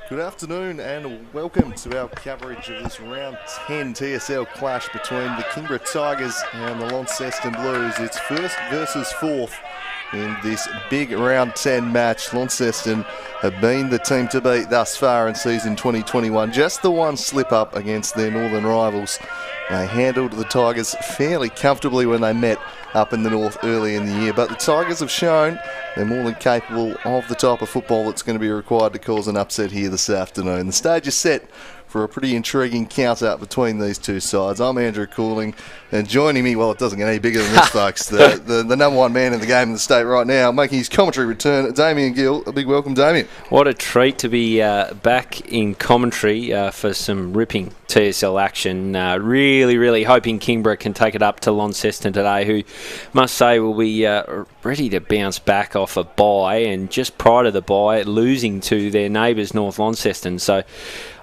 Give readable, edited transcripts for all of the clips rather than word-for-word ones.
Good afternoon and welcome to our coverage of this round 10 TSL clash between the Kingborough Tigers and the Launceston Blues. It's first versus fourth in this big round 10 match. Launceston have been the team to beat thus far in season 2021. Just the one slip up against their northern rivals. They handled the Tigers fairly comfortably when they met up in the north early in the year, but the Tigers have shown they're more than capable of the type of football that's going to be required to cause an upset here this afternoon. The stage is set for a pretty intriguing count-up between these two sides. I'm Andrew Cooling, and joining me, well, it doesn't get any bigger than this, folks, the number one man in the game in the state right now, making his commentary return, Damien Gill. A big welcome, Damien. What a treat to be back in commentary for some ripping TSL action. Really hoping Kingborough can take it up to Launceston today, who must say will be ready to bounce back off a bye, and just prior to the bye, losing to their neighbours North Launceston. So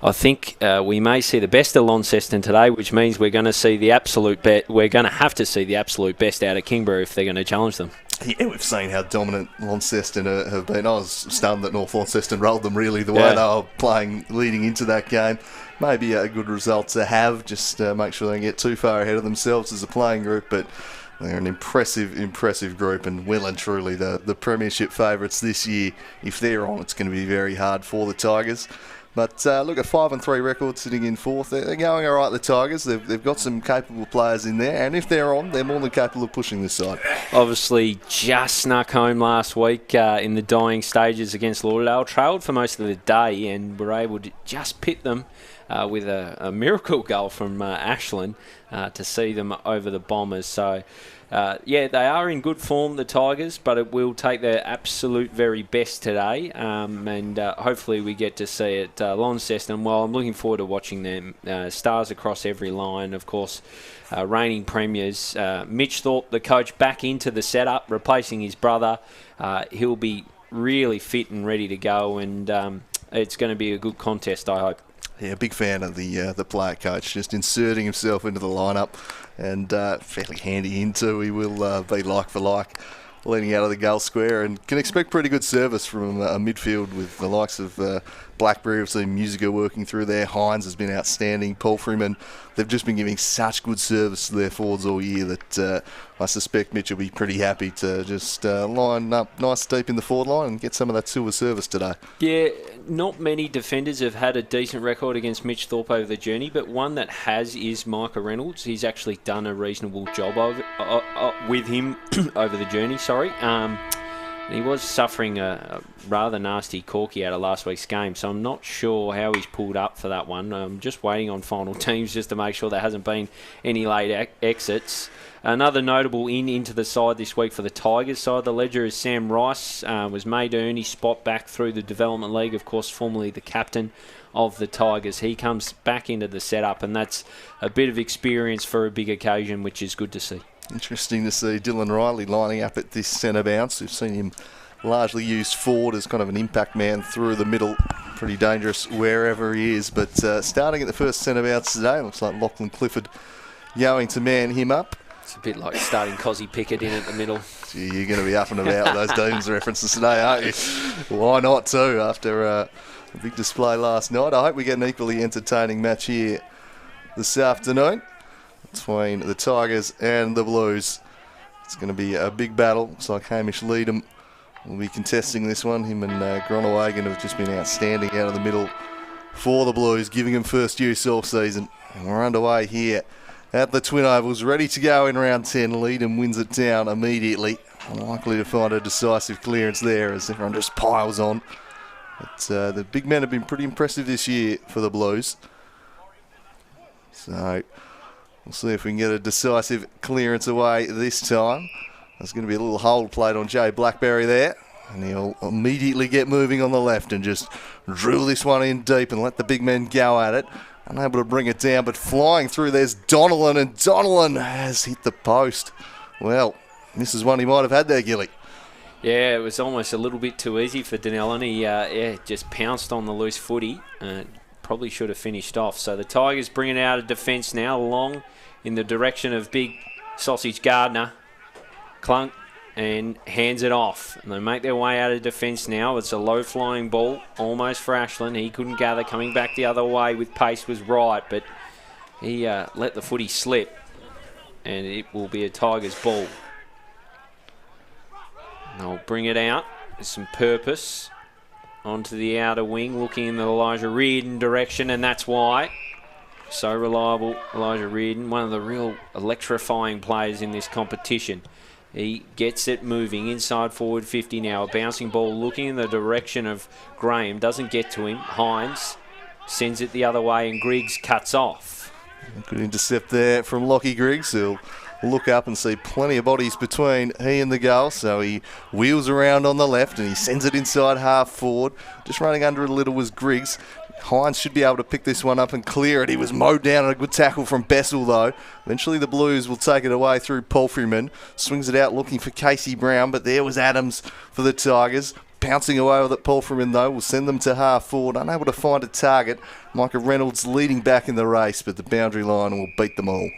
I think we may see the best of Launceston today, which means we're going to see the absolute best. We're going to have to see the absolute best out of Kingborough if they're going to challenge them. Yeah, we've seen how dominant Launceston have been. I was stunned that North Launceston rolled them really the way they were playing leading into that game. Maybe a good result to have, just make sure they don't get too far ahead of themselves as a playing group, but they're an impressive group, and well and truly the premiership favourites this year. If they're on, it's going to be very hard for the Tigers. But look, a 5-3 record sitting in fourth. They're going all right, the Tigers. They've got some capable players in there, and if they're on, they're more than capable of pushing this side. Obviously, just snuck home last week in the dying stages against Lauderdale. Trailed for most of the day and were able to just pit them with a miracle goal from Ashland to see them over the Bombers. So, they are in good form, the Tigers, but it will take their absolute very best today, and hopefully we get to see it. Launceston, well, I'm looking forward to watching them. Stars across every line, of course, reigning premiers. Mitch Thorpe, the coach, back into the setup, replacing his brother. He'll be really fit and ready to go, and it's going to be a good contest, I hope. Yeah, big fan of the player coach, just inserting himself into the lineup, and fairly handy in too. He will be like for like, leading out of the goal square, and can expect pretty good service from a midfield with the likes of Blackberry. We've seen Musica working through there. Hines has been outstanding. Paul Freeman. They've just been giving such good service to their forwards all year that I suspect Mitch will be pretty happy to just line up nice deep in the forward line and get some of that silver service today. Yeah, not many defenders have had a decent record against Mitch Thorpe over the journey, but one that has is Micah Reynolds. He's actually done a reasonable job with him over the journey, He was suffering a rather nasty corky out of last week's game, so I'm not sure how he's pulled up for that one. I'm just waiting on final teams just to make sure there hasn't been any late exits. Another notable into the side this week for the Tigers side, the ledger is Sam Rice. Was made to earn his spot back through the Development League, of course, formerly the captain of the Tigers. He comes back into the setup, and that's a bit of experience for a big occasion, which is good to see. Interesting to see Dylan Riley lining up at this centre bounce. We've seen him largely used forward as kind of an impact man through the middle. Pretty dangerous wherever he is. But starting at the first centre bounce today, looks like Lachlan Clifford going to man him up. It's a bit like starting Cozzy Pickett in at the middle. Gee, you're going to be up and about with those Demons references today, aren't you? Why not too, after a big display last night. I hope we get an equally entertaining match here this afternoon between the Tigers and the Blues. It's going to be a big battle. Looks like Hamish Leadham will be contesting this one. Him and Gronewagen have just been outstanding out of the middle for the Blues, giving them first use all season. And we're underway here at the Twin Ovals, ready to go in round 10. Leadham wins it down immediately. Unlikely to find a decisive clearance there as everyone just piles on. But the big men have been pretty impressive this year for the Blues. So we'll see if we can get a decisive clearance away this time. There's going to be a little hold played on Jay Blackberry there. And he'll immediately get moving on the left and just drill this one in deep and let the big men go at it. Unable to bring it down, but flying through, there's Donnellan, and Donnellan has hit the post. Well, this is one he might have had there, Gilly. Yeah, it was almost a little bit too easy for Donnellan. He just pounced on the loose footy. Probably should have finished off. So the Tigers bringing out a defence now, long in the direction of big Sausage Gardner. Clunk, and hands it off. And they make their way out of defence now. It's a low-flying ball, almost for Ashland. He couldn't gather. Coming back the other way with pace was right, but he let the footy slip, and it will be a Tigers ball. They'll bring it out with some purpose onto the outer wing, looking in the Elijah Reardon direction, and that's why. So reliable, Elijah Reardon, one of the real electrifying players in this competition. He gets it moving inside forward 50 now. A bouncing ball looking in the direction of Graham. Doesn't get to him. Hines sends it the other way and Griggs cuts off. Good intercept there from Lockie Griggs, who'll look up and see plenty of bodies between he and the goal. So he wheels around on the left and he sends it inside half forward. Just running under it a little was Griggs. Hines should be able to pick this one up and clear it. He was mowed down on a good tackle from Bessel though. Eventually the Blues will take it away through Palfreyman. Swings it out looking for Casey Brown, but there was Adams for the Tigers. Bouncing away with it, Palfreyman though will send them to half forward. Unable to find a target. Micah Reynolds leading back in the race, but the boundary line will beat them all.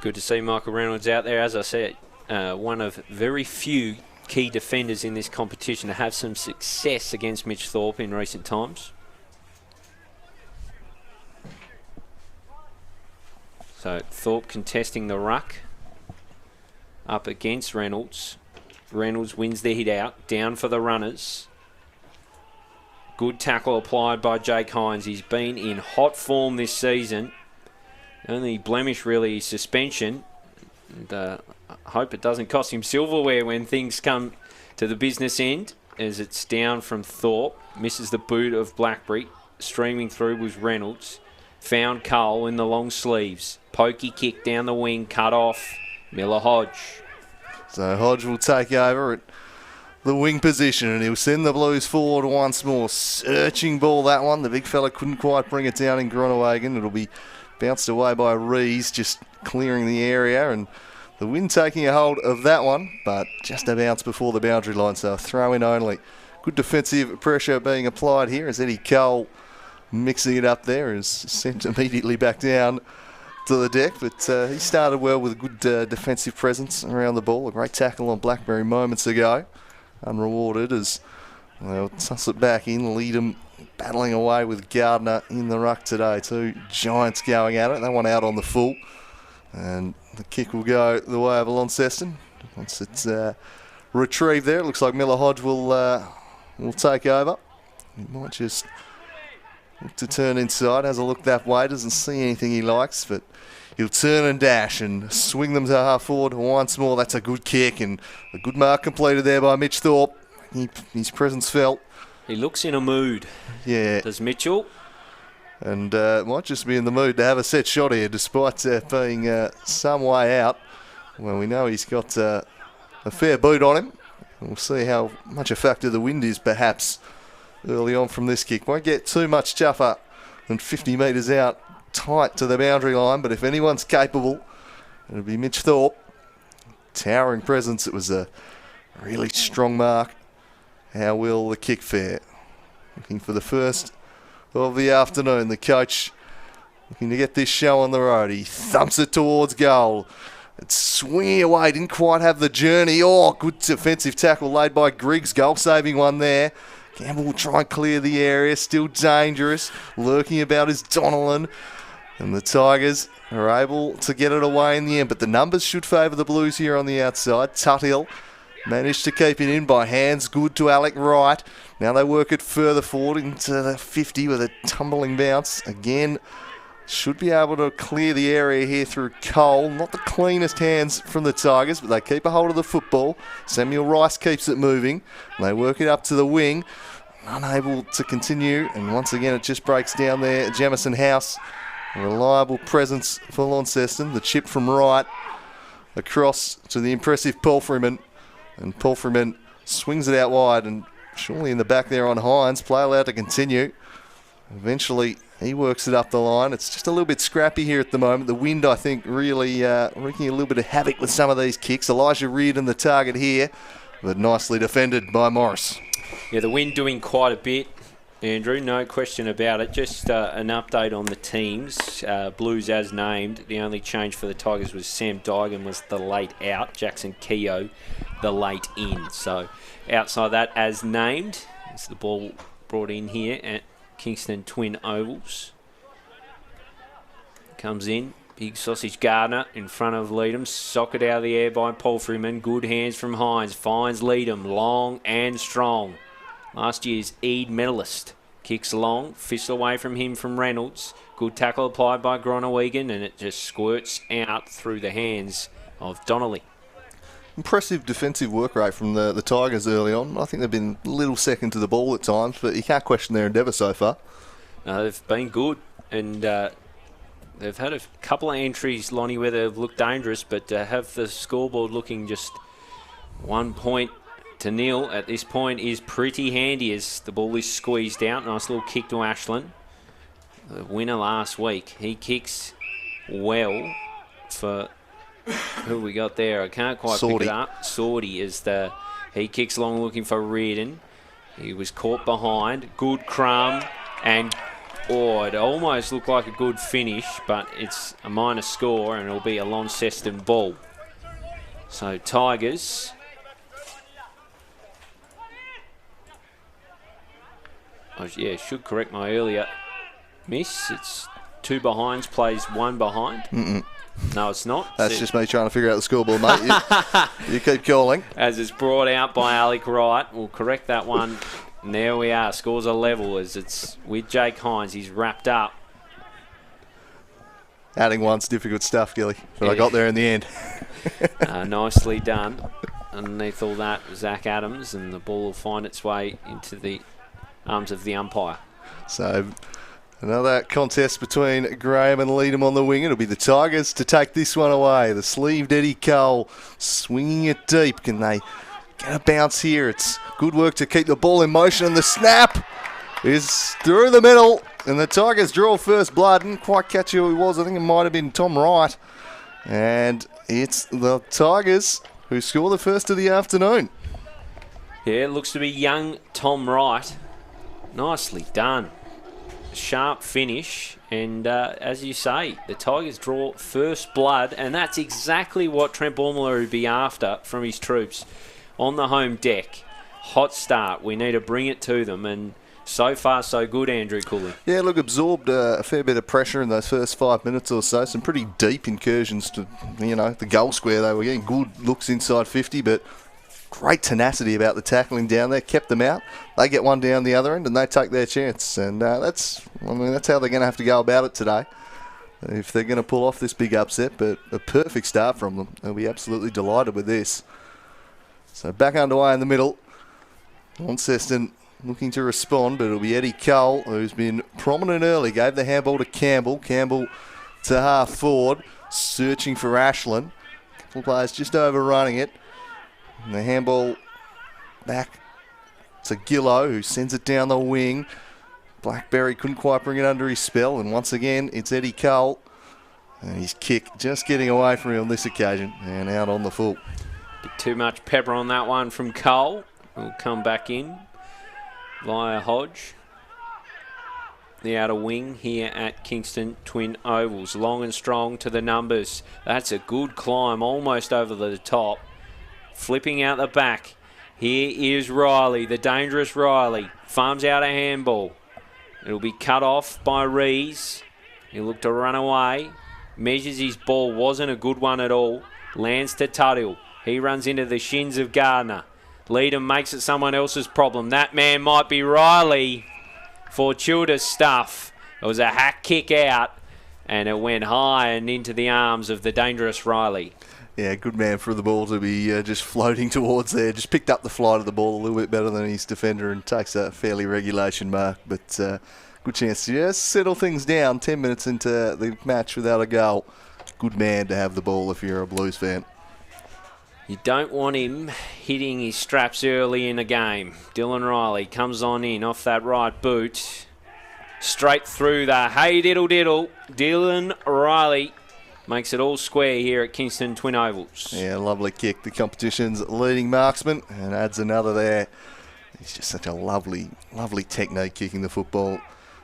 Good to see Michael Reynolds out there. As I said, one of very few key defenders in this competition to have some success against Mitch Thorpe in recent times. So Thorpe contesting the ruck up against Reynolds. Reynolds wins the hit out. Down for the runners. Good tackle applied by Jake Hines. He's been in hot form this season. Only blemish really is suspension. And I hope it doesn't cost him silverware when things come to the business end, as it's down from Thorpe. Misses the boot of Blackberry. Streaming through was Reynolds. Found Cole in the long sleeves. Pokey kick down the wing, cut off. Miller Hodge. So Hodge will take over at the wing position and he'll send the Blues forward once more. Searching ball, that one. The big fella couldn't quite bring it down in Groenewegen. It'll be bounced away by Rees, just clearing the area, and the wind taking a hold of that one, but just a bounce before the boundary line, so throw in only. Good defensive pressure being applied here as Eddie Cole mixing it up there is sent immediately back down to the deck, but he started well with a good defensive presence around the ball. A great tackle on Blackberry moments ago, unrewarded as they'll toss it back in. Leadham battling away with Gardner in the ruck today. Two giants going at it. That one out on the full, and the kick will go the way of Launceston. Once it's retrieved there, it looks like Miller Hodge will take over. He might just look to turn inside. Has a look that way. Doesn't see anything he likes, but he'll turn and dash and swing them to half forward once more. That's a good kick and a good mark completed there by Mitch Thorpe. His presence felt. He looks in a mood. Yeah. Does Mitchell? And might just be in the mood to have a set shot here, despite being some way out. Well, we know he's got a fair boot on him. We'll see how much a factor the wind is, perhaps, early on from this kick. Won't get too much tougher than 50 metres out, tight to the boundary line, but if anyone's capable, it'll be Mitch Thorpe. Towering presence. It was a really strong mark. How will the kick fare? Looking for the first of the afternoon. The coach looking to get this show on the road. He thumps it towards goal. It's swinging away. Didn't quite have the journey. Oh, good defensive tackle laid by Griggs. Goal-saving one there. Campbell will try and clear the area. Still dangerous. Lurking about is Donnellan. And the Tigers are able to get it away in the end. But the numbers should favour the Blues here on the outside. Tuthill managed to keep it in by hands good to Alec Wright. Now they work it further forward into the 50 with a tumbling bounce. Again, should be able to clear the area here through Cole. Not the cleanest hands from the Tigers, but they keep a hold of the football. Samuel Rice keeps it moving. They work it up to the wing. Unable to continue, and once again it just breaks down there. Jamison House, a reliable presence for Launceston. The chip from Wright across to the impressive Palfreyman. And Palfreyman swings it out wide and surely in the back there on Hines. Play allowed to continue. Eventually he works it up the line. It's just a little bit scrappy here at the moment. The wind, I think, really wreaking a little bit of havoc with some of these kicks. Elijah Reardon the target here, but nicely defended by Morris. Yeah, the wind doing quite a bit. Andrew, no question about it. Just an update on the teams. Blues as named. The only change for the Tigers was Sam Dygan was the late out. Jackson Keogh, the late in. So outside that, as named, is the ball brought in here at Kingston Twin Ovals. Comes in. Big Sausage Gardner in front of Leadham. Socket out of the air by Palfreyman. Good hands from Hines. Finds Leadham. Long and strong. Last year's Eade medalist. Kicks long, fist away from him from Reynolds. Good tackle applied by Gronewegan, and it just squirts out through the hands of Donnelly. Impressive defensive work rate from the Tigers early on. I think they've been a little second to the ball at times, but you can't question their endeavour so far. No, they've been good, and they've had a couple of entries, Lonnie, where they've looked dangerous, but to have the scoreboard looking just 1 point to nil at this point is pretty handy as the ball is squeezed out. Nice little kick to Ashland, the winner last week. He kicks well for who we got there. I can't quite pick it up. Sorty is he kicks long looking for Reardon. He was caught behind. Good crumb, and it almost looked like a good finish, but it's a minor score and it'll be a Launceston ball. So Tigers should correct my earlier miss. It's 2 behinds plays 1 behind. No, it's not. That's just me trying to figure out the scoreboard, mate. You keep calling. As it's brought out by Alec Wright. We'll correct that one. And there we are. Scores are level as it's with Jake Hines. He's wrapped up. Adding one's difficult stuff, Gilly. But I got there in the end. Nicely done. Underneath all that, Zach Adams, and the ball will find its way into the arms of the umpire. So another contest between Graham and Leadham on the wing. It'll be the Tigers to take this one away. The sleeved Eddie Cole swinging it deep. Can they get a bounce here? It's good work to keep the ball in motion, and the snap is through the middle, and the Tigers draw first blood. Didn't quite catch who he was. I think it might have been Tom Wright. And it's the Tigers who score the first of the afternoon. Yeah, it looks to be young Tom Wright. Nicely done. Sharp finish, and as you say, the Tigers draw first blood, and that's exactly what Trent Bormala would be after from his troops on the home deck. Hot start. We need to bring it to them, and so far so good, Andrew Cooley. Yeah, look, absorbed a fair bit of pressure in those first 5 minutes or so. Some pretty deep incursions to, the goal square. They were getting good looks inside 50, but great tenacity about the tackling down there. Kept them out. They get one down the other end, and they take their chance. And that's how they're going to have to go about it today if they're going to pull off this big upset. But a perfect start from them. They'll be absolutely delighted with this. So back underway in the middle. Launceston looking to respond, but it'll be Eddie Cole, who's been prominent early. Gave the handball to Campbell. Campbell to half forward, searching for Ashland. A couple of players just overrunning it. And the handball back to Gillow, who sends it down the wing. Blackberry couldn't quite bring it under his spell, and once again, it's Eddie Cole. And his kick just getting away from him on this occasion, and out on the full. Bit too much pepper on that one from Cole. Will come back in via Hodge. The outer wing here at Kingston Twin Ovals. Long and strong to the numbers. That's a good climb, almost over the top. Flipping out the back. Here is Riley, the dangerous Riley. Farms out a handball. It'll be cut off by Rees. He'll look to run away. Measures his ball. Wasn't a good one at all. Lands to Tuttle. He runs into the shins of Gardner. Leadham makes it someone else's problem. That man might be Riley. Fortuitous stuff. It was a hack kick out, and it went high and into the arms of the dangerous Riley. Yeah, good man for the ball to be just floating towards there. Just picked up the flight of the ball a little bit better than his defender and takes a fairly regulation mark. But good chance to just settle things down 10 minutes into the match without a goal. Good man to have the ball if you're a Blues fan. You don't want him hitting his straps early in a game. Dylan Riley comes on in off that right boot. Straight through the hey diddle diddle. Dylan Riley makes it all square here at Kingston Twin Ovals. Yeah, lovely kick. The competition's leading marksman and adds another there He's just such a lovely technique kicking the football.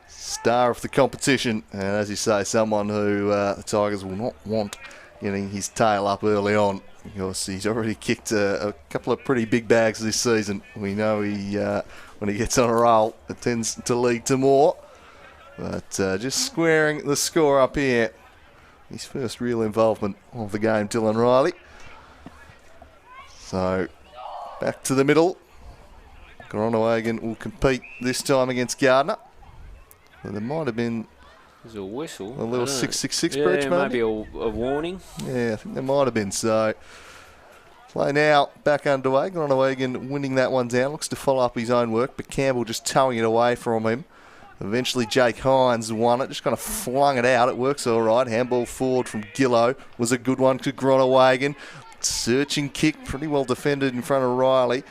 Star of the competition, and as you say, someone who the Tigers will not want getting his tail up early on. Of course, he's already kicked a couple of pretty big bags this season. We know he when he gets on a roll, it tends to lead to more. But just squaring the score up here. His first real involvement of the game, Dylan Riley. So, back to the middle. Groenewegen will compete this time against Gardner. Well, there might have been there's a whistle. A little 666 breach, maybe a warning. Yeah, I think there might have been. So, play now back underway. Groenewegen winning that one down. Looks to follow up his own work, but Campbell just towing it away from him. Eventually, Jake Hines won it. Just kind of flung it out. It works all right. Handball forward from Gillow was a good one to Groenewegen. Searching kick, pretty well defended in front of Riley.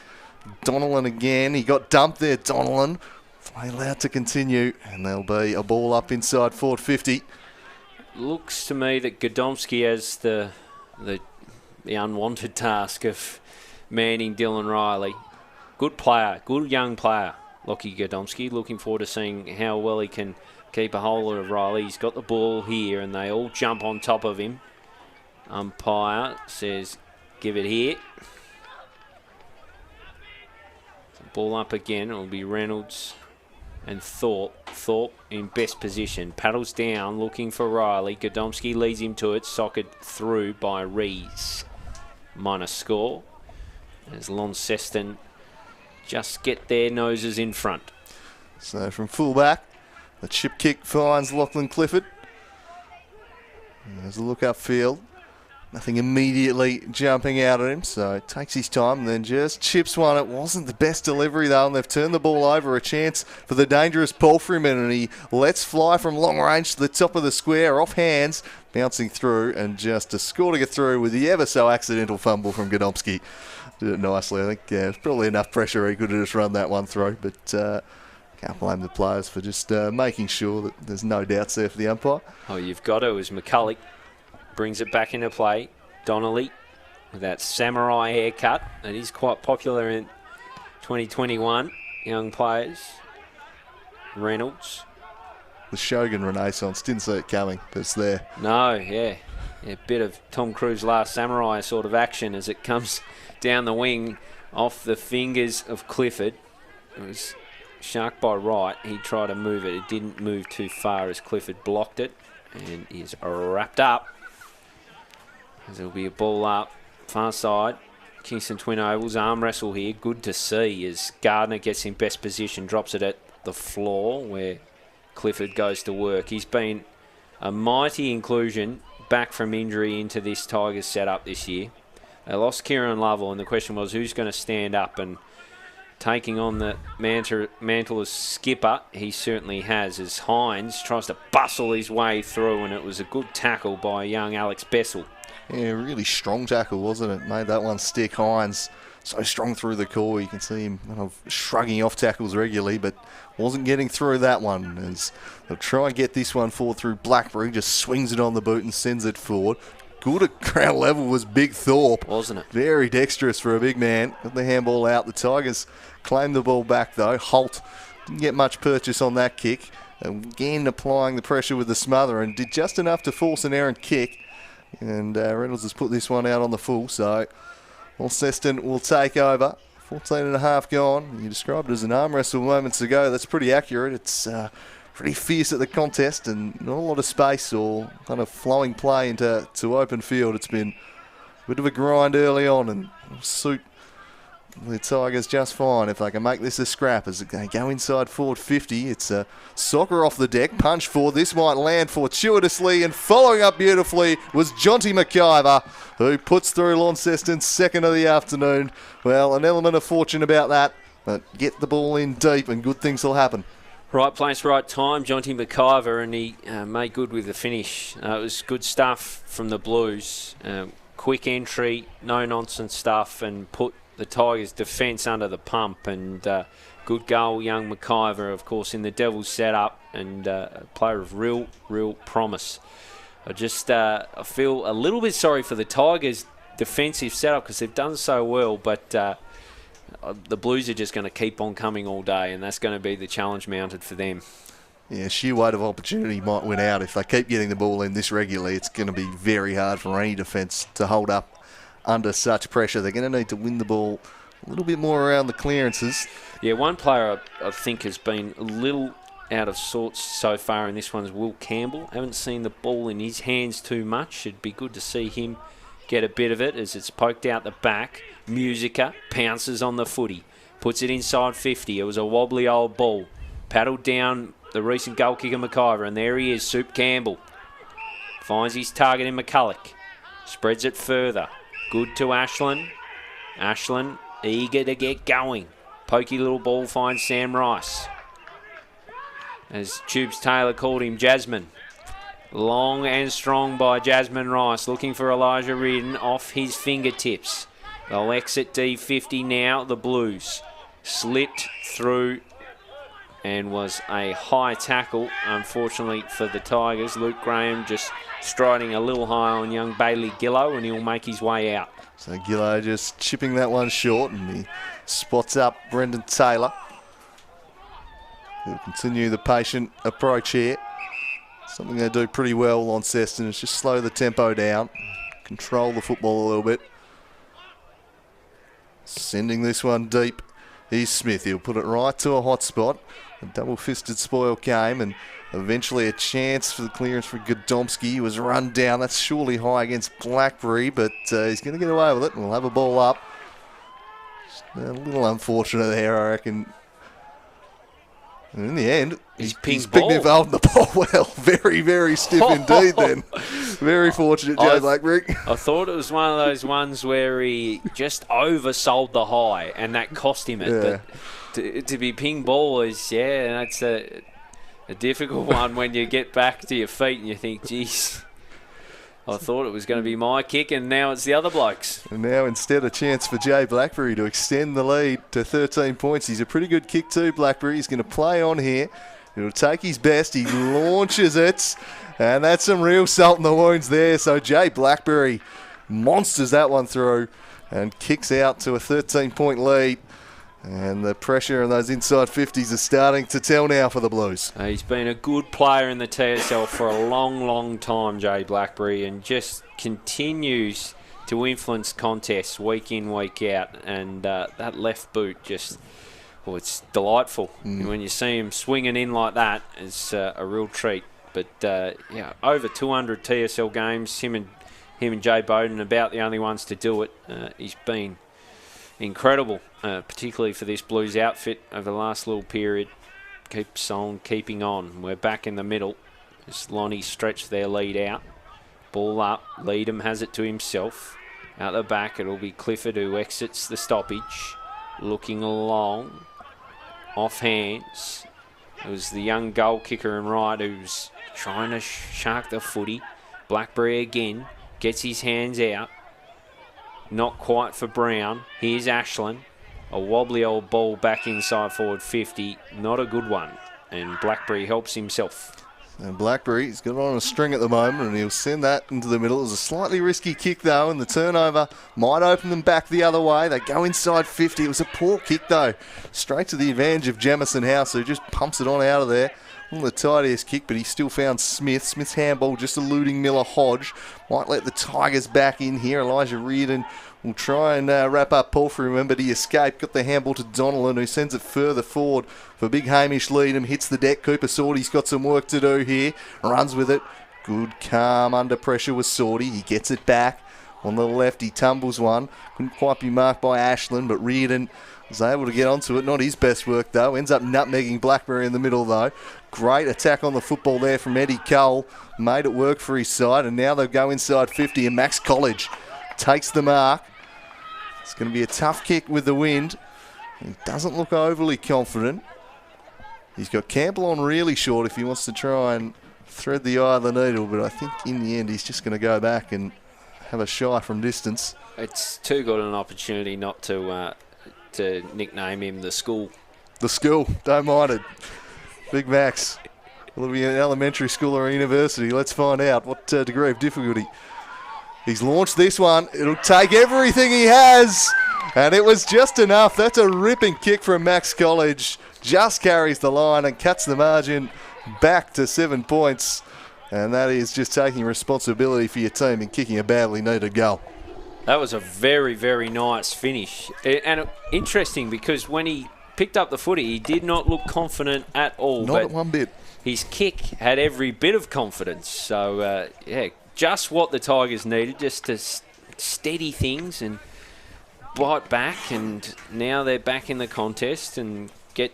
Donnellan again. He got dumped there, Donnellan. Play allowed to continue, and there'll be a ball up inside forward 50. Looks to me that Godomski has the unwanted task of manning Dylan Riley. Good player, good young player, Lockie Godomski. Looking forward to seeing how well he can keep a hold of Riley. He's got the ball here, and they all jump on top of him. Umpire says, give it here. Ball up again. It'll be Reynolds and Thorpe. Thorpe in best position. Paddles down, looking for Riley. Godomski leads him to it. Socket through by Rees. Minor score. As Launceston just get their noses in front. So from fullback, the chip kick finds Lachlan Clifford. There's a look upfield. Nothing immediately jumping out at him, so it takes his time and then just chips one. It wasn't the best delivery though, and they've turned the ball over. A chance for the dangerous Palfreyman, and he lets fly from long range to the top of the square, off hands, bouncing through, and just a score to get through with the ever so accidental fumble from Godomski. Did it nicely, I think. Yeah, there's probably enough pressure he could have just run that one through, but can't blame the players for just making sure that there's no doubts there for the umpire. Oh, you've got to, as McCulloch brings it back into play. Donnelly with that samurai haircut that is quite popular in 2021. Young players. Reynolds. The Shogun Renaissance. Didn't see it coming, but it's there. No, yeah. A bit of Tom Cruise Last Samurai sort of action as it comes down the wing off the fingers of Clifford. It was shark by right. He tried to move it. It didn't move too far as Clifford blocked it and is wrapped up. There'll be a ball up, far side. Kingston Twin Ovals arm wrestle here. Good to see as Gardner gets in best position, drops it at the floor where Clifford goes to work. He's been a mighty inclusion back from injury into this Tigers setup this year. They lost Kieran Lovell, and the question was who's going to stand up, and taking on the mantle as skipper, he certainly has, as Hines tries to bustle his way through, and it was a good tackle by young Alex Bessel. Yeah, really strong tackle, wasn't it? Made that one stick. Hines so strong through the core. You can see him kind of shrugging off tackles regularly, but wasn't getting through that one. As they'll try and get this one forward through Blackberry, just swings it on the boot and sends it forward. Good at ground level was Big Thorpe. Wasn't it? Very dexterous for a big man. Got the handball out. The Tigers claimed the ball back though. Holt didn't get much purchase on that kick. Again applying the pressure with the smother and did just enough to force an errant kick. And Reynolds has put this one out on the full, so Launceston will take over. 14 and a half gone. You described it as an arm wrestle moments ago. That's pretty accurate. It's pretty fierce at the contest and not a lot of space or kind of flowing play into open field. It's been a bit of a grind early on and it'll suit the Tigers just fine if they can make this a scrap as they go inside forward 50. It's a soccer off the deck, punch forward. This might land fortuitously, and following up beautifully was Jonty McIver, who puts through Launceston's second of the afternoon. Well, an element of fortune about that, but get the ball in deep and good things will happen. Right place, right time, Jonty McIver, and he made good with the finish. It was good stuff from the Blues. Quick entry, no-nonsense stuff, and put the Tigers' defence under the pump, and good goal, young McIver, of course, in the Devils setup, and a player of real promise. I feel a little bit sorry for the Tigers' defensive setup because they've done so well, but the Blues are just going to keep on coming all day, and that's going to be the challenge mounted for them. Yeah, sheer weight of opportunity might win out. If they keep getting the ball in this regularly, it's going to be very hard for any defence to hold up under such pressure. They're going to need to win the ball a little bit more around the clearances. Yeah, one player I think has been a little out of sorts so far, and this one's Will Campbell. Haven't seen the ball in his hands too much. It'd be good to see him get a bit of it as it's poked out the back. Musica pounces on the footy, puts it inside 50. It was a wobbly old ball. Paddled down the recent goal kicker McIver, and there he is, Soup Campbell. Finds his target in McCulloch. Spreads it further. Good to Ashland. Ashland eager to get going. Pokey little ball finds Sam Rice. As Tubes Taylor called him, Jasmine. Long and strong by Jasmine Rice, looking for Elijah Reardon off his fingertips. They'll exit D50 now, the Blues. Slipped through and was a high tackle, unfortunately for the Tigers. Luke Graham just striding a little high on young Bailey Gillow, and he'll make his way out. So Gillow just chipping that one short, and he spots up Brendan Taylor. He'll continue the patient approach here. Something they do pretty well, Launceston, is just slow the tempo down, control the football a little bit. Sending this one deep is Smith. He'll put it right to a hot spot. A double-fisted spoil game, and eventually a chance for the clearance for Godomski. He was run down. That's surely high against Blackberry, but he's going to get away with it, and we'll have a ball up. Just a little unfortunate there, I reckon. And in the end, he's been involved in the ball well. Very, very stiff indeed then. Very fortunate, Joe Blackberry. I thought it was one of those ones where he just oversold the high, and that cost him it. Yeah. But to be ping ball is, that's a difficult one when you get back to your feet and you think, geez, I thought it was going to be my kick, and now it's the other blokes. And now instead a chance for Jay Blackberry to extend the lead to 13 points. He's a pretty good kick too, Blackberry. He's going to play on here. He'll take his best. He launches it. And that's some real salt in the wounds there. So Jay Blackberry monsters that one through and kicks out to a 13-point lead. And the pressure on those inside 50s is starting to tell now for the Blues. He's been a good player in the TSL for a long, long time, Jay Blackberry, and just continues to influence contests week in, week out. And that left boot just, it's delightful. When you see him swinging in like that, it's a real treat. But, over 200 TSL games, him and Jay Bowden about the only ones to do it. He's been incredible, particularly for this Blues outfit over the last little period. Keeps on keeping on. We're back in the middle as Lonnie stretched their lead out. Ball up. Leadham has it to himself. Out the back, it'll be Clifford who exits the stoppage. Looking along. Off hands. It was the young goal kicker and right who's trying to shark the footy. Blackberry again. Gets his hands out. Not quite for Brown. Here's Ashland. A wobbly old ball back inside forward 50. Not a good one. And Blackberry helps himself. And Blackberry's got on a string at the moment, and he'll send that into the middle. It was a slightly risky kick, though, and the turnover might open them back the other way. They go inside 50. It was a poor kick, though. Straight to the advantage of Jamison House, who just pumps it on out of there. Not the tidiest kick, but he still found Smith. Smith's handball just eluding Miller Hodge. Might let the Tigers back in here. Elijah Reardon will try and wrap up Paul for him, but he escaped. Got the handball to Donnellan, who sends it further forward for big Hamish Leadham. Hits the deck. Cooper Sorty's got some work to do here. Runs with it. Good, calm, under pressure with Sorty. He gets it back. On the left, he tumbles one. Couldn't quite be marked by Ashland, but Reardon was able to get onto it. Not his best work, though. Ends up nutmegging Blackberry in the middle, though. Great attack on the football there from Eddie Cole. Made it work for his side, and now they'll go inside 50, and Max College takes the mark. It's going to be a tough kick with the wind. He doesn't look overly confident. He's got Campbell on really short if he wants to try and thread the eye of the needle, but I think in the end he's just going to go back and have a shy from distance. It's too good an opportunity not to nickname him the school. The school, don't mind it. Big Max. Will it be an elementary school or a university? Let's find out what degree of difficulty. He's launched this one. It'll take everything he has. And it was just enough. That's a ripping kick from Max College. Just carries the line and cuts the margin back to 7 points. And that is just taking responsibility for your team and kicking a badly needed goal. That was a very, very nice finish. And interesting because when he picked up the footy, he did not look confident at all. Not at one bit. His kick had every bit of confidence. So, just what the Tigers needed, just to steady things and bite back. And now they're back in the contest and get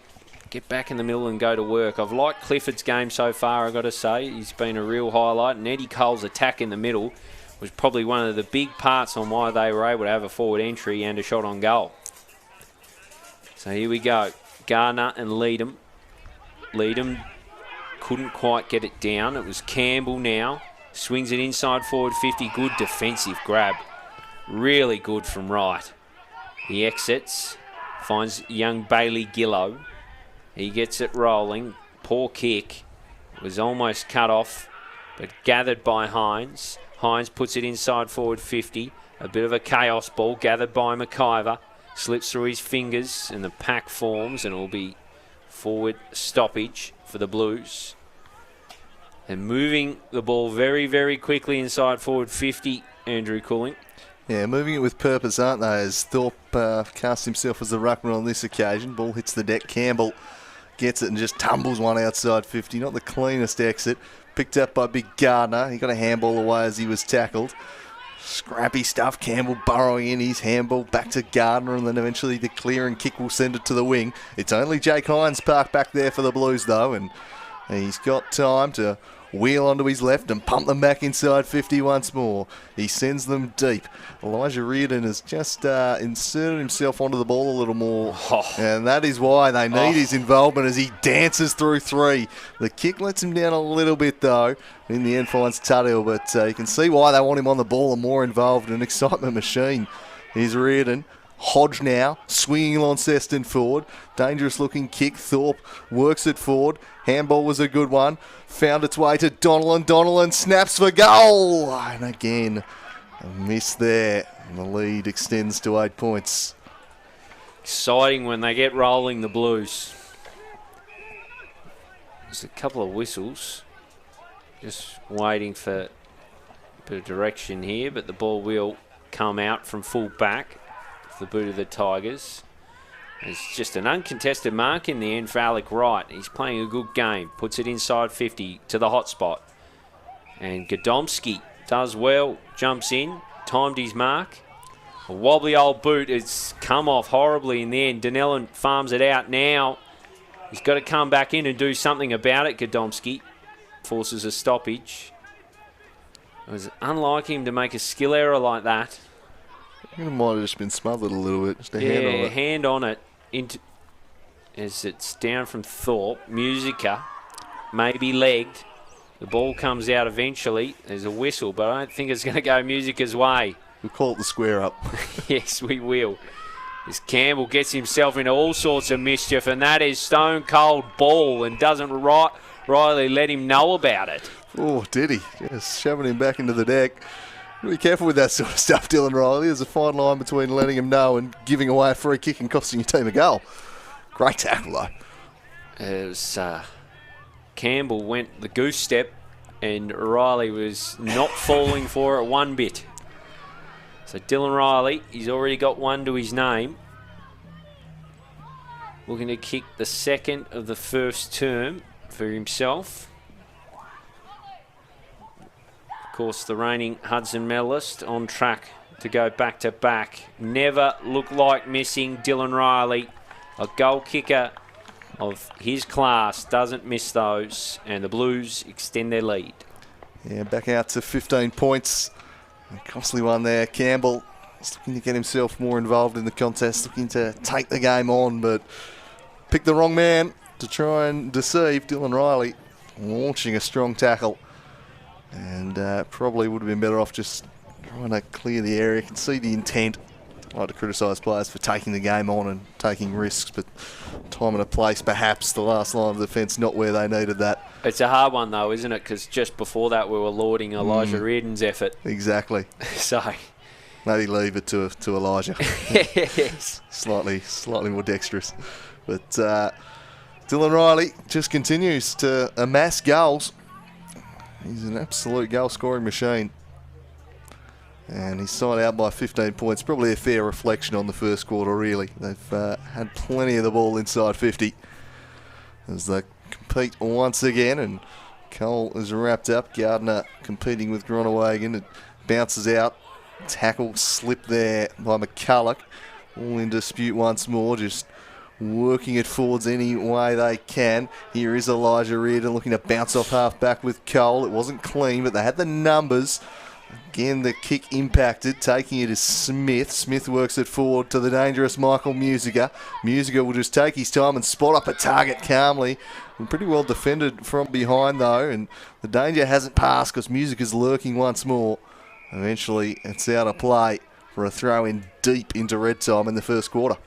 back in the middle and go to work. I've liked Clifford's game so far, I've got to say. He's been a real highlight. And Eddie Cole's attack in the middle was probably one of the big parts on why they were able to have a forward entry and a shot on goal. So here we go. Gardner and Leadham. Leadham couldn't quite get it down. It was Campbell now. Swings it inside forward 50. Good defensive grab. Really good from right. He exits. Finds young Bailey Gillow. He gets it rolling. Poor kick. Was almost cut off, but gathered by Hines. Hines puts it inside forward 50. A bit of a chaos ball gathered by McIver. Slips through his fingers and the pack forms, and it will be forward stoppage for the Blues. And moving the ball very, very quickly inside forward 50, Andrew Cooling. Yeah, moving it with purpose, aren't they? As Thorpe casts himself as the ruckman on this occasion. Ball hits the deck. Campbell gets it and just tumbles one outside 50. Not the cleanest exit. Picked up by Big Gardner. He got a handball away as he was tackled. Scrappy stuff. Campbell burrowing in his handball back to Gardner, and then eventually the clear and kick will send it to the wing. It's only Jake Hines parked back there for the Blues though, and he's got time to wheel onto his left and pump them back inside 50 once more. He sends them deep. Elijah Reardon has just inserted himself onto the ball a little more, and that is why they need his involvement as he dances through three. The kick lets him down a little bit though. In the end finds Tuttle, but you can see why they want him on the ball and more involved. An excitement machine. Here's Reardon. Hodge now, swinging Launceston forward. Dangerous looking kick. Thorpe works it forward. Handball was a good one. Found its way to Donnellan. Donnellan snaps for goal. And again, a miss there. And the lead extends to 8 points. Exciting when they get rolling, the Blues. There's a couple of whistles. Just waiting for a bit of direction here, but the ball will come out from full back. The boot of the Tigers. It's just an uncontested mark in the end for Alec Wright. He's playing a good game. Puts it inside 50 to the hot spot. And Godomski does well. Jumps in. Timed his mark. A wobbly old boot. It's come off horribly in the end. Donnellan farms it out now. He's got to come back in and do something about it. Godomski forces a stoppage. It was unlike him to make a skill error like that. I think it might have just been smothered a little bit. Just a hand on it. As it's down from Thorpe. Musica, maybe legged. The ball comes out eventually. There's a whistle, but I don't think it's going to go Musica's way. We'll call it the square up. Yes, we will. As Campbell gets himself into all sorts of mischief, and that is stone cold ball, and doesn't Riley let him know about it. Oh, did he? Just shoving him back into the deck. Be careful with that sort of stuff, Dylan Riley. There's a fine line between letting him know and giving away a free kick and costing your team a goal. Great tackle, though. It was, Campbell went the goose step, and Riley was not falling for it one bit. So Dylan Riley, he's already got one to his name. Looking to kick the second of the first term for himself. Of course, the reigning Hudson medalist on track to go back-to-back. Never looked like missing. Dylan Riley, a goal kicker of his class, doesn't miss those, and the Blues extend their lead. Yeah, back out to 15 points. A costly one there. Campbell is looking to get himself more involved in the contest, looking to take the game on, but picked the wrong man to try and deceive. Dylan Riley launching a strong tackle. And probably would have been better off just trying to clear the area. You can see the intent. I like to criticise players for taking the game on and taking risks, but time and a place, perhaps the last line of defence not where they needed that. It's a hard one though, isn't it? Because just before that we were lauding Elijah Reardon's effort. Exactly. So Maybe leave it to Elijah. Yes. Slightly more dexterous. But Dylan Riley just continues to amass goals. He's an absolute goal-scoring machine. And he's side out by 15 points. Probably a fair reflection on the first quarter, really. They've had plenty of the ball inside 50 as they compete once again. And Cole is wrapped up. Gardner competing with Gronewagen. It bounces out. Tackle slip there by McCulloch. All in dispute once more. Just working it forwards any way they can. Here is Elijah Reardon looking to bounce off half back with Cole. It wasn't clean, but they had the numbers. Again, the kick impacted. Taking it is Smith. Smith works it forward to the dangerous Michael Musica. Musica will just take his time and spot up a target calmly. And pretty well defended from behind, though. And the danger hasn't passed because Musica's lurking once more. Eventually, it's out of play for a throw in deep into red time in the first quarter.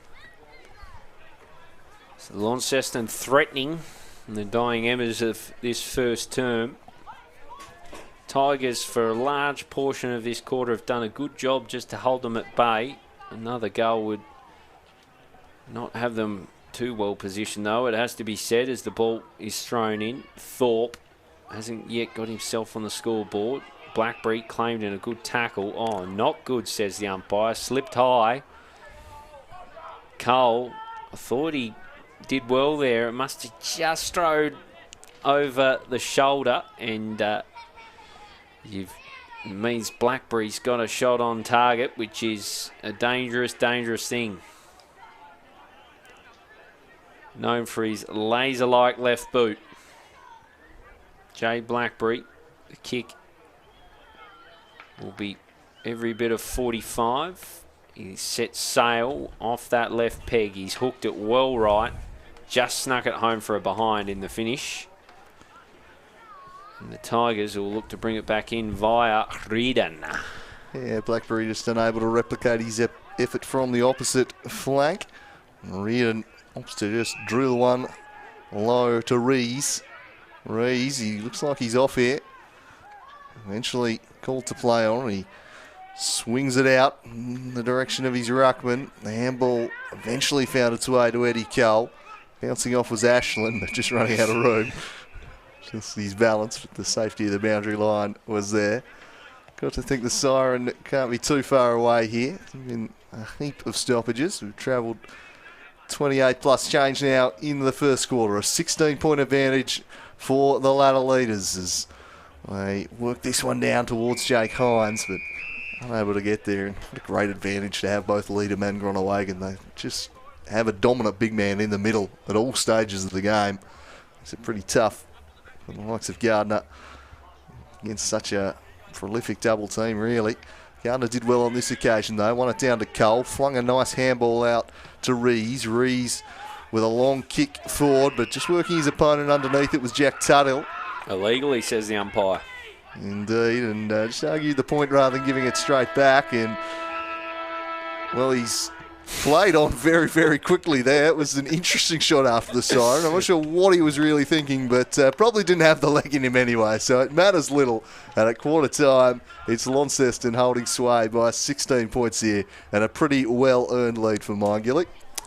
So Launceston threatening in the dying embers of this first term. Tigers, for a large portion of this quarter, have done a good job just to hold them at bay. Another goal would not have them too well positioned, though, it has to be said, as the ball is thrown in. Thorpe hasn't yet got himself on the scoreboard. Blackberry claimed in a good tackle. Oh, not good, says the umpire. Slipped high. Cole, I thought he did well there. It must have just strode over the shoulder, and it means Blackberry's got a shot on target, which is a dangerous, dangerous thing. Known for his laser-like left boot. Jay Blackberry, the kick will be every bit of 45. He set sail off that left peg. He's hooked it well right. Just snuck it home for a behind in the finish. And the Tigers will look to bring it back in via Reardon. Yeah, Blackberry just unable to replicate his effort from the opposite flank. Reardon opts to just drill one low to Rees. Rees, he looks like he's off here. Eventually called to play on. He swings it out in the direction of his ruckman. The handball eventually found its way to Eddie Cole. Bouncing off was Ashland, but just running out of room. Just his balance, but the safety of the boundary line was there. Got to think the siren can't be too far away here. There's been a heap of stoppages. We've travelled 28 plus change now in the first quarter. A 16-point advantage for the ladder leaders as they work this one down towards Jake Hines, but unable to get there. And what a great advantage to have both Leader and Gronewagen. They just have a dominant big man in the middle at all stages of the game. It's pretty tough for the likes of Gardner against such a prolific double team, really. Gardner did well on this occasion, though. Won it down to Cole. Flung a nice handball out to Rees. Rees with a long kick forward, but just working his opponent underneath it was Jack Tuthill. Illegally, says the umpire. Indeed, and just argued the point rather than giving it straight back. And, well, he's played on very, very quickly there. It was an interesting shot after the siren. I'm not sure what he was really thinking, but probably didn't have the leg in him anyway, so it matters little. And at quarter time, it's Launceston holding sway by 16 points here, and a pretty well-earned lead for Mine.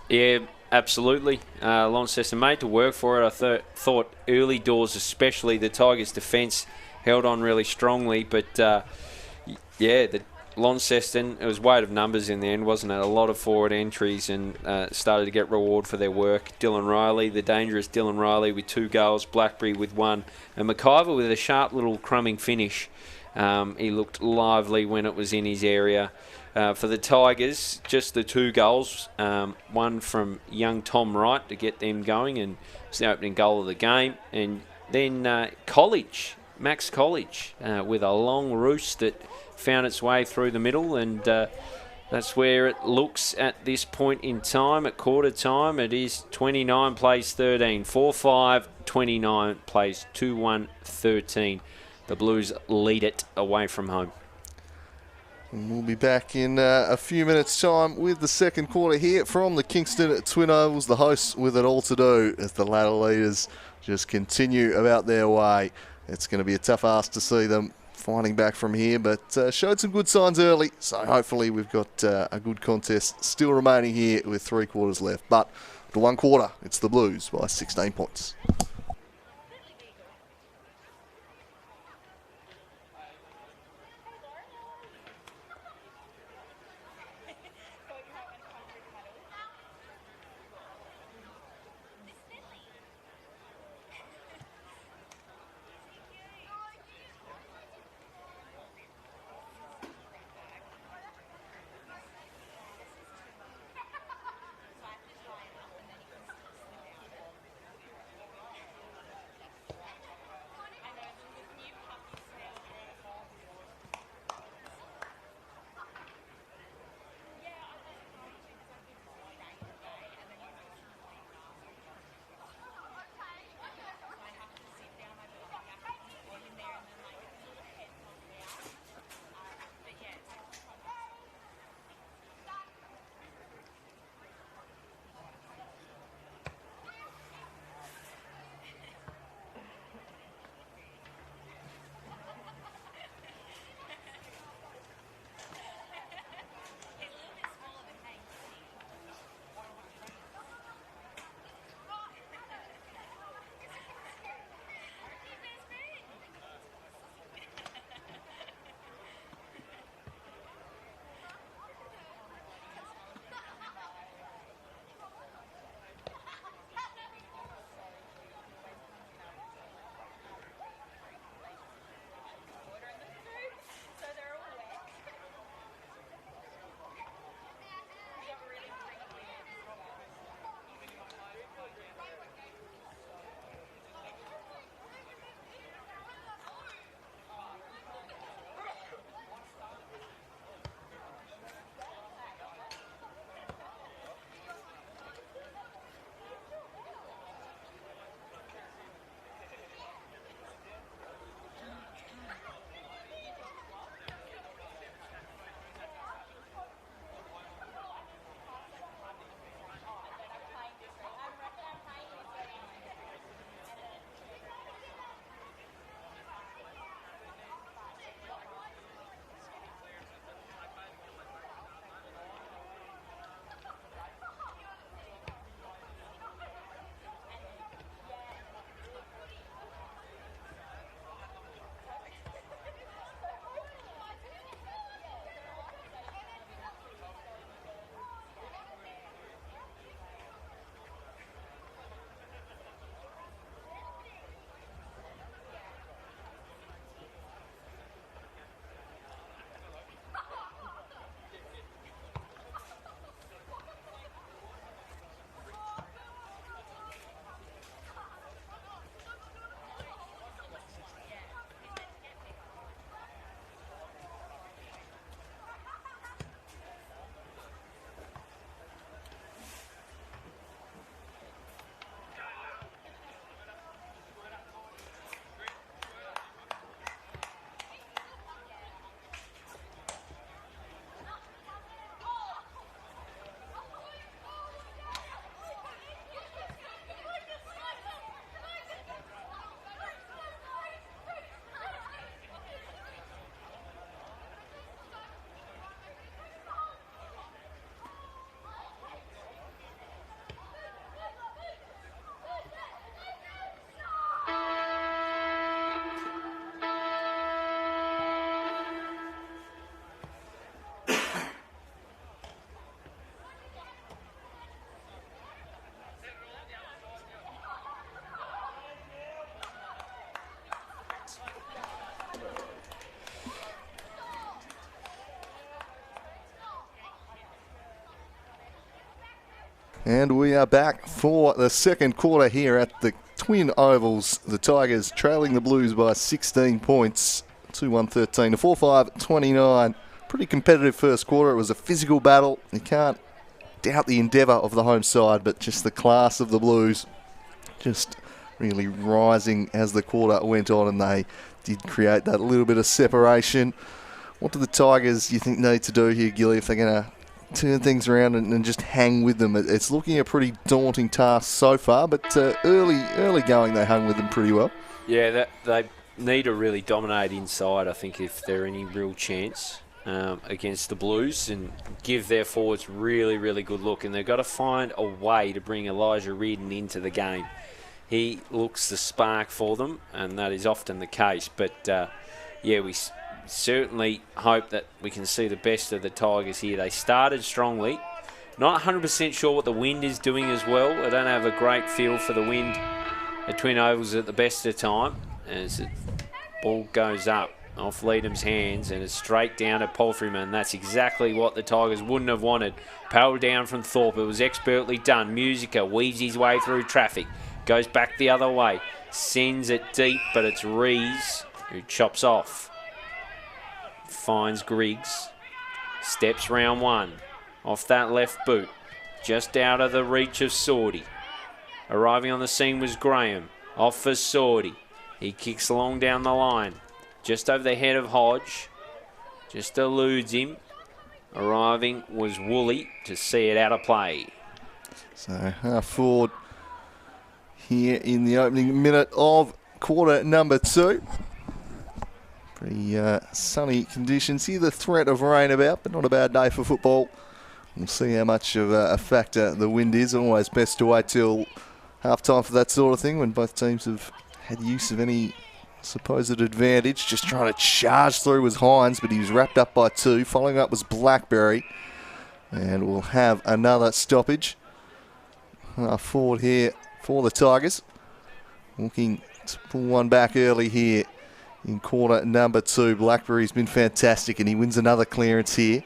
Yeah, absolutely. Launceston made to work for it. I thought early doors, especially the Tigers' defence, held on really strongly. But, yeah, the Launceston, it was weight of numbers in the end, wasn't it? A lot of forward entries and started to get reward for their work. Dylan Riley, the dangerous Dylan Riley with 2 goals, Blackberry with 1, and McIver with a sharp little crumbing finish. He looked lively when it was in his area. For the Tigers, just the 2 goals, one from young Tom Wright to get them going, and it's the opening goal of the game. And then Max College, with a long roost that found its way through the middle, and that's where it looks at this point in time. At quarter time, it is 29 plays 13, 4-5, 29 plays 2-1, 13. The Blues lead it away from home. And we'll be back in a few minutes' time with the second quarter here from the Kingston Twin Ovals. The hosts with it all to do as the ladder leaders just continue about their way. It's going to be a tough ask to see them fighting back from here, but showed some good signs early. So hopefully we've got a good contest still remaining here with 3 quarters left. But for 1 quarter, it's the Blues by 16 points. And we are back for the second quarter here at the Twin Ovals. The Tigers trailing the Blues by 16 points, 2-1-13 to 4-5-29. Pretty competitive first quarter. It was a physical battle. You can't doubt the endeavour of the home side, but just the class of the Blues just really rising as the quarter went on, and they did create that little bit of separation. What do the Tigers, you think, need to do here, Gilly, if they're going to turn things around and just hang with them? It's looking a pretty daunting task so far, but early going they hung with them pretty well. Yeah, they need to really dominate inside, I think, if they're any real chance against the Blues, and give their forwards really, really good look. And they've got to find a way to bring Elijah Reardon into the game. He looks the spark for them, and that is often the case. But, yeah, we certainly hope that we can see the best of the Tigers here. They started strongly. Not 100% sure what the wind is doing as well. I don't have a great feel for the wind at Twin Ovals at the best of time, as the ball goes up off Leadham's hands and it's straight down at Palfreyman. That's exactly what the Tigers wouldn't have wanted. Powered down from Thorpe. It was expertly done. Musica weaves his way through traffic. Goes back the other way. Sends it deep, but it's Rees who chops off. Finds Griggs. Steps round one. Off that left boot. Just out of the reach of Sordy. Arriving on the scene was Graham. Off for Sordy. He kicks along down the line. Just over the head of Hodge. Just eludes him. Arriving was Woolley to see it out of play. So half forward here in the opening minute of quarter number 2. Pretty sunny conditions here. The threat of rain about, but not a bad day for football. We'll see how much of a factor the wind is. Always best to wait till half time for that sort of thing, when both teams have had use of any supposed advantage. Just trying to charge through was Hines, but he was wrapped up by 2. Following up was Blackberry. And we'll have another stoppage. Forward here for the Tigers. Looking to pull one back early here in quarter number 2. Blackberry's been fantastic, and he wins another clearance here.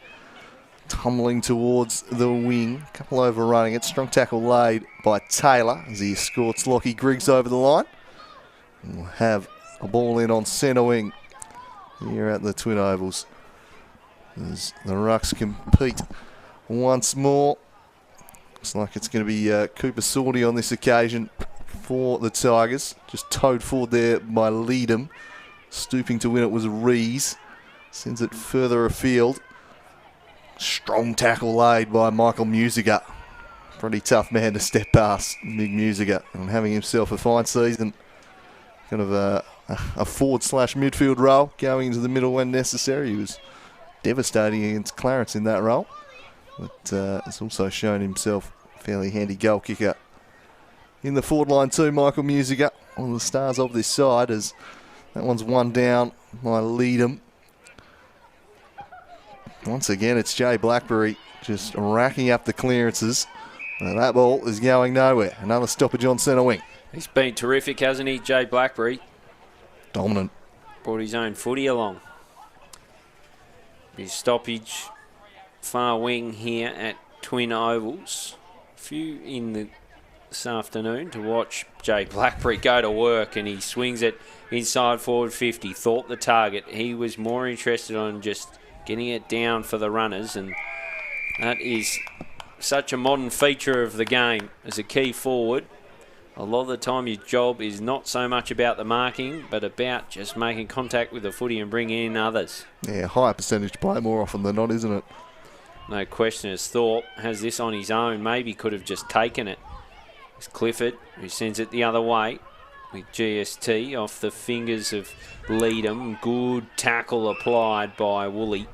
Tumbling towards the wing. Couple overrunning it. Strong tackle laid by Taylor as he escorts Lockie Griggs over the line. We'll have a ball in on centre wing here at the Twin Ovals as the Rucks compete once more. Looks like it's going to be Cooper Sordy on this occasion for the Tigers. Just towed forward there by Leadham. Stooping to win it was Rees. Sends it further afield. Strong tackle laid by Michael Musica. Pretty tough man to step past, Big Musica, and having himself a fine season. Kind of a forward/midfield role, going into the middle when necessary. He was devastating against Clarence in that role, but has also shown himself a fairly handy goal kicker. In the forward line too, Michael Musica, one of the stars of this side, as that one's one down by Leadham. Once again, it's Jay Blackberry just racking up the clearances. That ball is going nowhere. Another stoppage on centre wing. He's been terrific, hasn't he, Jay Blackberry? Dominant. Brought his own footy along. His stoppage, far wing here at Twin Ovals. A few in this afternoon to watch Jay Blackberry go to work, and he swings it inside forward 50. Thorpe the target. He was more interested on just getting it down for the runners, and that is such a modern feature of the game as a key forward. A lot of the time your job is not so much about the marking, but about just making contact with the footy and bringing in others. Yeah, higher percentage play more often than not, isn't it? No question, as Thorpe has this on his own, maybe could have just taken it. It's Clifford who sends it the other way with GST off the fingers of Leadham. Good tackle applied by Woolley.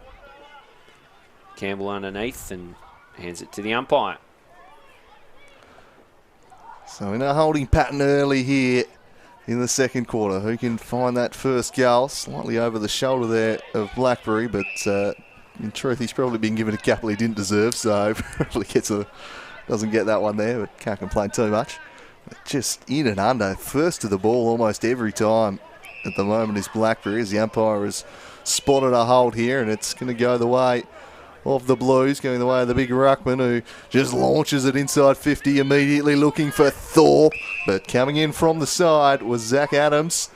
Campbell underneath and hands it to the umpire. So in a holding pattern early here in the second quarter. Who can find that first goal? Slightly over the shoulder there of Blackberry, but in truth he's probably been given a couple he didn't deserve, so probably doesn't get that one there, but can't complain too much. But just in and under, first to the ball almost every time at the moment is Blackberry, as the umpire has spotted a hold here, and it's going to go the way of the Blues, going the way of the big ruckman, who just launches it inside 50, immediately looking for Thorpe, but coming in from the side was Zach Adams.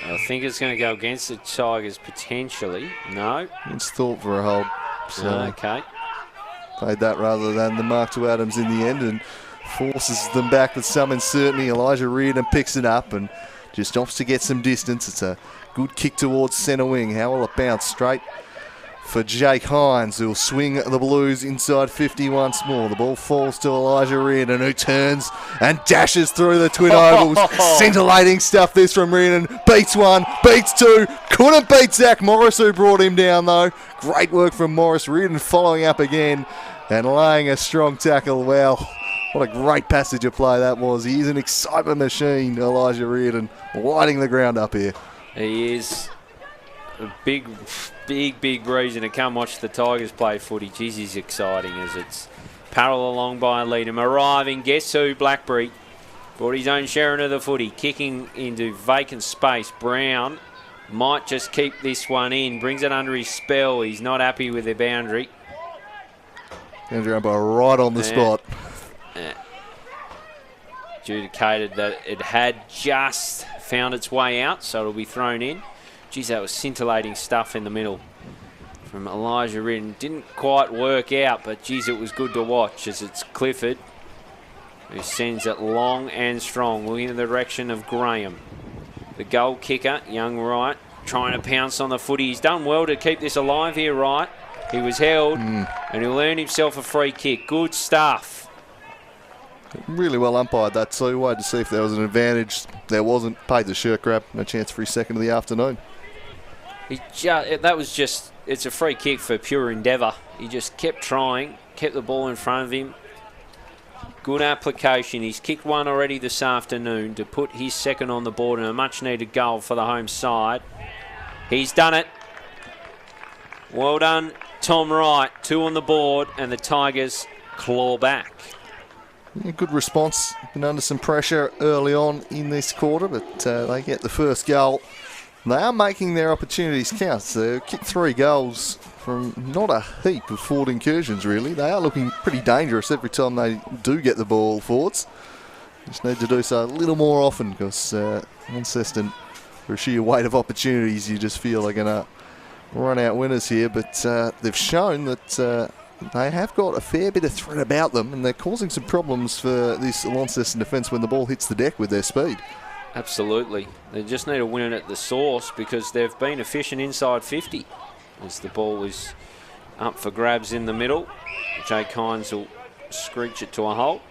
I think it's going to go against the Tigers potentially. No. It's Thorpe for a hold. So okay. Played that rather than the mark to Adams in the end, and forces them back with some uncertainty. Elijah Reardon picks it up and just opts to get some distance. It's a good kick towards centre wing. How will it bounce straight for Jake Hines, who'll swing the Blues inside 50 once more. The ball falls to Elijah Reardon, who turns and dashes through the twin ovals. Scintillating stuff this from Reardon. Beats one, beats two. Couldn't beat Zach Morris, who brought him down though. Great work from Morris. Reardon following up again and laying a strong tackle. Wow, what a great passage of play that was. He is an excitement machine, Elijah Reardon, lighting the ground up here. He is a big reason to come watch the Tigers play footy. Geez, he's exciting as it's parallel along by Leadham. Arriving, guess who? Blackberry. Brought his own share into the footy. Kicking into vacant space. Brown might just keep this one in. Brings it under his spell. He's not happy with the boundary. Andrew Umber right on the spot. Adjudicated that it had just found its way out, so it'll be thrown in. Geez, that was scintillating stuff in the middle from Elijah Reardon. Didn't quite work out, but geez, it was good to watch as it's Clifford who sends it long and strong, looking in the direction of Graham. The goal kicker, young Wright, trying to pounce on the footy. He's done well to keep this alive here, Wright. He was held, and he'll earn himself a free kick. Good stuff. Really well umpired that too. Waited to see if there was an advantage. There wasn't. Paid the shirt grab. No chance for his second of the afternoon. It's a free kick for pure endeavour. He just kept trying, kept the ball in front of him. Good application. He's kicked one already this afternoon to put his second on the board and a much needed goal for the home side. He's done it. Well done, Tom Wright. 2 on the board and the Tigers claw back. Yeah, good response. Been under some pressure early on in this quarter, but they get the first goal. They are making their opportunities count. So they've kicked 3 goals from not a heap of forward incursions, really. They are looking pretty dangerous every time they do get the ball forwards. Just need to do so a little more often because Launceston, for sheer weight of opportunities, you just feel they're going to run out winners here. But they've shown that they have got a fair bit of threat about them, and they're causing some problems for this Launceston defence when the ball hits the deck with their speed. Absolutely. They just need to win it at the source because they've been efficient inside 50 as the ball is up for grabs in the middle. Jake Hines will screech it to a halt.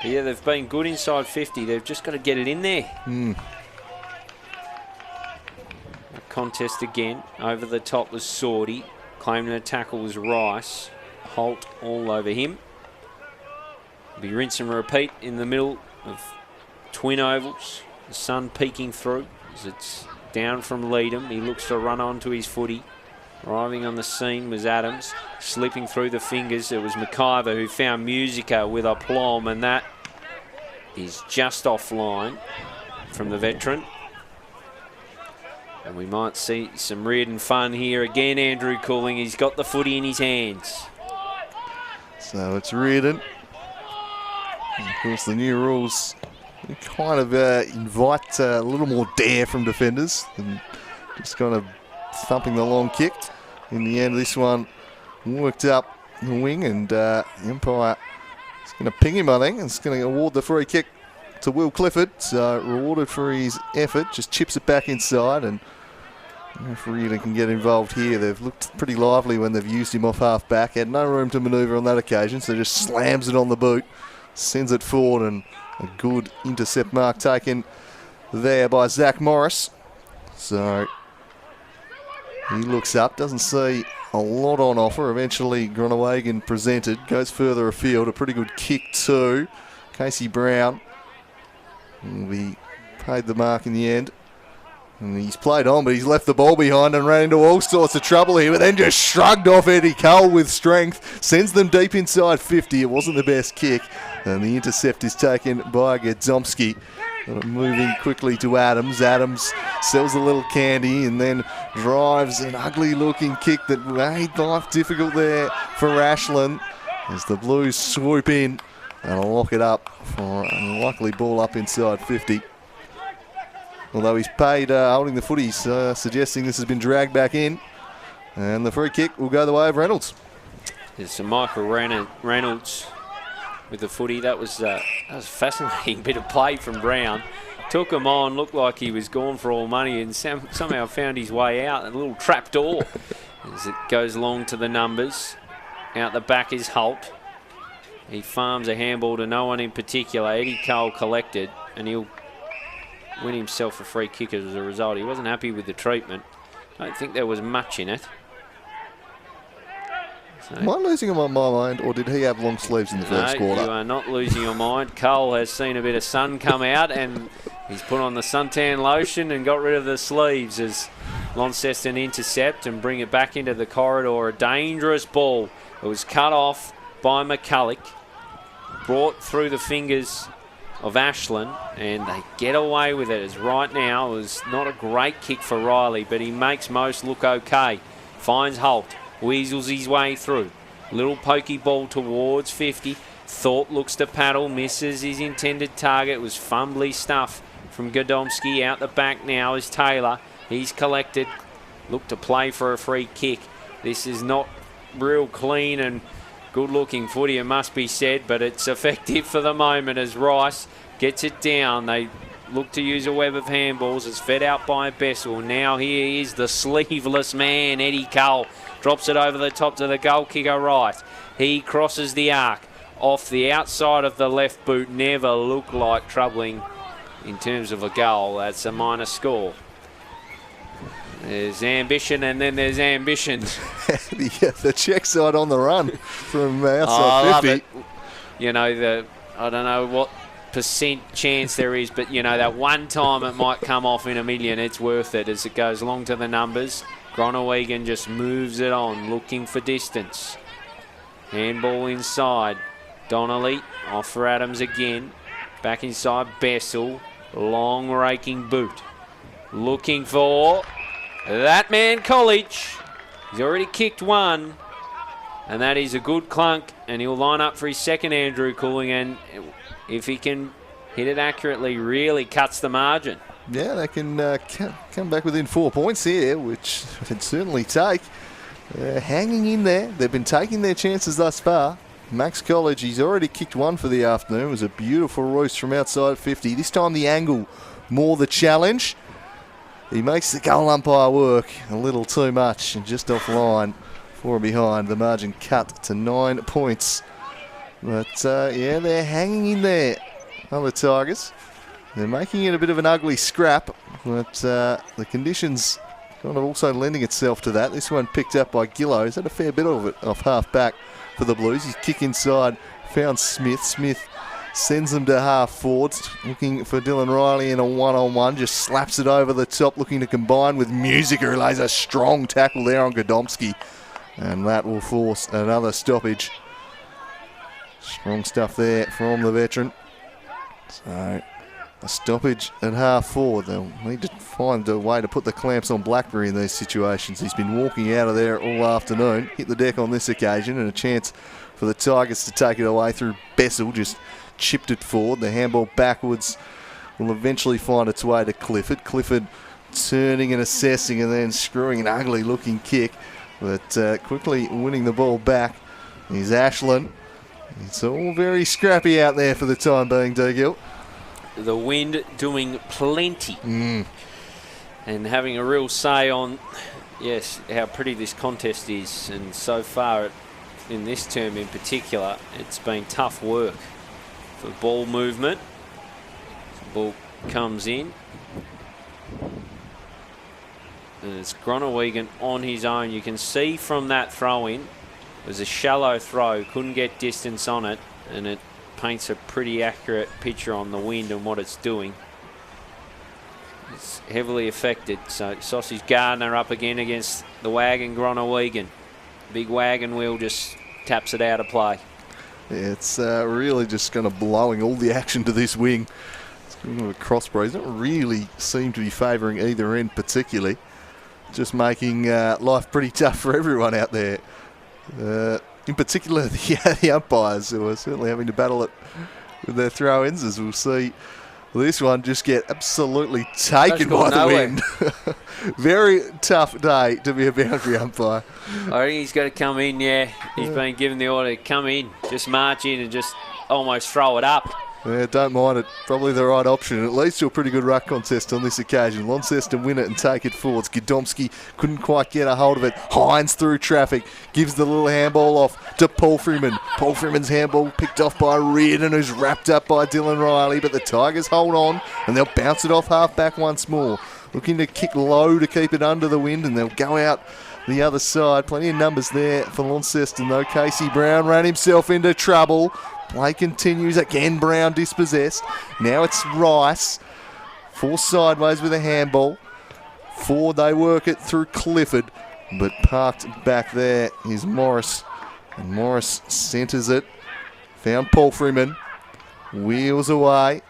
But yeah, they've been good inside 50. They've just got to get it in there. A contest again. Over the top was Sordy. Claiming the tackle was Rice. Holt all over him. Be rinse and repeat in the middle of twin ovals. The sun peeking through as it's down from Leadham. He looks to run onto his footy. Arriving on the scene was Adams. Slipping through the fingers, it was McIver who found Musica with a plom, and that is just offline from the veteran. And we might see some Reardon fun here again. Andrew Cooling, he's got the footy in his hands. So it's Reardon. And of course, the new rules kind of invite a little more dare from defenders than just kind of thumping the long kick. In the end, this one worked up the wing, and the umpire is going to ping him, I think, and it's going to award the free kick to Will Clifford. So rewarded for his effort, just chips it back inside, and if Reardon can get involved here. They've looked pretty lively when they've used him off half back. Had no room to manoeuvre on that occasion, so just slams it on the boot, sends it forward, and a good intercept mark taken there by Zach Morris. So he looks up, doesn't see a lot on offer. Eventually Groenewegen presented, goes further afield. A pretty good kick too. Casey Brown will be paid the mark in the end. And he's played on, but he's left the ball behind and ran into all sorts of trouble here, but then just shrugged off Eddie Cole with strength, sends them deep inside 50. It wasn't the best kick, and the intercept is taken by Gadzomski. Moving quickly to Adams. Adams sells a little candy and then drives an ugly-looking kick that made life difficult there for Ashland as the Blues swoop in and lock it up for an unlikely ball up inside 50. Although he's paid holding the footy, suggesting this has been dragged back in. And the free kick will go the way of Reynolds. There's some Michael Reynolds with the footy. That was a fascinating bit of play from Brown. took him on, looked like he was gone for all money, and somehow found his way out. A little trap door as it goes along to the numbers. Out the back is Holt. He farms a handball to no one in particular. Eddie Cole collected, and he'll win himself a free kick as a result. He wasn't happy with the treatment. I don't think there was much in it. So, am I losing my mind, or did he have long sleeves in the first quarter? You are not losing your mind. Cole has seen a bit of sun come out, and he's put on the suntan lotion and got rid of the sleeves as Launceston intercept and bring it back into the corridor. A dangerous ball. It was cut off by McCulloch, brought through the fingers of Ashland, and they get away with it. As right now, it was not a great kick for Riley, but he makes most look okay. Finds Holt, weasels his way through. Little pokey ball towards 50. Thorpe looks to paddle, misses his intended target. It was fumbly stuff from Godomski. Out the back now is Taylor. He's collected. Look to play for a free kick. This is not real clean and good-looking footy, it must be said, but it's effective for the moment as Rice gets it down. They look to use a web of handballs. It's fed out by Bessel. Now here is the sleeveless man, Eddie Cole. Drops it over the top to the goal kicker right. He crosses the arc off the outside of the left boot. Never looked like troubling in terms of a goal. That's a minor score. There's ambition, and then there's ambition. The check side on the run from outside 50. You know, I don't know what percent chance there is, but, you know, that one time it might come off in a million. It's worth it as it goes along to the numbers. Gronewegan just moves it on, looking for distance. Handball inside. Donnelly off for Adams again. Back inside Bessel. Long raking boot. Looking for that man, College. He's already kicked one, and that is a good clunk, and he'll line up for his second, Andrew Cooling, and if he can hit it accurately, really cuts the margin. Yeah, they can come back within 4 points here, which they'd certainly take. Hanging in there. They've been taking their chances thus far. Max College, he's already kicked one for the afternoon. It was a beautiful roost from outside 50. This time the angle more the challenge. He makes the goal umpire work a little too much and just offline, 4 behind. The margin cut to 9 points. But, yeah, they're hanging in there, other Tigers. They're making it a bit of an ugly scrap, but the conditions kind of also lending itself to that. This one picked up by Gillow. He's had a fair bit of it off half back for the Blues. He's kick inside, found Smith. Smith sends them to half forwards, looking for Dylan Riley in a one-on-one. Just slaps it over the top, looking to combine with Musica, who lays a strong tackle there on Godomski. And that will force another stoppage. Strong stuff there from the veteran. So a stoppage at half forward. They'll need to find a way to put the clamps on Blackberry in these situations. He's been walking out of there all afternoon. Hit the deck on this occasion, and a chance for the Tigers to take it away through Bessel. Just chipped it forward. The handball backwards will eventually find its way to Clifford. Clifford turning and assessing and then screwing an ugly looking kick, but quickly winning the ball back is Ashland. It's all very scrappy out there for the time being, Degill. The wind doing plenty and having a real say on, yes, how pretty this contest is. And so far in this term in particular, it's been tough work for ball movement. The ball comes in, and it's Gronewegan on his own. You can see from that throw in, it was a shallow throw, couldn't get distance on it, and it paints a pretty accurate picture on the wind and what it's doing. It's heavily affected. So Sausage Gardner up again against the wagon Gronewegan. Big wagon wheel just taps it out of play. Yeah, it's really just kind of blowing all the action to this wing. It's kind of a cross breeze. Doesn't really seem to be favouring either end particularly. Just making life pretty tough for everyone out there. In particular, the umpires, who are certainly having to battle it with their throw-ins, as we'll see this one just get absolutely taken by the wind. Very tough day to be a boundary umpire. I think he's got to come in, yeah. He's been given the order to come in, just march in and just almost throw it up. Yeah, don't mind it. Probably the right option. It leads to a pretty good ruck contest on this occasion. Launceston win it and take it forwards. Godomski couldn't quite get a hold of it. Hines through traffic. Gives the little handball off to Paul Freeman. Paul Freeman's handball picked off by Reardon, who's wrapped up by Dylan Riley. But the Tigers hold on and they'll bounce it off half-back once more. Looking to kick low to keep it under the wind, and they'll go out the other side. Plenty of numbers there for Launceston, though. Casey Brown ran himself into trouble. Play continues. Again, Brown dispossessed. Now it's Rice. Forced sideways with a handball. Forward they work it through Clifford, but parked back there is Morris. And Morris centres it. Found Paul Freeman. Wheels away.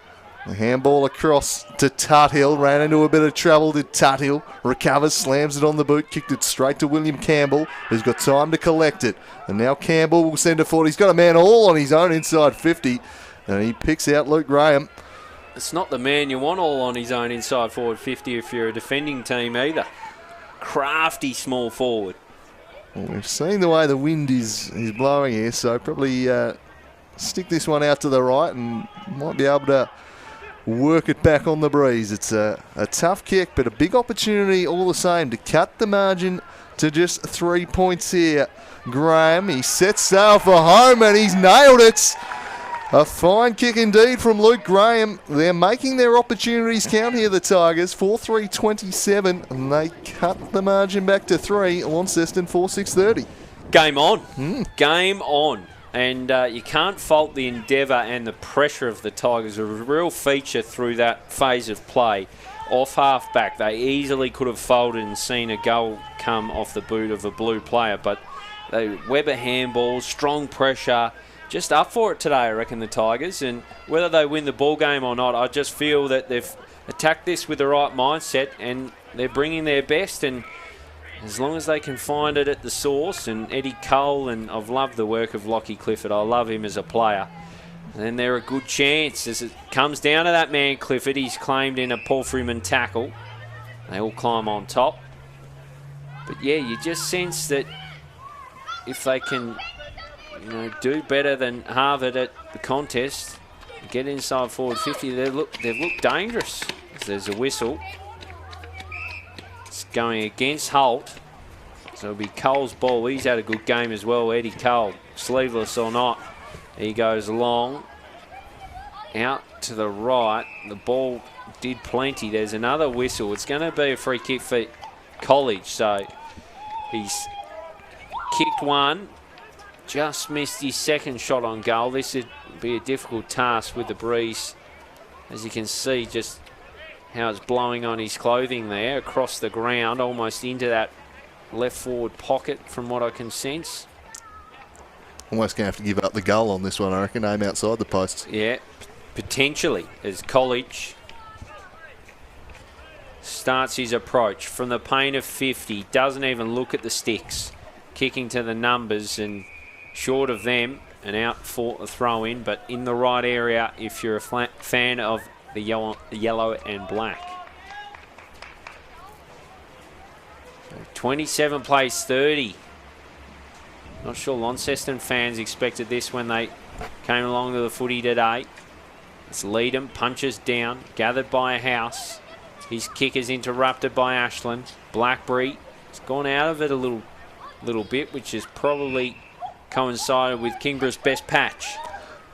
The handball across to Tuthill. Ran into a bit of trouble, did Tuthill. Recovers, slams it on the boot, kicked it straight to William Campbell, who's got time to collect it. And now Campbell will send it forward. He's got a man all on his own inside 50. And he picks out Luke Graham. It's not the man you want all on his own inside forward 50 if you're a defending team either. Crafty small forward. Well, we've seen the way the wind is blowing here, so probably stick this one out to the right and might be able to work it back on the breeze. It's a tough kick, but a big opportunity all the same to cut the margin to just 3 points here. Graham, he sets sail for home and he's nailed it. A fine kick indeed from Luke Graham. They're making their opportunities count here, the Tigers. 4-3-27, and they cut the margin back to 3. Launceston 4-6-30. Game on. Game on. And you can't fault the endeavour and the pressure of the Tigers. A real feature through that phase of play. Off half-back, they easily could have folded and seen a goal come off the boot of a blue player. But Weber handballs, strong pressure, just up for it today, I reckon, the Tigers. And whether they win the ball game or not, I just feel that they've attacked this with the right mindset and they're bringing their best. And as long as they can find it at the source, and Eddie Cole, and I've loved the work of Lockie Clifford. I love him as a player. Then they're a good chance. As it comes down to that man Clifford, he's claimed in a Paul Freeman tackle. They all climb on top. But yeah, you just sense that if they can, do better than Harvard at the contest, get inside forward 50, they've looked dangerous. There's a whistle. Going against Holt. So it'll be Cole's ball. He's had a good game as well, Eddie Cole. Sleeveless or not. He goes long. Out to the right. The ball did plenty. There's another whistle. It's going to be a free kick for College. So he's kicked one. Just missed his second shot on goal. This would be a difficult task with the breeze. As you can see, just how it's blowing on his clothing there across the ground, almost into that left forward pocket from what I can sense. Almost going to have to give up the goal on this one, I reckon. Aim outside the posts. Yeah, potentially, as College starts his approach from the paint of 50. Doesn't even look at the sticks. Kicking to the numbers and short of them and out for a throw in, but in the right area if you're a fan of the yellow and black. 27 plays 30. Not sure Launceston fans expected this when they came along to the footy today. It's Leadham, punches down, gathered by a House. His kick is interrupted by Ashland. Blackberry has gone out of it a little bit, which has probably coincided with Kingborough's best patch.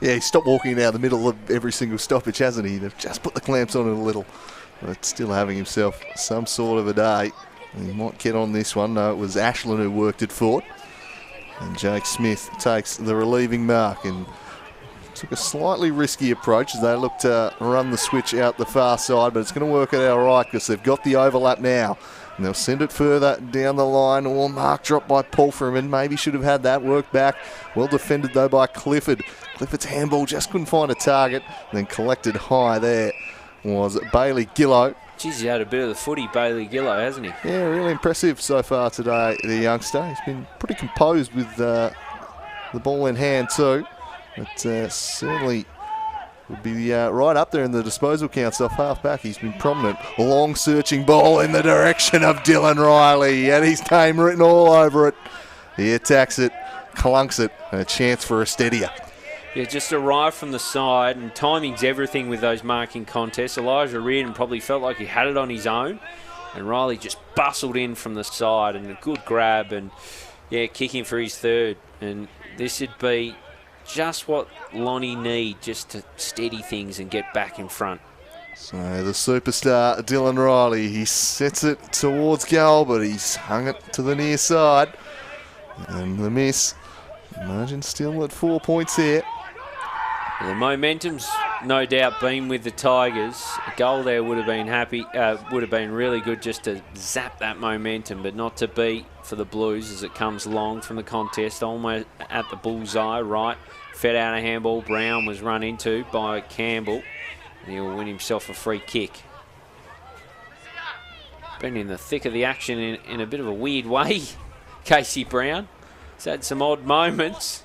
Yeah, he stopped walking down the middle of every single stoppage, hasn't he? They've just put the clamps on it a little. But still having himself some sort of a day. He might get on this one. No, it was Ashland who worked it forward. And Jake Smith takes the relieving mark and took a slightly risky approach as they look to run the switch out the far side. But it's going to work out all right because they've got the overlap now. And they'll send it further down the line. Or mark drop by Paul Freeman. Maybe should have had that work back. Well defended though by Clifford. Clifford's handball just couldn't find a target. And then collected high there was Bailey Gillow. Geez, he had a bit of the footy, Bailey Gillow, hasn't he? Yeah, really impressive so far today, the youngster. He's been pretty composed with the ball in hand too. But certainly would be right up there in the disposal counts off half-back. He's been prominent. A long searching ball in the direction of Dylan Riley. He had his name written all over it. He attacks it, clunks it, and a chance for a steadier. Yeah, just arrived from the side, and timing's everything with those marking contests. Elijah Reardon probably felt like he had it on his own, and Riley just bustled in from the side, and a good grab, and yeah, kicking for his third. And this would be just what Lonnie need, just to steady things and get back in front. So the superstar, Dylan Riley, he sets it towards goal, but he's hung it to the near side. And the miss. Margin still at 4 points here. The momentum's no doubt been with the Tigers. A goal there would have been really good, just to zap that momentum, but not to be for the Blues as it comes along from the contest, almost at the bullseye, right. Fed out a handball. Brown was run into by Campbell, and he'll win himself a free kick. Been in the thick of the action in a bit of a weird way, Casey Brown. He's had some odd moments.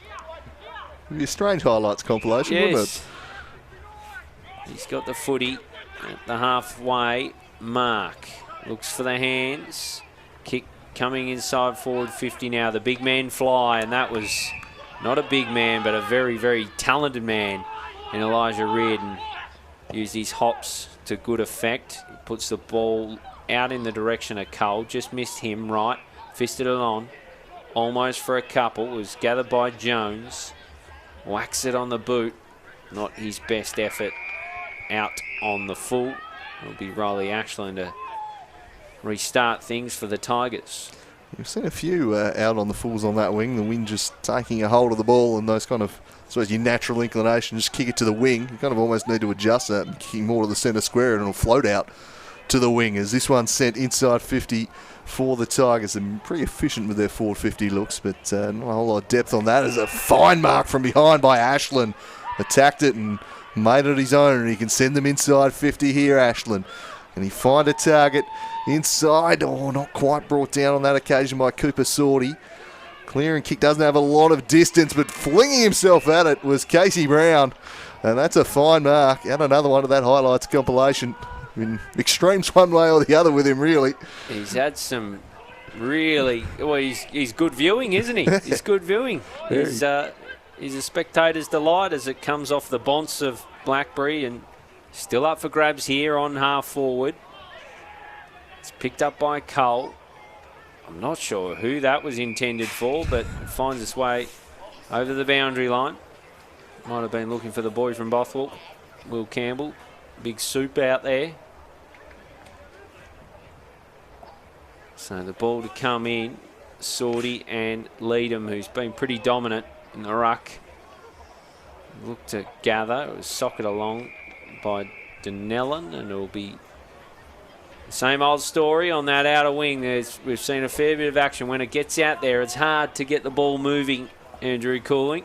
It'd be a strange highlights compilation, wouldn't it? He's got the footy at the halfway mark. Looks for the hands. Kick coming inside forward 50 now. The big man fly, and that was not a big man, but a very, very talented man in Elijah Reardon. Used his hops to good effect. He puts the ball out in the direction of Cole. Just missed him, right. Fisted it on. Almost for a couple. It was gathered by Jones. Whacks it on the boot. Not his best effort. Out on the full. It'll be Riley Ashland to restart things for the Tigers. You've seen a few out on the fulls on that wing. The wind just taking a hold of the ball, and those kind of, I suppose, your natural inclination, just kick it to the wing. You kind of almost need to adjust that and kick more to the centre square, and it'll float out to the wing. As this one sent inside 50 for the Tigers. They're pretty efficient with their forward 50 looks, but not a whole lot of depth on that. It's a fine mark from behind by Ashland. Attacked it and made it his own, and he can send them inside 50 here, Ashland. And he find a target inside. Oh, not quite brought down on that occasion by Cooper Sorty. Clearing kick doesn't have a lot of distance, but flinging himself at it was Casey Brown. And that's a fine mark. And another one of that highlights compilation. In extremes one way or the other with him, really. He's had some really... Well, he's good viewing, isn't he? He's good viewing. He's a spectator's delight as it comes off the bonce of Blackberry, and still up for grabs here on half forward. It's picked up by Cole. I'm not sure who that was intended for, but it finds its way over the boundary line. Might have been looking for the boy from Bothwell, Will Campbell. Big soup out there. So the ball to come in. Sorty and Leadham, who's been pretty dominant in the ruck. Look to gather. It was socket along by Denellen, and it'll be the same old story on that outer wing. We've seen a fair bit of action. When it gets out there, it's hard to get the ball moving, Andrew Cooling.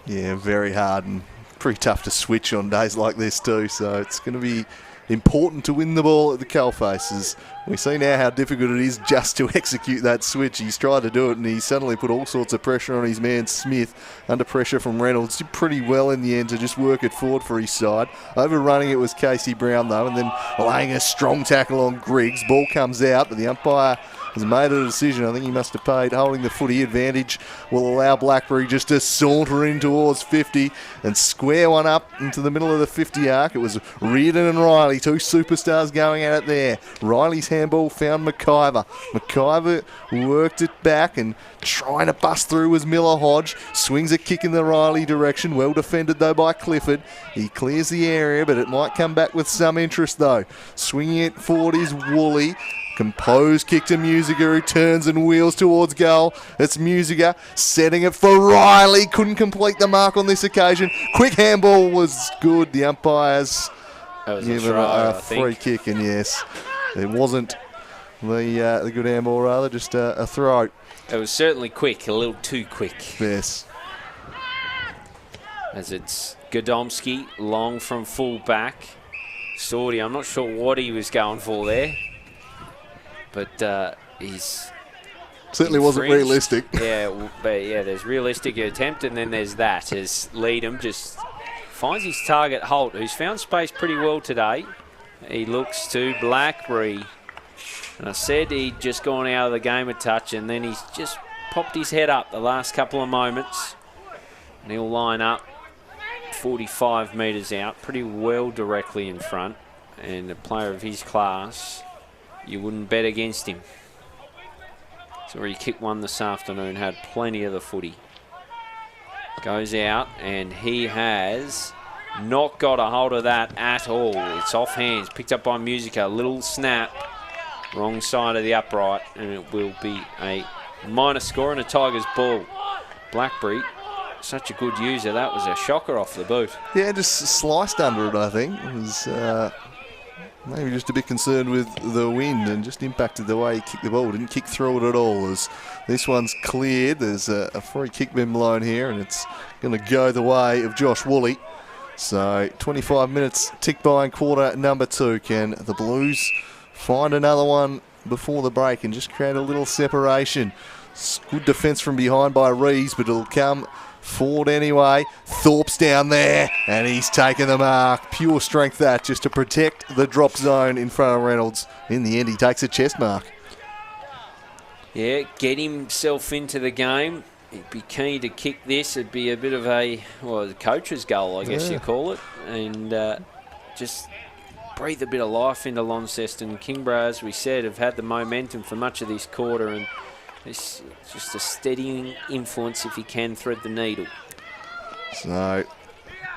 Yeah, very hard, and pretty tough to switch on days like this too, so it's going to be important to win the ball at the coalfaces. We see now how difficult it is just to execute that switch. He's tried to do it, and he suddenly put all sorts of pressure on his man Smith, under pressure from Reynolds. Did pretty well in the end to just work it forward for his side. Overrunning it was Casey Brown though, and then laying a strong tackle on Griggs. Ball comes out, but the umpire has made a decision. I think he must have paid. Holding the footy advantage will allow Blackberry just to saunter in towards 50 and square one up into the middle of the 50 arc. It was Reardon and Riley, two superstars going at it there. Riley's handball found McIver. McIver worked it back, and trying to bust through was Miller Hodge. Swings a kick in the Riley direction. Well defended though by Clifford. He clears the area, but it might come back with some interest though. Swinging it forward is Woolley. Composed kick to Musica, who turns and wheels towards goal. It's Musica setting it for Riley. Couldn't complete the mark on this occasion. Quick handball was good. The umpires given a free kick, and yes, it wasn't the good handball, rather just a throw. It was certainly quick, a little too quick. Yes. As it's Godomski, long from full back. Sorty, I'm not sure what he was going for there. But he's certainly wasn't realistic. Yeah, but yeah, there's realistic attempt, and then there's that as Leadham just finds his target, Holt, who's found space pretty well today. He looks to Blackberry, and I said he'd just gone out of the game a touch, and then he's just popped his head up the last couple of moments, and he'll line up 45 metres out, pretty well directly in front, and a player of his class, you wouldn't bet against him. So he kicked one this afternoon, had plenty of the footy. Goes out, and he has not got a hold of that at all. It's off hands, picked up by Musica, little snap, wrong side of the upright, and it will be a minor score and a Tigers ball. Blackberry, such a good user. That was a shocker off the boot. Yeah, just sliced under it, I think. It was maybe just a bit concerned with the wind and just impacted the way he kicked the ball. Didn't kick through it at all. As this one's cleared, there's a free kick been blown here, and it's going to go the way of Josh Woolley. So 25 minutes tick by in quarter number 2. Can the Blues find another one before the break and just create a little separation? Good defence from behind by Reeves, but it'll come forward anyway. Thorpe's down there, and he's taken the mark. Pure strength that, just to protect the drop zone in front of Reynolds. In the end, he takes a chest mark. Yeah, get himself into the game. He'd be keen to kick this. It'd be a bit of a, well, the coach's goal, I guess you call it. And just breathe a bit of life into Launceston. Kingborough, as we said, have had the momentum for much of this quarter, and it's just a steadying influence if he can thread the needle. So,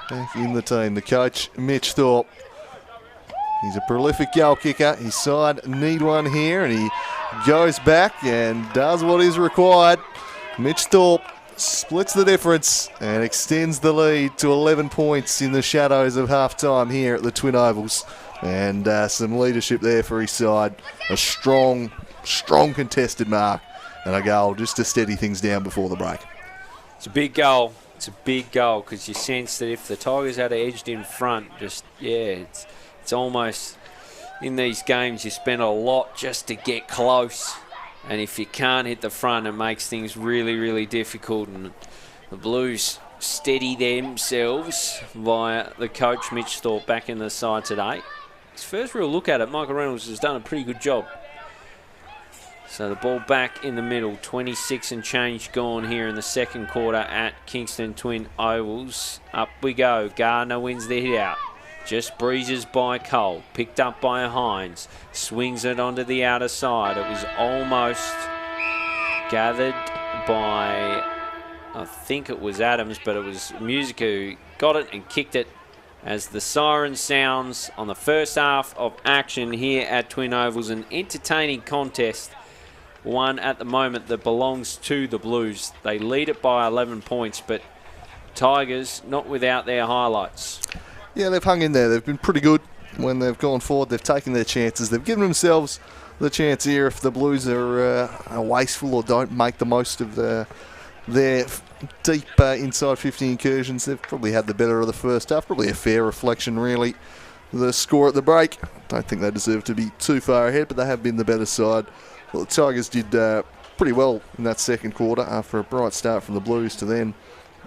back in the team, the coach, Mitch Thorpe. He's a prolific goal kicker. His side need one here, and he goes back and does what is required. Mitch Thorpe splits the difference and extends the lead to 11 points in the shadows of half-time here at the Twin Ovals. And some leadership there for his side. A strong contested mark and a goal just to steady things down before the break. It's a big goal. It's a big goal because you sense that if the Tigers had edged in front, it's almost, in these games, you spend a lot just to get close. And if you can't hit the front, it makes things really, really difficult. And the Blues steady themselves via the coach, Mitch Thorpe, back in the side today. His first real look at it, Michael Reynolds has done a pretty good job. So the ball back in the middle, 26 and change gone here in the second quarter at Kingston Twin Ovals. Up we go. Gardner wins the hit out. Just breezes by Cole. Picked up by Hines. Swings it onto the outer side. It was almost gathered by, I think it was Adams, but it was Music who got it and kicked it as the siren sounds on the first half of action here at Twin Ovals. An entertaining contest. One at the moment that belongs to the Blues. They lead it by 11 points, but Tigers not without their highlights. Yeah, they've hung in there. They've been pretty good when they've gone forward. They've taken their chances. They've given themselves the chance here if the Blues are wasteful or don't make the most of their deep inside 50 incursions. They've probably had the better of the first half. Probably a fair reflection, really. The score at the break, don't think they deserve to be too far ahead, but they have been the better side. Well, the Tigers did pretty well in that second quarter after a bright start from the Blues to then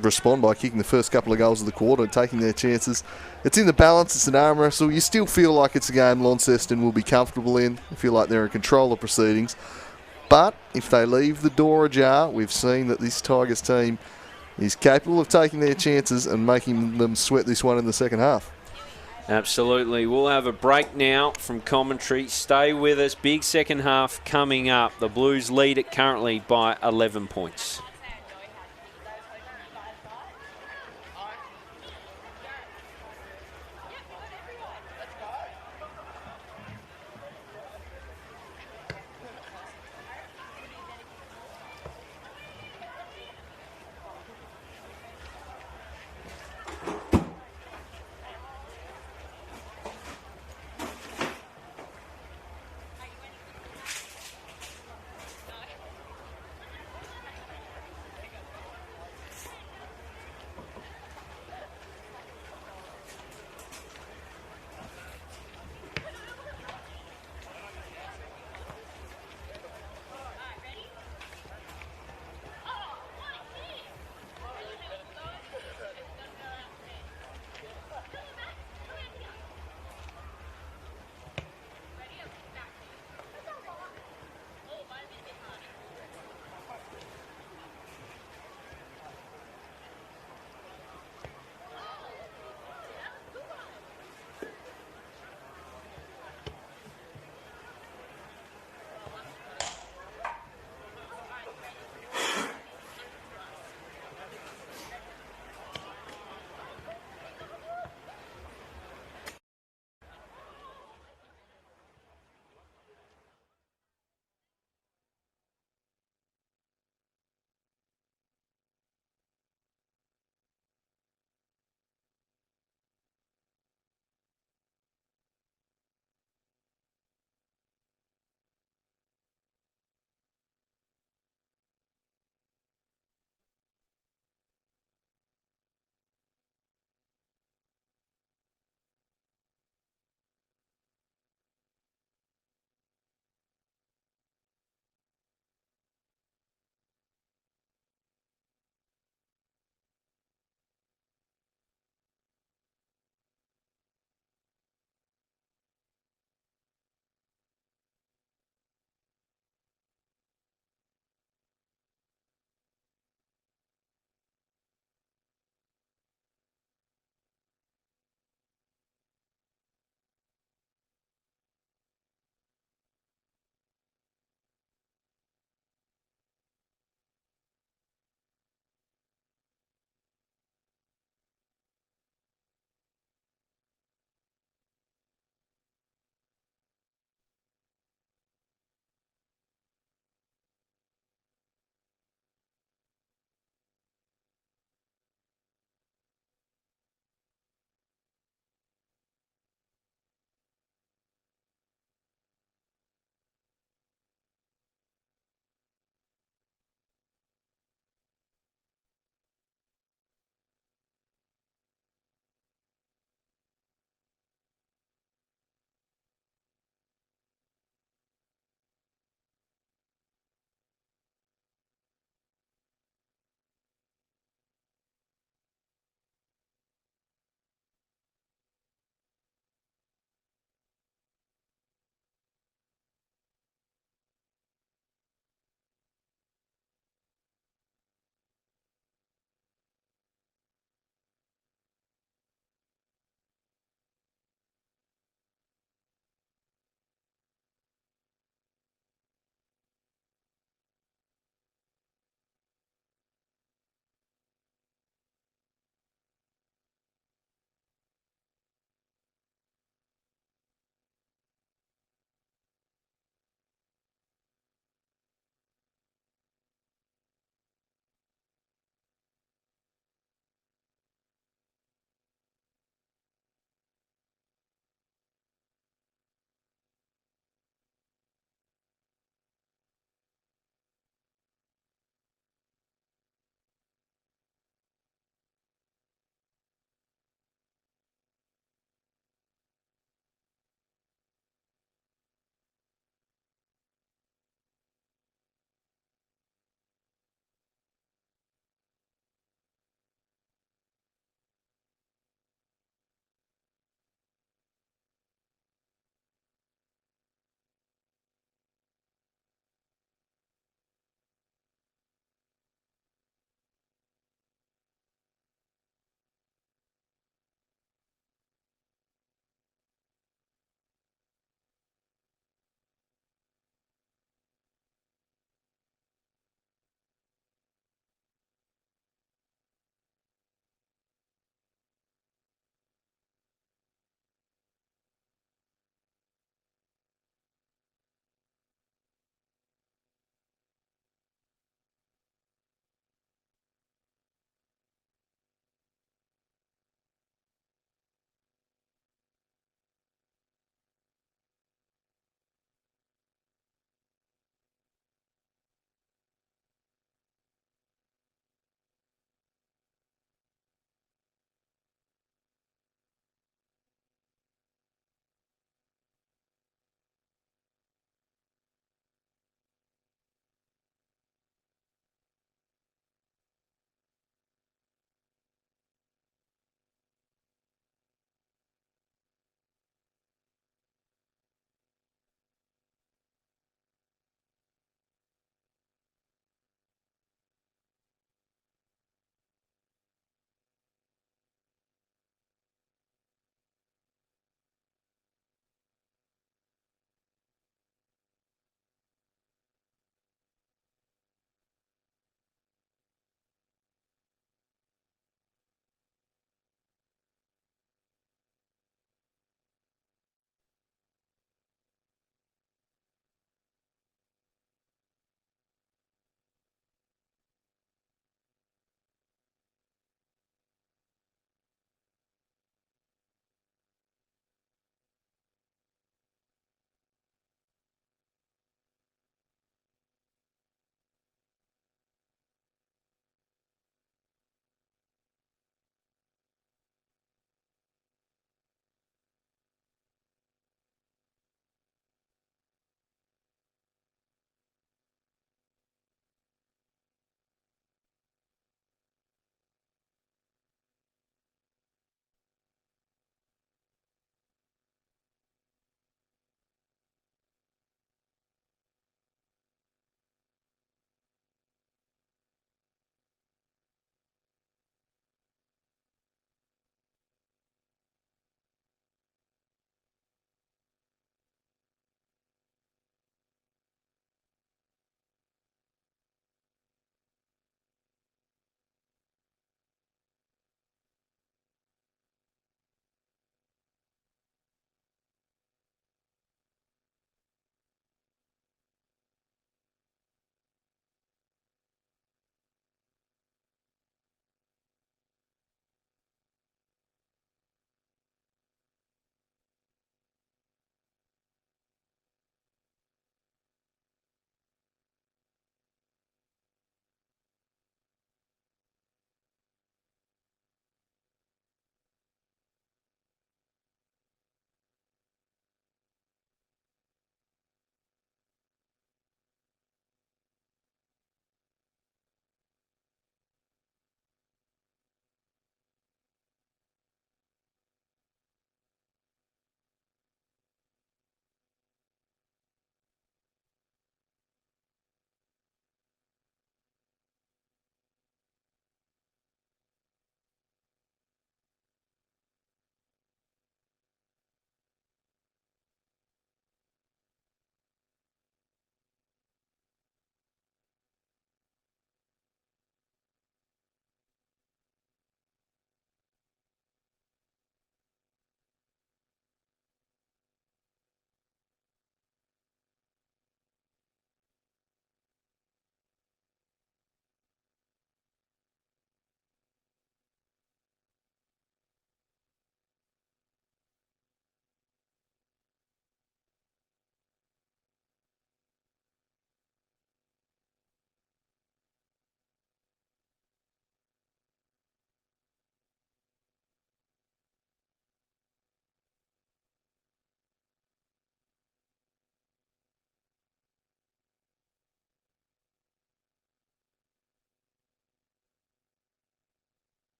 respond by kicking the first couple of goals of the quarter and taking their chances. It's in the balance. It's an arm wrestle. You still feel like it's a game Launceston will be comfortable in. You feel like they're in control of proceedings. But if they leave the door ajar, we've seen that this Tigers team is capable of taking their chances and making them sweat this one in the second half. Absolutely. We'll have a break now from commentary. Stay with us. Big second half coming up. The Blues lead it currently by 11 points.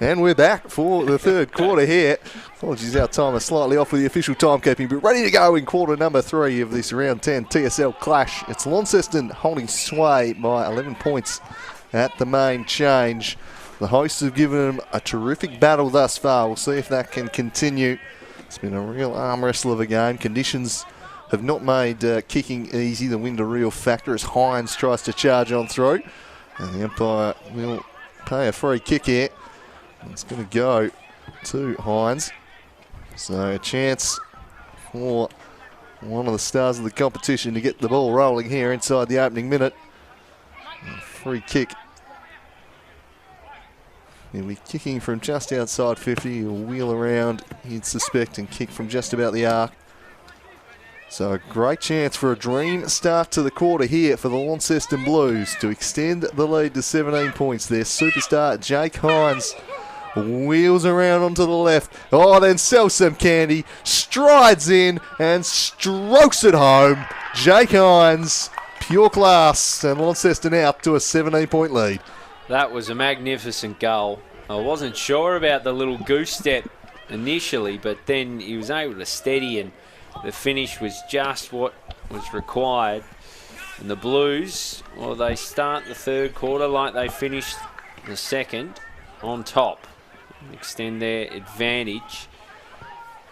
And we're back for the third quarter here. Apologies, our time is slightly off with the official timekeeping, but ready to go in quarter number 3 of this round 10 TSL clash. It's Launceston holding sway by 11 points at the main change. The hosts have given them a terrific battle thus far. We'll see if that can continue. It's been a real arm wrestle of a game. Conditions have not made kicking easy. The wind a real factor as Hines tries to charge on through. And the umpire will pay a free kick here. It's going to go to Hines. So a chance for one of the stars of the competition to get the ball rolling here inside the opening minute. Free kick. He'll be kicking from just outside 50. He'll wheel around, you'd suspect, and kick from just about the arc. So a great chance for a dream start to the quarter here for the Launceston Blues to extend the lead to 17 points. Their superstar, Jake Hines, wheels around onto the left. Oh, then sells some candy, strides in and strokes it home. Jake Hines, pure class, and Launceston out to a 17-point lead. That was a magnificent goal. I wasn't sure about the little goose step initially, but then he was able to steady and the finish was just what was required. And the Blues, well, they start the third quarter like they finished the second, on top. Extend their advantage.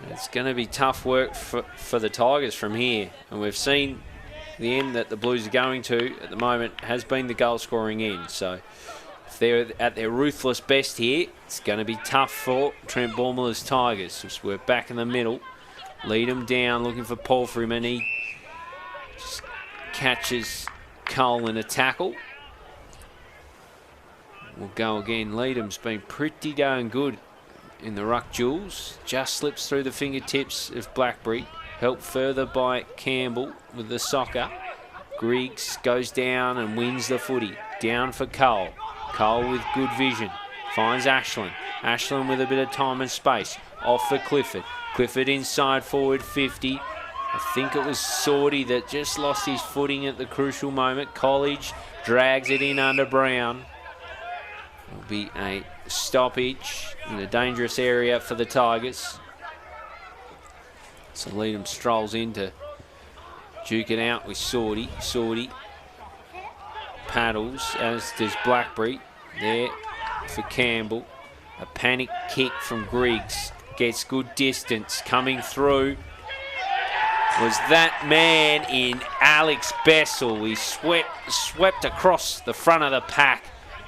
It's going to be tough work for the Tigers from here. And we've seen the end that the Blues are going to at the moment has been the goal scoring end. So if they're at their ruthless best here, it's going to be tough for Trent Bormula's Tigers. Just work back in the middle. Lead him down, looking for Paul Freeman. He just catches Cole in a tackle. We'll go again. Leadham's been pretty darn good in the ruck duels. Just slips through the fingertips of Blackberry. Helped further by Campbell with the soccer. Griggs goes down and wins the footy. Down for Cole. Cole with good vision. Finds Ashland. Ashland with a bit of time and space. Off for Clifford. Clifford inside forward 50. I think it was Sorty that just lost his footing at the crucial moment. College drags it in under Brown. It'll be a stoppage in a dangerous area for the Tigers. So Leadham strolls in to duke it out with Sorty. Sorty paddles, as does Blackberry. There for Campbell. A panic kick from Griggs. Gets good distance. Coming through was that man in Alex Bessel. He swept across the front of the pack,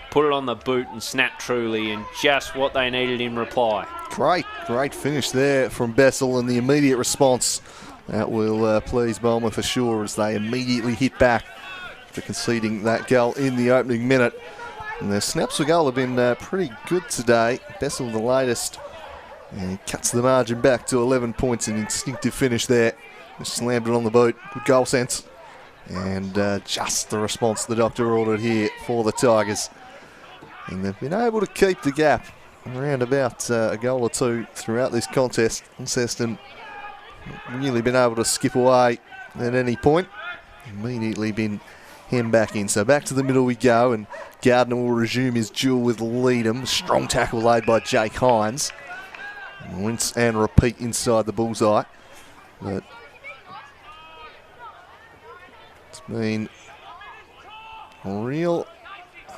put it on the boot and snapped truly, and just what they needed in reply. Great finish there from Bessel, and the immediate response that will please Bulmer for sure as they immediately hit back for conceding that goal in the opening minute. And their snaps for goal have been pretty good today. Bessel the latest, and he cuts the margin back to 11 points. An instinctive finish there. Just slammed it on the boot. Good goal sense. And just the response the doctor ordered here for the Tigers. And they've been able to keep the gap around about a goal or two throughout this contest. Launceston really been able to skip away at any point. Immediately been hemmed back in. So back to the middle we go, and Gardner will resume his duel with Leadham. Strong tackle laid by Jake Hines. Rinse and repeat inside the bullseye. But it's been a real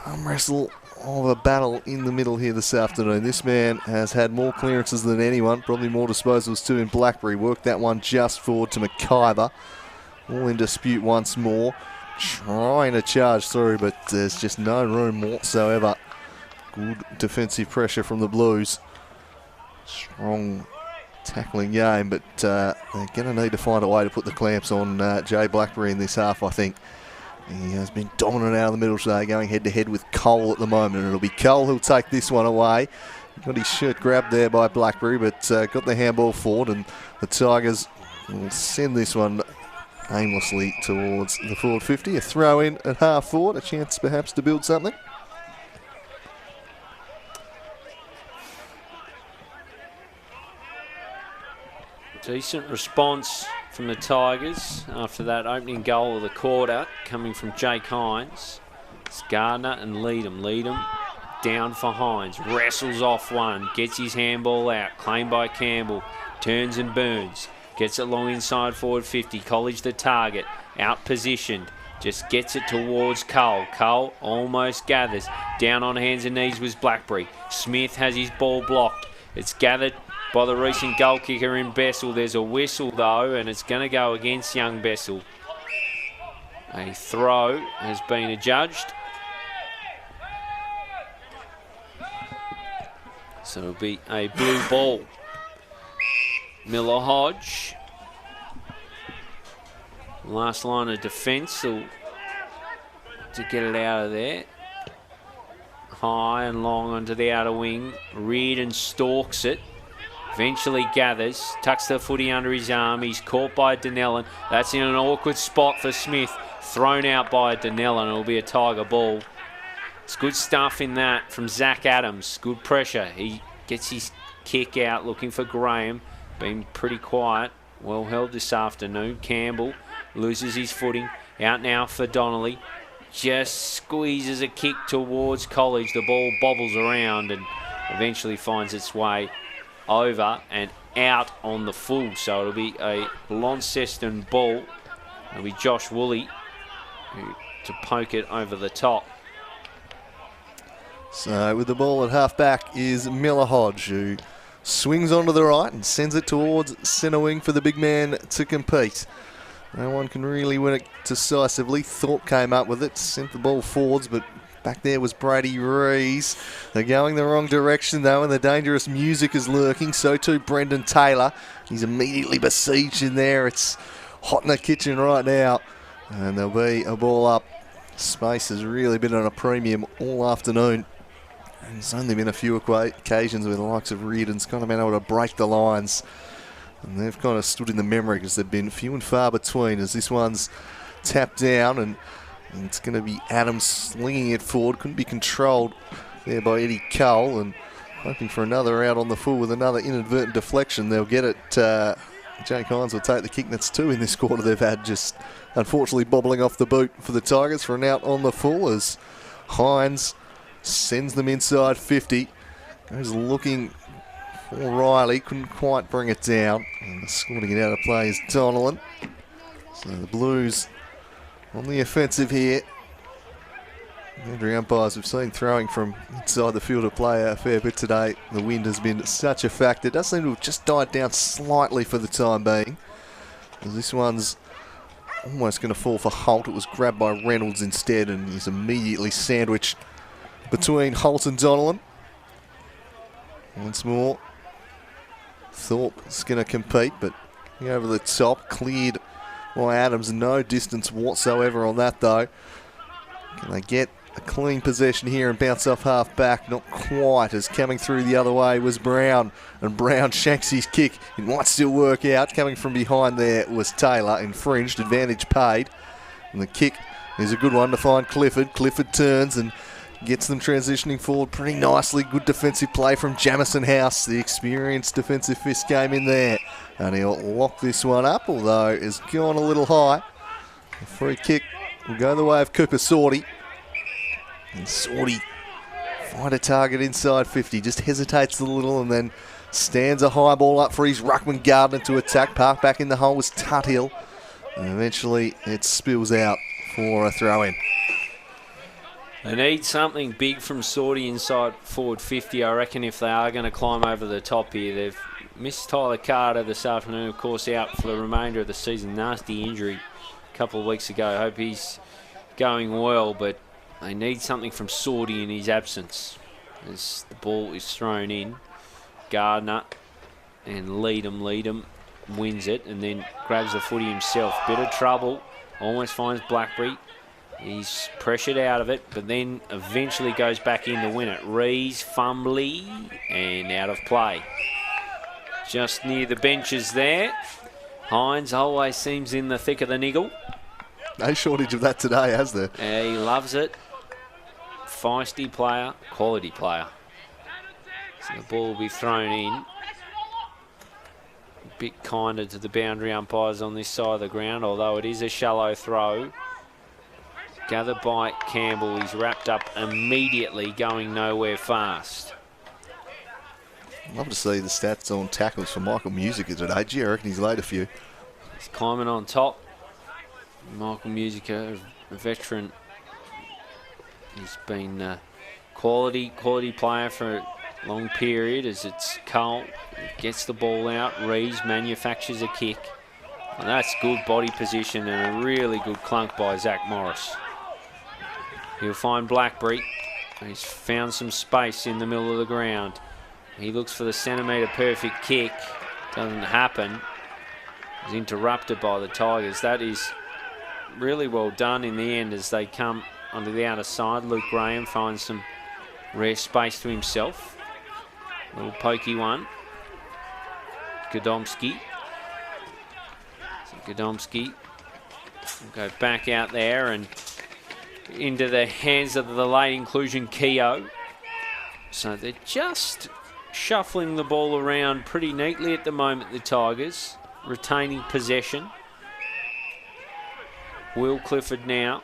arm wrestle of a battle in the middle here this afternoon. This man has had more clearances than anyone, probably more disposals too in Blackberry. Worked that one just forward to McIver. All in dispute once more. Trying to charge through, but there's just no room whatsoever. Good defensive pressure from the Blues. Strong tackling game, but they're going to need to find a way to put the clamps on Jay Blackberry in this half, I think. He has been dominant out of the middle today, going head-to-head with Cole at the moment, and it'll be Cole who'll take this one away. Got his shirt grabbed there by Blackberry, but got the handball forward, and the Tigers will send this one aimlessly towards the forward 50. A throw in at half forward, a chance perhaps to build something. Decent response from the Tigers after that opening goal of the quarter coming from Jake Hines. It's Gardner and Leadham. Leadham down for Hines. Wrestles off one. Gets his handball out. Claimed by Campbell. Turns and burns. Gets it long inside forward 50. College the target. Out positioned. Just gets it towards Cole. Cole almost gathers. Down on hands and knees was Blackberry. Smith has his ball blocked. It's gathered by the recent goal kicker in Bessel. There's a whistle though, and it's going to go against young Bessel. A throw has been adjudged. So it'll be a blue ball. Miller Hodge. Last line of defence to get it out of there. High and long onto the outer wing. Reardon stalks it. Eventually gathers. Tucks the footy under his arm. He's caught by Denellen. That's in an awkward spot for Smith. Thrown out by Denellen. It'll be a Tiger ball. It's good stuff in that from Zach Adams. Good pressure. He gets his kick out looking for Graham. Been pretty quiet. Well held this afternoon. Campbell loses his footing. Out now for Donnelly. Just squeezes a kick towards College. The ball bobbles around and eventually finds its way over and out on the full. So it'll be a Launceston ball. It'll be Josh Woolley to poke it over the top. So with the ball at half back is Miller Hodge, who swings onto the right and sends it towards centre wing for the big man to compete. No one can really win it decisively. Thorpe came up with it, sent the ball forwards, but back there was Brady Rees. They're going the wrong direction though, and the dangerous music is lurking. So too Brendan Taylor. He's immediately besieged in there. It's hot in the kitchen right now, and there'll be a ball up. Space has really been on a premium all afternoon. And there's only been a few occasions where the likes of Reardon's kind of been able to break the lines. And they've kind of stood in the memory because they've been few and far between, as this one's tapped down and it's going to be Adams slinging it forward. Couldn't be controlled there by Eddie Cole, and hoping for another out on the full with another inadvertent deflection. They'll get it. Jake Hines will take the kick. That's two in this quarter they've had, just unfortunately bobbling off the boot for the Tigers for an out on the full as Hines sends them inside 50. Goes looking for Riley, couldn't quite bring it down. And escorting it out of play is Donnellan. So the Blues on the offensive here. Every umpires we've seen throwing from inside the field of play a fair bit today. The wind has been such a factor. It does seem to have just died down slightly for the time being, as this one's almost going to fall for Holt. It was grabbed by Reynolds instead, and he's immediately sandwiched between Holt and Donnellan. Once more, Thorpe is going to compete, but over the top, cleared by Adams. No distance whatsoever on that though. Can they get a clean possession here and bounce off half back? Not quite, as coming through the other way was Brown, and Brown shanks his kick. It might still work out. Coming from behind there was Taylor, infringed, advantage paid. And the kick is a good one to find Clifford. Clifford turns and gets them transitioning forward pretty nicely. Good defensive play from Jamison House. The experienced defensive fist came in there, and he'll lock this one up, although it's gone a little high. A free kick will go the way of Cooper Sorty. And Sorty find a target inside 50. Just hesitates a little and then stands a high ball up for his ruckman Gardner to attack. Park back in the hole was Tuthill. And eventually it spills out for a throw-in. They need something big from Sorty inside forward 50, I reckon, if they are going to climb over the top here. They've missed Tyler Carter this afternoon, of course, out for the remainder of the season. Nasty injury a couple of weeks ago. I hope he's going well, but they need something from Sorty in his absence as the ball is thrown in. Gardner and Leadham wins it and then grabs the footy himself. Bit of trouble, almost finds Blackberry. He's pressured out of it, but then eventually goes back in to win it. Rees, fumbly, and out of play. Just near the benches there. Hines always seems in the thick of the niggle. No shortage of that today, has there? He loves it. Feisty player, quality player. So the ball will be thrown in. A bit kinder to the boundary umpires on this side of the ground, although it is a shallow throw. Gathered by Campbell. He's wrapped up immediately, going nowhere fast. Love to see the stats on tackles for Michael Musica today. Gee, I reckon he's laid a few. He's climbing on top. Michael Musica, a veteran. He's been a quality player for a long period as it's Cole. Gets the ball out. Rees manufactures a kick. And that's good body position and a really good clunk by Zach Morris. He'll find Blackberry. He's found some space in the middle of the ground. He looks for the centimetre perfect kick. Doesn't happen. He's interrupted by the Tigers. That is really well done in the end as they come onto the outer side. Luke Graham finds some rare space to himself. A little pokey one. Godomski. So Godomski will go back out there and into the hands of the late inclusion Keogh. So they're just shuffling the ball around pretty neatly at the moment, the Tigers, retaining possession. Will Clifford now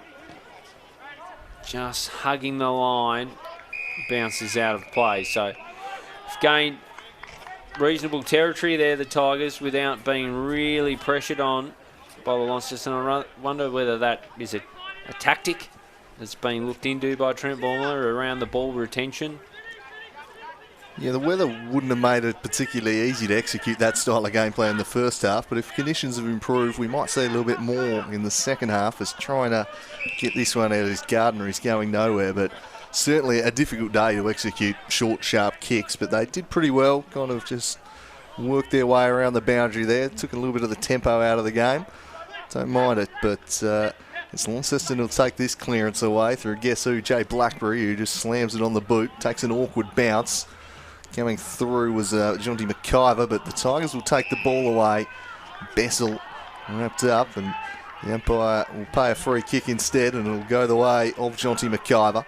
just hugging the line, bounces out of play. So they've gained reasonable territory there, the Tigers, without being really pressured on by the Launceston. I wonder whether that is a tactic that's being looked into by Trent Ballmer around the ball retention. Yeah, the weather wouldn't have made it particularly easy to execute that style of gameplay in the first half, but if conditions have improved, we might see a little bit more in the second half as trying to get this one out of his Gardner is going nowhere, but certainly a difficult day to execute short, sharp kicks, but they did pretty well, kind of just worked their way around the boundary there, took a little bit of the tempo out of the game. Don't mind it, but it's Launceston who'll take this clearance away through, guess who, Jay Blackberry, who just slams it on the boot, takes an awkward bounce. Coming through was Jonty McIver, but the Tigers will take the ball away. Bessel wrapped up, and the umpire will pay a free kick instead, and it'll go the way of Jonty McIver,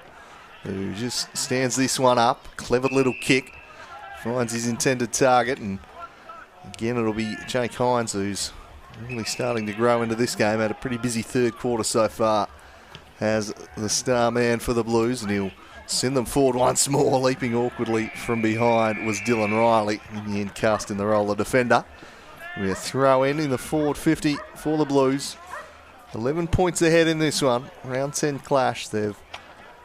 who just stands this one up. Clever little kick, finds his intended target, and again it'll be Jake Hines, who's really starting to grow into this game. Had a pretty busy third quarter so far as the star man for the Blues, and he'll send them forward once more. Leaping awkwardly from behind was Dylan Riley, in the end cast in the role of defender. We're throw in the forward 50 for the Blues. 11 points ahead in this one. Round 10 clash. They've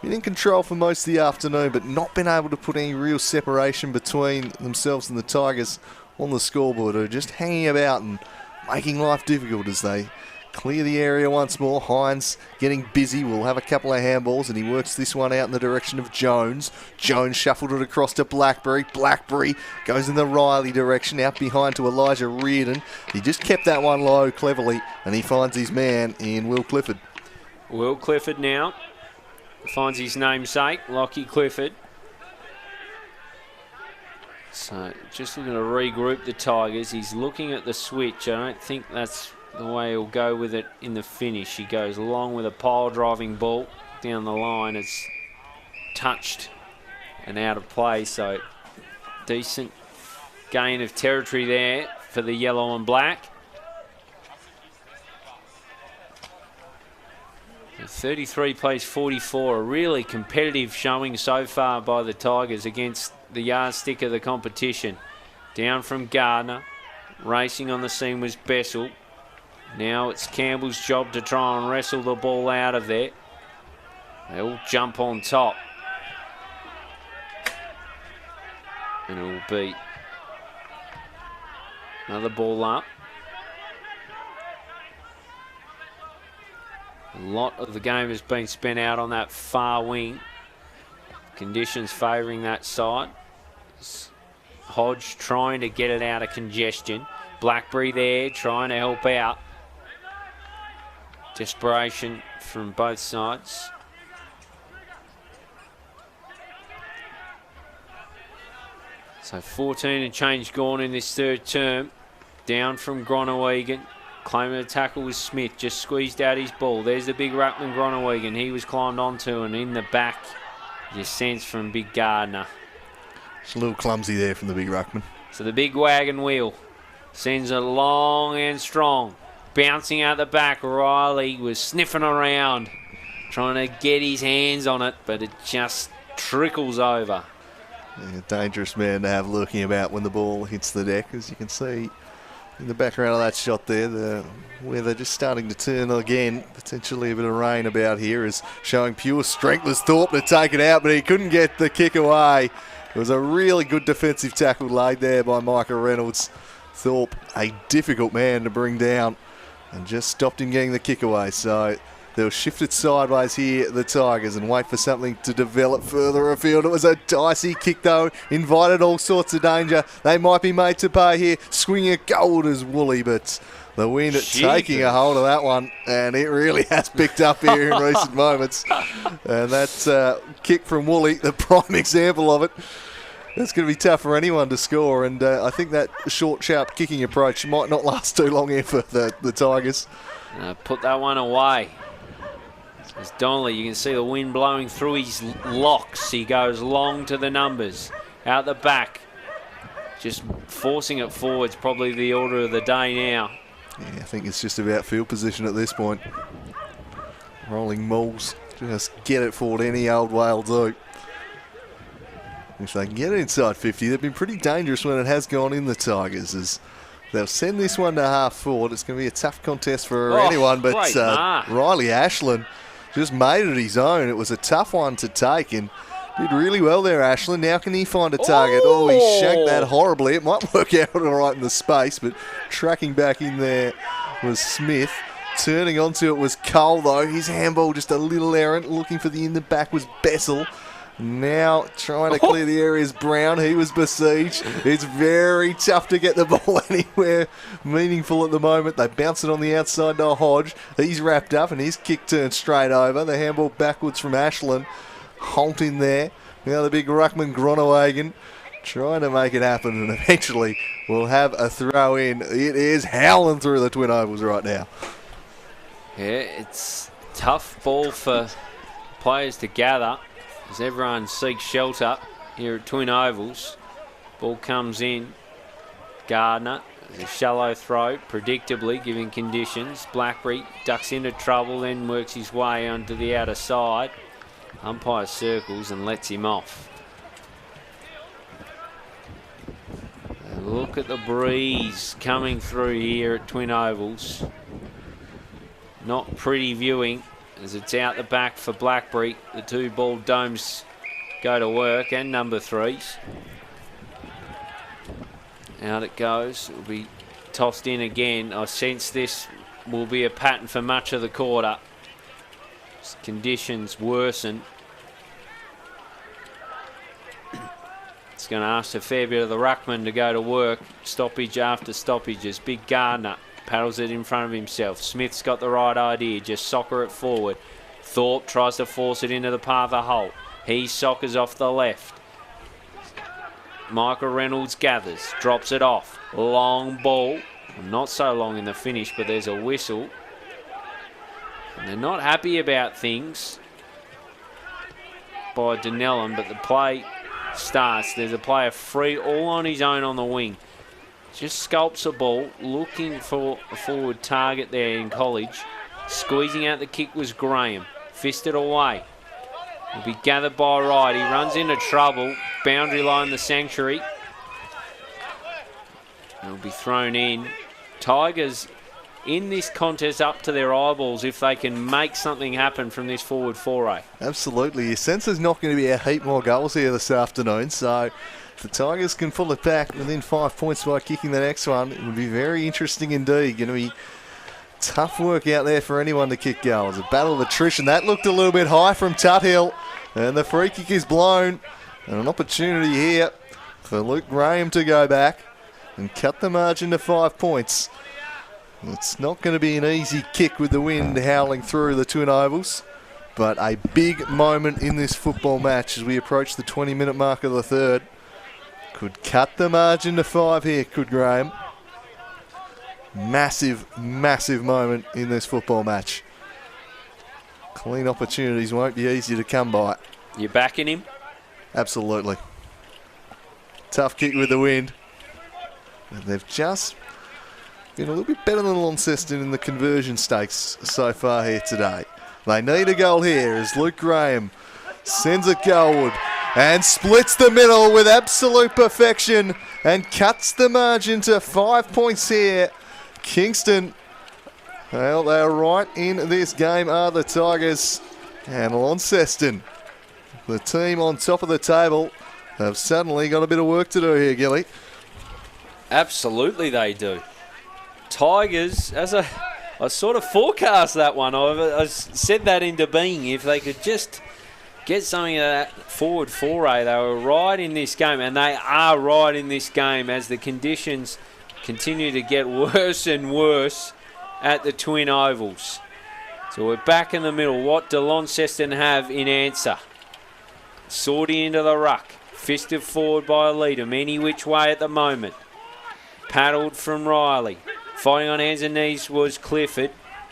been in control for most of the afternoon, but not been able to put any real separation between themselves and the Tigers on the scoreboard, who are just hanging about and making life difficult as they clear the area once more. Hines getting busy. We'll have a couple of handballs, and he works this one out in the direction of Jones. Jones shuffled it across to Blackberry. Blackberry goes in the Riley direction, out behind to Elijah Reardon. He just kept that one low cleverly, and he finds his man in Will Clifford. Will Clifford now finds his namesake, Lockie Clifford. So just looking to regroup the Tigers. He's looking at the switch. I don't think that's the way he'll go with it in the finish. He goes long with a pile driving ball down the line. It's touched and out of play, so decent gain of territory there for the yellow and black. 33 plays 44, a really competitive showing so far by the Tigers against the yardstick of the competition. Down from Gardner, racing on the scene was Bessel. Now it's Campbell's job to try and wrestle the ball out of there. They'll jump on top. And it will be another ball up. A lot of the game has been spent out on that far wing. Conditions favouring that side. Hodge trying to get it out of congestion. Blackberry there trying to help out. Desperation from both sides. So 14 and change gone in this third term. Down from Gronewegan. Claiming a tackle was Smith. Just squeezed out his ball. There's the big ruckman Gronewegan. He was climbed onto, and in the back, you sense from Big Gardner. It's a little clumsy there from the big ruckman. So the big wagon wheel sends it long and strong. Bouncing out the back, Riley was sniffing around. trying to get his hands on it, but it just trickles over. Yeah, dangerous man to have lurking about when the ball hits the deck, as you can see in the background of that shot there. Where they're just starting to turn again. Potentially a bit of rain about here is showing pure strength was Thorpe to take it out, but he couldn't get the kick away. It was a really good defensive tackle laid there by Micah Reynolds. Thorpe, a difficult man to bring down, and just stopped him getting the kick away. So they'll shift it sideways here, the Tigers, and wait for something to develop further afield. It was a dicey kick, though. Invited all sorts of danger. They might be made to pay here. Swinging it gold as Woolley, but the wind taking a hold of that one, and it really has picked up here in recent moments. And that kick from Woolley, the prime example of it. It's going to be tough for anyone to score, and I think that short, sharp kicking approach might not last too long here for the Tigers. Put that one away. As Donnelly, you can see the wind blowing through his locks. He goes long to the numbers. Out the back. Just forcing it forwards, probably the order of the day now. Yeah, I think it's just about field position at this point. Rolling mauls. Just get it forward any old way will do. If they can get it inside 50, they've been pretty dangerous when it has gone in the Tigers. As they'll send this one to half forward. It's going to be a tough contest for anyone, but Riley Ashland just made it his own. It was a tough one to take and did really well there, Ashland. Now can he find a target? Oh, he shanked that horribly. It might work out all right in the space, but tracking back in there was Smith. Turning onto it was Cole, though. His handball just a little errant. Looking for the in the back was Bessel. Now trying to clear the areas Brown. He was besieged. It's very tough to get the ball anywhere meaningful at the moment. They bounce it on the outside to Hodge. He's wrapped up and his kick turned straight over. The handball backwards from Ashland. Holt in there. Now the big ruckman Groenewegen trying to make it happen, and eventually we'll have a throw in. It is howling through the Twin Ovals right now. Yeah, it's tough ball for players to gather as everyone seeks shelter here at Twin Ovals. Ball comes in. Gardner, a shallow throw, predictably given conditions. Blackberry ducks into trouble, then works his way onto the outer side. Umpire circles and lets him off. And look at the breeze coming through here at Twin Ovals. Not pretty viewing as it's out the back for Blackberry. The two ball domes go to work, and number threes. Out it goes. It will be tossed in again. I sense this will be a pattern for much of the quarter. As conditions worsen. It's going to ask a fair bit of the ruckman to go to work. Stoppage after stoppage as Big Gardner paddles it in front of himself. Smith's got the right idea. Just soccer it forward. Thorpe tries to force it into the path of Holt. He soccers off the left. Michael Reynolds gathers. Drops it off. Long ball. Not so long in the finish, but there's a whistle. And they're not happy about things by Dunellan, but the play starts. There's a player free all on his own on the wing. Just sculpts a ball, looking for a forward target there in College. Squeezing out the kick was Graham. Fisted away. Will be gathered by Wright. He runs into trouble. Boundary line the Sanctuary. It'll be thrown in. Tigers in this contest up to their eyeballs if they can make something happen from this forward foray. Absolutely. You sense there's not going to be a heap more goals here this afternoon, so if the Tigers can pull it back within 5 points by kicking the next one, it would be very interesting indeed. Going to be tough work out there for anyone to kick goals. A battle of attrition. That looked a little bit high from Tuthill, and the free kick is blown. And an opportunity here for Luke Graham to go back and cut the margin to 5 points. It's not going to be an easy kick with the wind howling through the Twin Ovals, but a big moment in this football match as we approach the 20-minute mark of the third. Could cut the margin to 5 here, could Graham. Massive, massive moment in this football match. Clean opportunities won't be easy to come by. You backing him? Absolutely. Tough kick with the wind. And they've just been a little bit better than Launceston in the conversion stakes so far here today. They need a goal here as Luke Graham sends it goalward and splits the middle with absolute perfection and cuts the margin to 5 points here. Kingston, well, they're right in this game are the Tigers, and Launceston, the team on top of the table, have suddenly got a bit of work to do here, Gilly. Absolutely they do. Tigers, I sort of forecast that one. I said that into being. If they could just get something of that forward foray, they were right in this game, and they are right in this game as the conditions continue to get worse and worse at the Twin Ovals. So we're back in the middle. What do Launceston have in answer? Sortie into the ruck. Fisted forward by a leader, any which way at the moment. Paddled from Riley. Fighting on hands and knees was Clifford.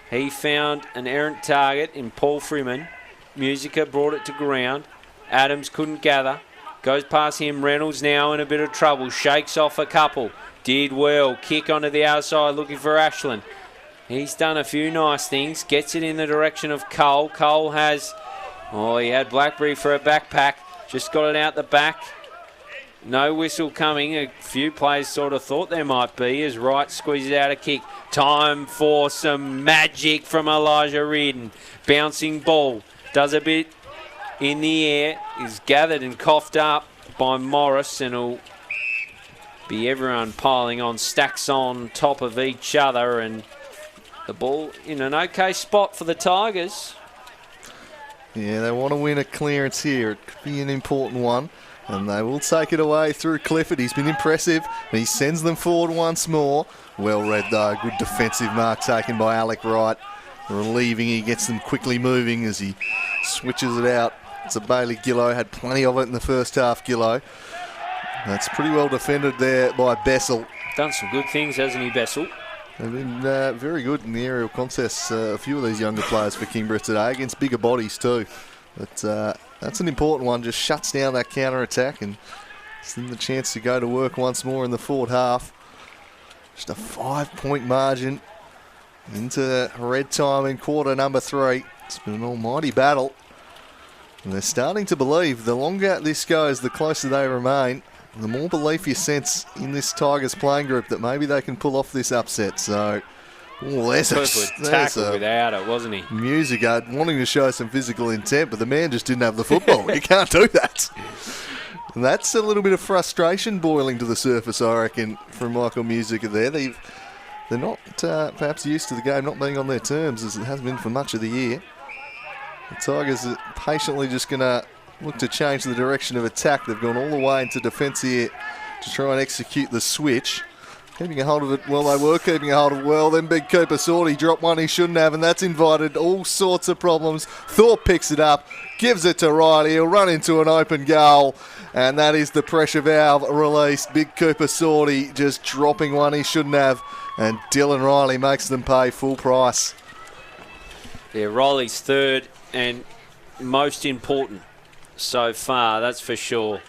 He found an errant target in Paul Freeman. Musica brought it to ground. Adams couldn't gather. Goes past him. Reynolds now in a bit of trouble. Shakes off a couple. Did well. Kick onto the outside looking for Ashland. He's done a few nice things. Gets it in the direction of Cole. Cole has... he had Blackberry for a backpack. Just got it out the back. No whistle coming. A few players sort of thought there might be as Wright squeezes out a kick. Time for some magic from Elijah Reardon. Bouncing ball. Does a bit in the air. Is gathered and coughed up by Morris, and it'll be everyone piling on, stacks on top of each other, and the ball in an okay spot for the Tigers. Yeah, they want to win a clearance here. It could be an important one. And they will take it away through Clifford. He's been impressive. He sends them forward once more. Well read though. Good defensive mark taken by Alec Wright. Relieving, he gets them quickly moving as he switches it out. So Bailey Gillow had plenty of it in the first half, Gillow. That's pretty well defended there by Bessel. Done some good things, hasn't he, Bessel? They've been very good in the aerial contests, a few of these younger players for Kingborough today, against bigger bodies too. But that's an important one, just shuts down that counter-attack and gives them the chance to go to work once more in the forward half. Just a 5-point margin into red time in quarter number 3. It's been an almighty battle. And they're starting to believe the longer this goes, the closer they remain, the more belief you sense in this Tigers playing group that maybe they can pull off this upset. So, there's tackle without it, wasn't he? Musica wanting to show some physical intent, but the man just didn't have the football. You can't do that. And that's a little bit of frustration boiling to the surface, I reckon, from Michael Musica there. They're not perhaps used to the game not being on their terms as it has been for much of the year. The Tigers are patiently just going to look to change the direction of attack. They've gone all the way into defence here to try and execute the switch. Keeping a hold of it, well, they were keeping a hold of it well. Then Big Cooper Sortie dropped one he shouldn't have, and that's invited all sorts of problems. Thorpe picks it up, gives it to Riley. He'll run into an open goal, and that is the pressure valve released. Big Cooper Sortie just dropping one he shouldn't have, and Dylan Riley makes them pay full price. Yeah, Riley's third and most important so far, that's for sure.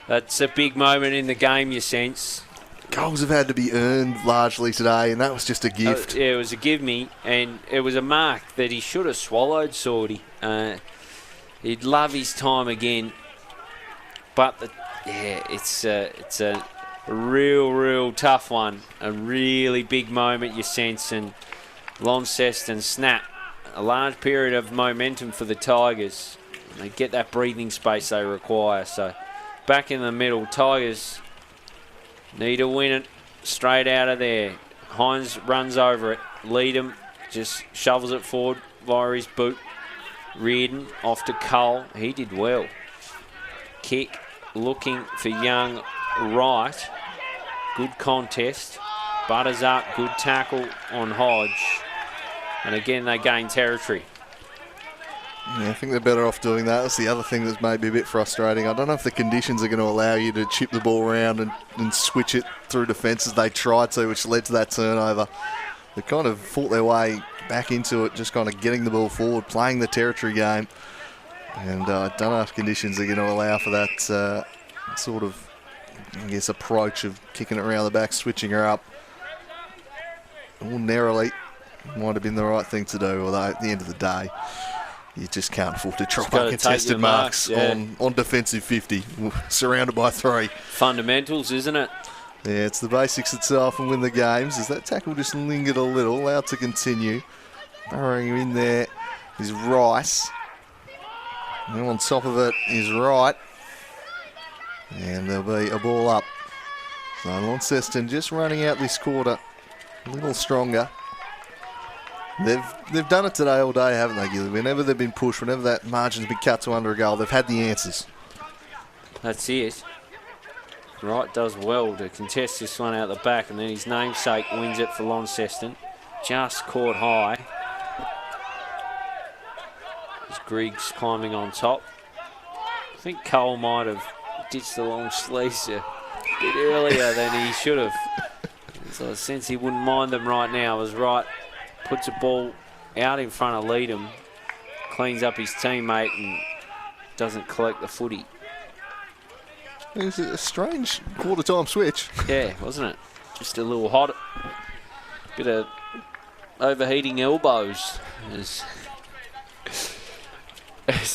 That's a big moment in the game, you sense. Goals have had to be earned largely today, and that was just a gift. Yeah, it was a give me, and it was a mark that he should have swallowed, Sortie. He'd love his time again, but it's a real tough one. A really big moment, you sense, and Launceston snap. A large period of momentum for the Tigers. They get that breathing space they require. So back in the middle, Tigers need to win it straight out of there. Hines runs over it. Leadham just shovels it forward via his boot. Reardon off to Cole. He did well. Kick looking for young Wright. Good contest. Butters up. Good tackle on Hodge. And again, they gain territory. Yeah, I think they're better off doing that. That's the other thing that's maybe a bit frustrating. I don't know if the conditions are going to allow you to chip the ball around and switch it through defences. They tried to, which led to that turnover. They kind of fought their way back into it, just kind of getting the ball forward, playing the territory game. And I don't know if conditions are going to allow for that sort of, I guess, approach of kicking it around the back, switching her up. Ordinarily, might have been the right thing to do, although at the end of the day, you just can't afford to drop gotta uncontested take your marks marks, on defensive 50, surrounded by 3. Fundamentals, isn't it? Yeah, it's the basics that so often win the games. As that tackle just lingered a little, allowed to continue. Burrowing him in there is Rice. And on top of it is Wright. And there'll be a ball up. So Launceston just running out this quarter a little stronger. They've done it today all day, haven't they, Gilly? Whenever they've been pushed, whenever that margin's been cut to under a goal, they've had the answers. That's it. Wright does well to contest this one out the back, and then his namesake wins it for Launceston. Just caught high. As Griggs climbing on top. I think Cole might have ditched the long sleeves a bit earlier than he should have. So I sense he wouldn't mind them right now as Wright puts a ball out in front of Leadham, cleans up his teammate and doesn't collect the footy. It was a strange quarter-time switch. Yeah, wasn't it? Just a little hot. Bit of overheating elbows as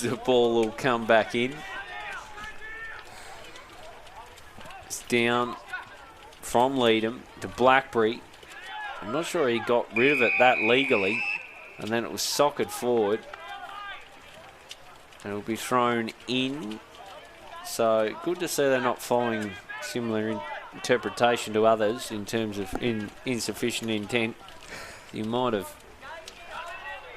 the ball will come back in. It's down from Leadham to Blackberry. I'm not sure he got rid of it that legally. And then it was socked forward. And it'll be thrown in. So good to see they're not following similar interpretation to others in terms of insufficient intent. You might have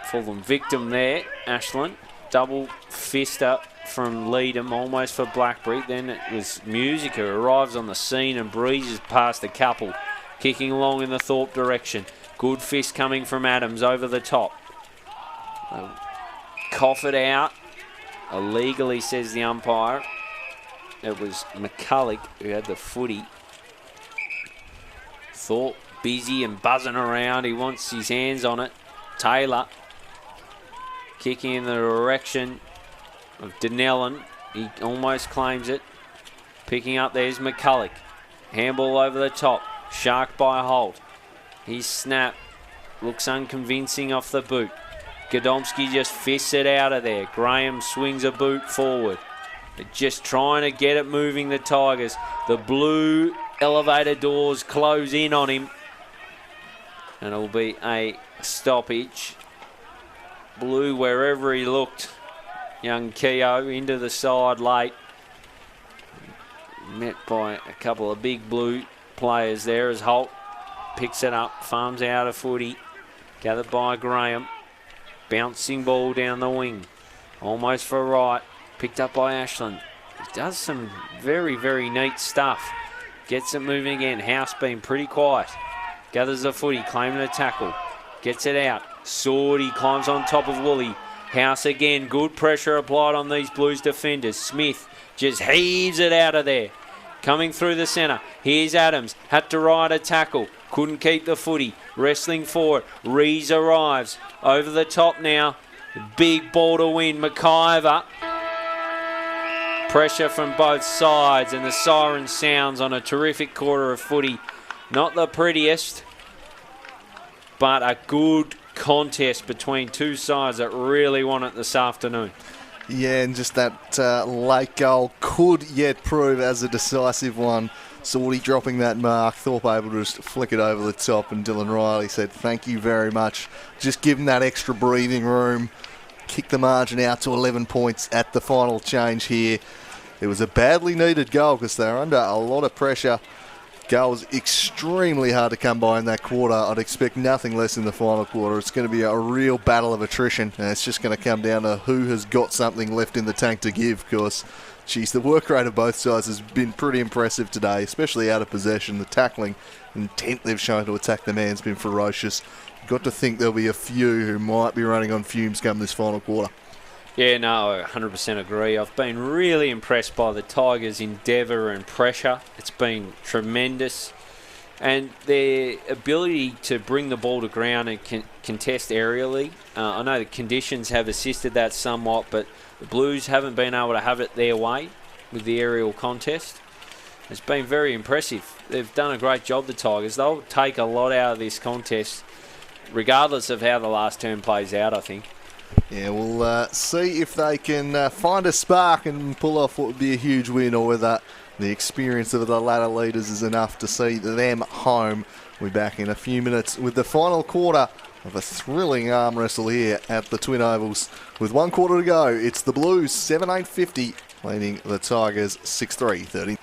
fallen victim there, Ashland. Double fist up from Leadham, almost for Blackberry. Then it was Musica, arrives on the scene and breezes past a couple. Kicking along in the Thorpe direction. Good fist coming from Adams over the top. They'll cough it out. Illegally, says the umpire. It was McCulloch who had the footy. Thorpe busy and buzzing around. He wants his hands on it. Taylor kicking in the direction of Denellen. He almost claims it. Picking up, there's McCulloch. Handball over the top. Shark by Holt. His snap looks unconvincing off the boot. Godomski just fists it out of there. Graham swings a boot forward. They're just trying to get it moving, the Tigers. The blue elevator doors close in on him. And it'll be a stoppage. Blue wherever he looked. Young Keogh into the side late. Met by a couple of big blue players there as Holt picks it up, farms out a footy. Gathered by Graham. Bouncing ball down the wing. Almost for Wright. Picked up by Ashland. He does some very, very neat stuff. Gets it moving again. House being pretty quiet. Gathers the footy, claiming a tackle. Gets it out. Swordy climbs on top of Woolley. House again. Good pressure applied on these Blues defenders. Smith just heaves it out of there. Coming through the centre. Here's Adams. Had to ride a tackle. Couldn't keep the footy. Wrestling forward. Rees arrives. Over the top now. Big ball to win. McIver. Pressure from both sides and the siren sounds on a terrific quarter of footy. Not the prettiest, but a good contest between two sides that really want it this afternoon. Yeah, and just that late goal could yet prove as a decisive one. Swordy dropping that mark, Thorpe able to just flick it over the top, and Dylan Riley said thank you very much. Just give him that extra breathing room. Kick the margin out to 11 points at the final change here. It was a badly needed goal because they're under a lot of pressure. Goal was extremely hard to come by in that quarter. I'd expect nothing less in the final quarter. It's going to be a real battle of attrition, and it's just going to come down to who has got something left in the tank to give, because, geez, the work rate of both sides has been pretty impressive today, especially out of possession. The tackling intent they've shown to attack the man has been ferocious. You've got to think there'll be a few who might be running on fumes come this final quarter. Yeah, no, I 100% agree. I've been really impressed by the Tigers' endeavour and pressure. It's been tremendous. And their ability to bring the ball to ground and contest aerially. I know the conditions have assisted that somewhat, but the Blues haven't been able to have it their way with the aerial contest. It's been very impressive. They've done a great job, the Tigers. They'll take a lot out of this contest. regardless of how the last term plays out, I think. Yeah, we'll see if they can find a spark and pull off what would be a huge win, or whether the experience of the ladder leaders is enough to see them home. We'll be back in a few minutes with the final quarter of a thrilling arm wrestle here at the Twin Ovals. With 1 quarter to go, it's the Blues 7-8-50, leading the Tigers 6-3-30.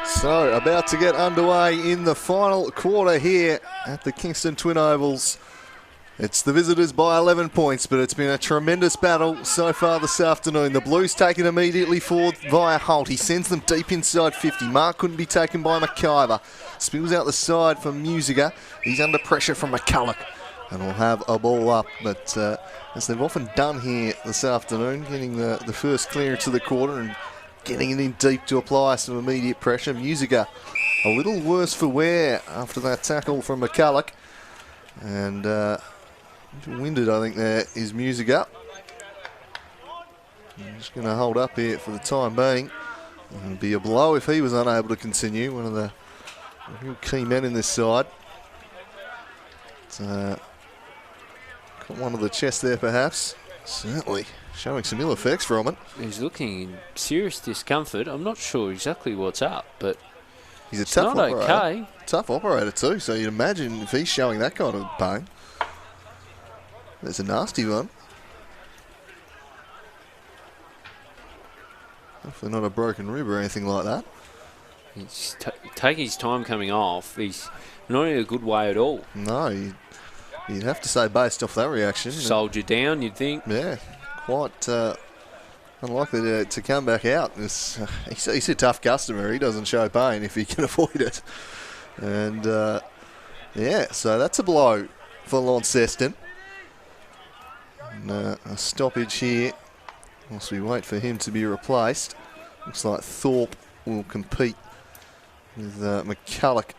So, about to get underway in the final quarter here at the Kingston Twin Ovals. It's the visitors by 11 points, but it's been a tremendous battle so far this afternoon. The Blues taken immediately forward via Holt. He sends them deep inside 50. Mark couldn't be taken by McIver. Spills out the side for Musica. He's under pressure from McCulloch and will have a ball up. But as they've often done here this afternoon, getting the first clearance of the quarter and getting it in deep to apply some immediate pressure. Musica a little worse for wear after that tackle from McCulloch. And winded, I think, there is Musica. I'm just going to hold up here for the time being. It'll be a blow if he was unable to continue. One of the real key men in this side. Got one of the chest there, perhaps. Certainly showing some ill effects from it. He's looking in serious discomfort. I'm not sure exactly what's up, but he's a tough not operator. okay. Tough operator too, so you'd imagine if he's showing that kind of pain. There's a nasty one. Hopefully not a broken rib or anything like that. He's taking his time coming off. He's not in a good way at all. No, you'd have to say based off that reaction. Soldier down, you'd think. Yeah, quite unlikely to come back out. He's a tough customer. He doesn't show pain if he can avoid it. And, yeah, so that's a blow for Launceston. And, a stoppage here whilst we wait for him to be replaced. Looks like Thorpe will compete with McCulloch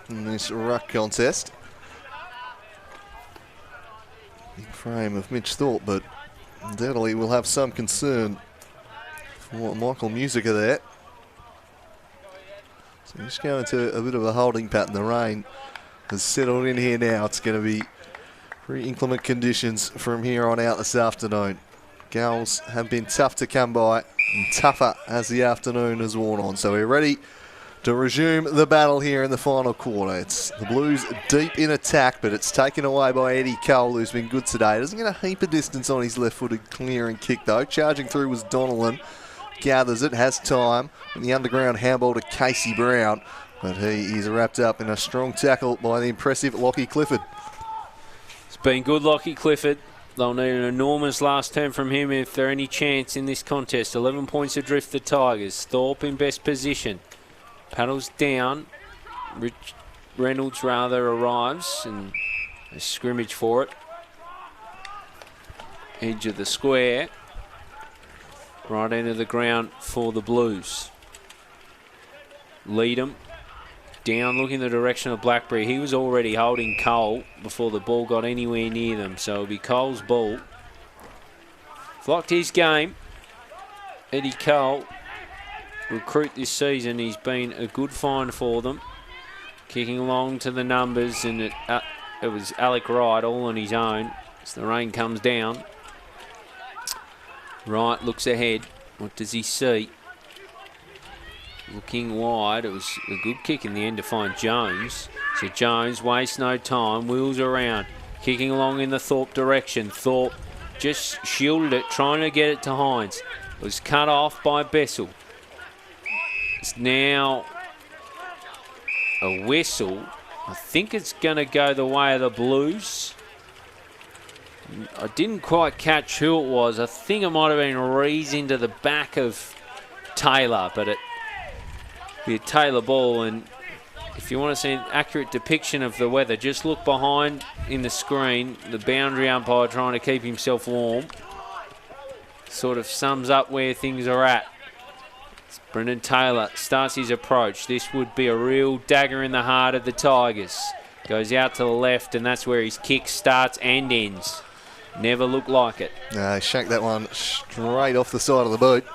in this ruck contest. Big frame of Mitch Thorpe, but undoubtedly we'll have some concern for Michael Musica there. So we're just going to a bit of a holding pattern. The rain has settled in here now. It's going to be pretty inclement conditions from here on out this afternoon. Gulls have been tough to come by and tougher as the afternoon has worn on. So we're ready to resume the battle here in the final quarter. It's the Blues deep in attack, but it's taken away by Eddie Cole, who's been good today. Doesn't get a heap of distance on his left-footed clearing kick, though. Charging through was Donnellan. Gathers it, has time. And the underground handball to Casey Brown. But he is wrapped up in a strong tackle by the impressive Lockie Clifford. It's been good, Lockie Clifford. They'll need an enormous last term from him if they're any chance in this contest. 11 points adrift the Tigers. Thorpe in best position. Paddles down. Rich Reynolds rather arrives and a scrimmage for it. Edge of the square. Right end of the ground for the Blues. Lead 'em. Down looking the direction of Blackberry. He was already holding Cole before the ball got anywhere near them. So it'll be Cole's ball. Flocked his game. Eddie Cole, recruit this season. He's been a good find for them. Kicking along to the numbers, and it was Alec Wright all on his own as the rain comes down. Wright looks ahead. What does he see? Looking wide. It was a good kick in the end to find Jones. So Jones wastes no time, wheels around, kicking along in the Thorpe direction. Thorpe just shielded it, trying to get it to Hines. It was cut off by Bessel. It's now a whistle. I think it's going to go the way of the Blues. I didn't quite catch who it was. I think it might have been Rees into the back of Taylor, but it be a Taylor ball. And if you want to see an accurate depiction of the weather, just look behind in the screen. The boundary umpire trying to keep himself warm. Sort of sums up where things are at. Brendan Taylor starts his approach. This would be a real dagger in the heart of the Tigers. Goes out to the left, and that's where his kick starts and ends. Never looked like it. He shanked that one straight off the side of the boot.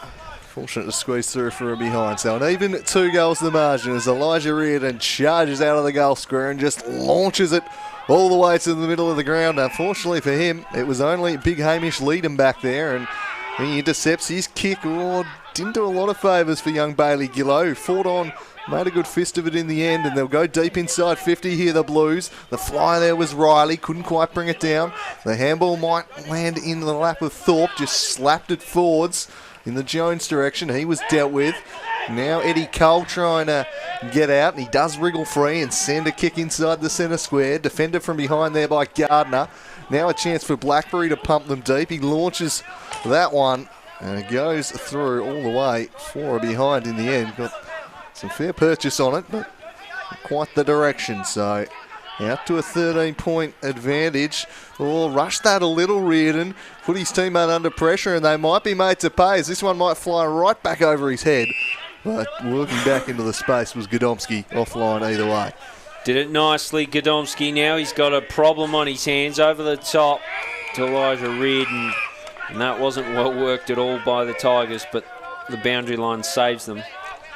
Fortunate to squeeze through for a behind. So an even 2 goals to the margin as Elijah Reardon charges out of the goal square and just launches it all the way to the middle of the ground. Unfortunately for him, it was only big Hamish Leadham back there, and he intercepts his kick. Didn't do a lot of favours for young Bailey Gillow, who fought on, made a good fist of it in the end, and they'll go deep inside 50 here, the Blues. The fly there was Riley, couldn't quite bring it down. The handball might land in the lap of Thorpe, just slapped it forwards in the Jones direction. He was dealt with. Now Eddie Cole trying to get out, and he does wriggle free and send a kick inside the centre square. Defender from behind there by Gardner. Now a chance for Blackberry to pump them deep. He launches that one, and it goes through all the way for a behind in the end. Got some fair purchase on it, but not quite the direction. So out to a 13-point advantage. Rushed that a little, Reardon. Put his teammate under pressure, and they might be made to pay as this one might fly right back over his head. But working back into the space was Godomski, offline either way. Did it nicely, Godomski. Now he's got a problem on his hands over the top to Elijah Reardon. And that wasn't well worked at all by the Tigers, but the boundary line saves them.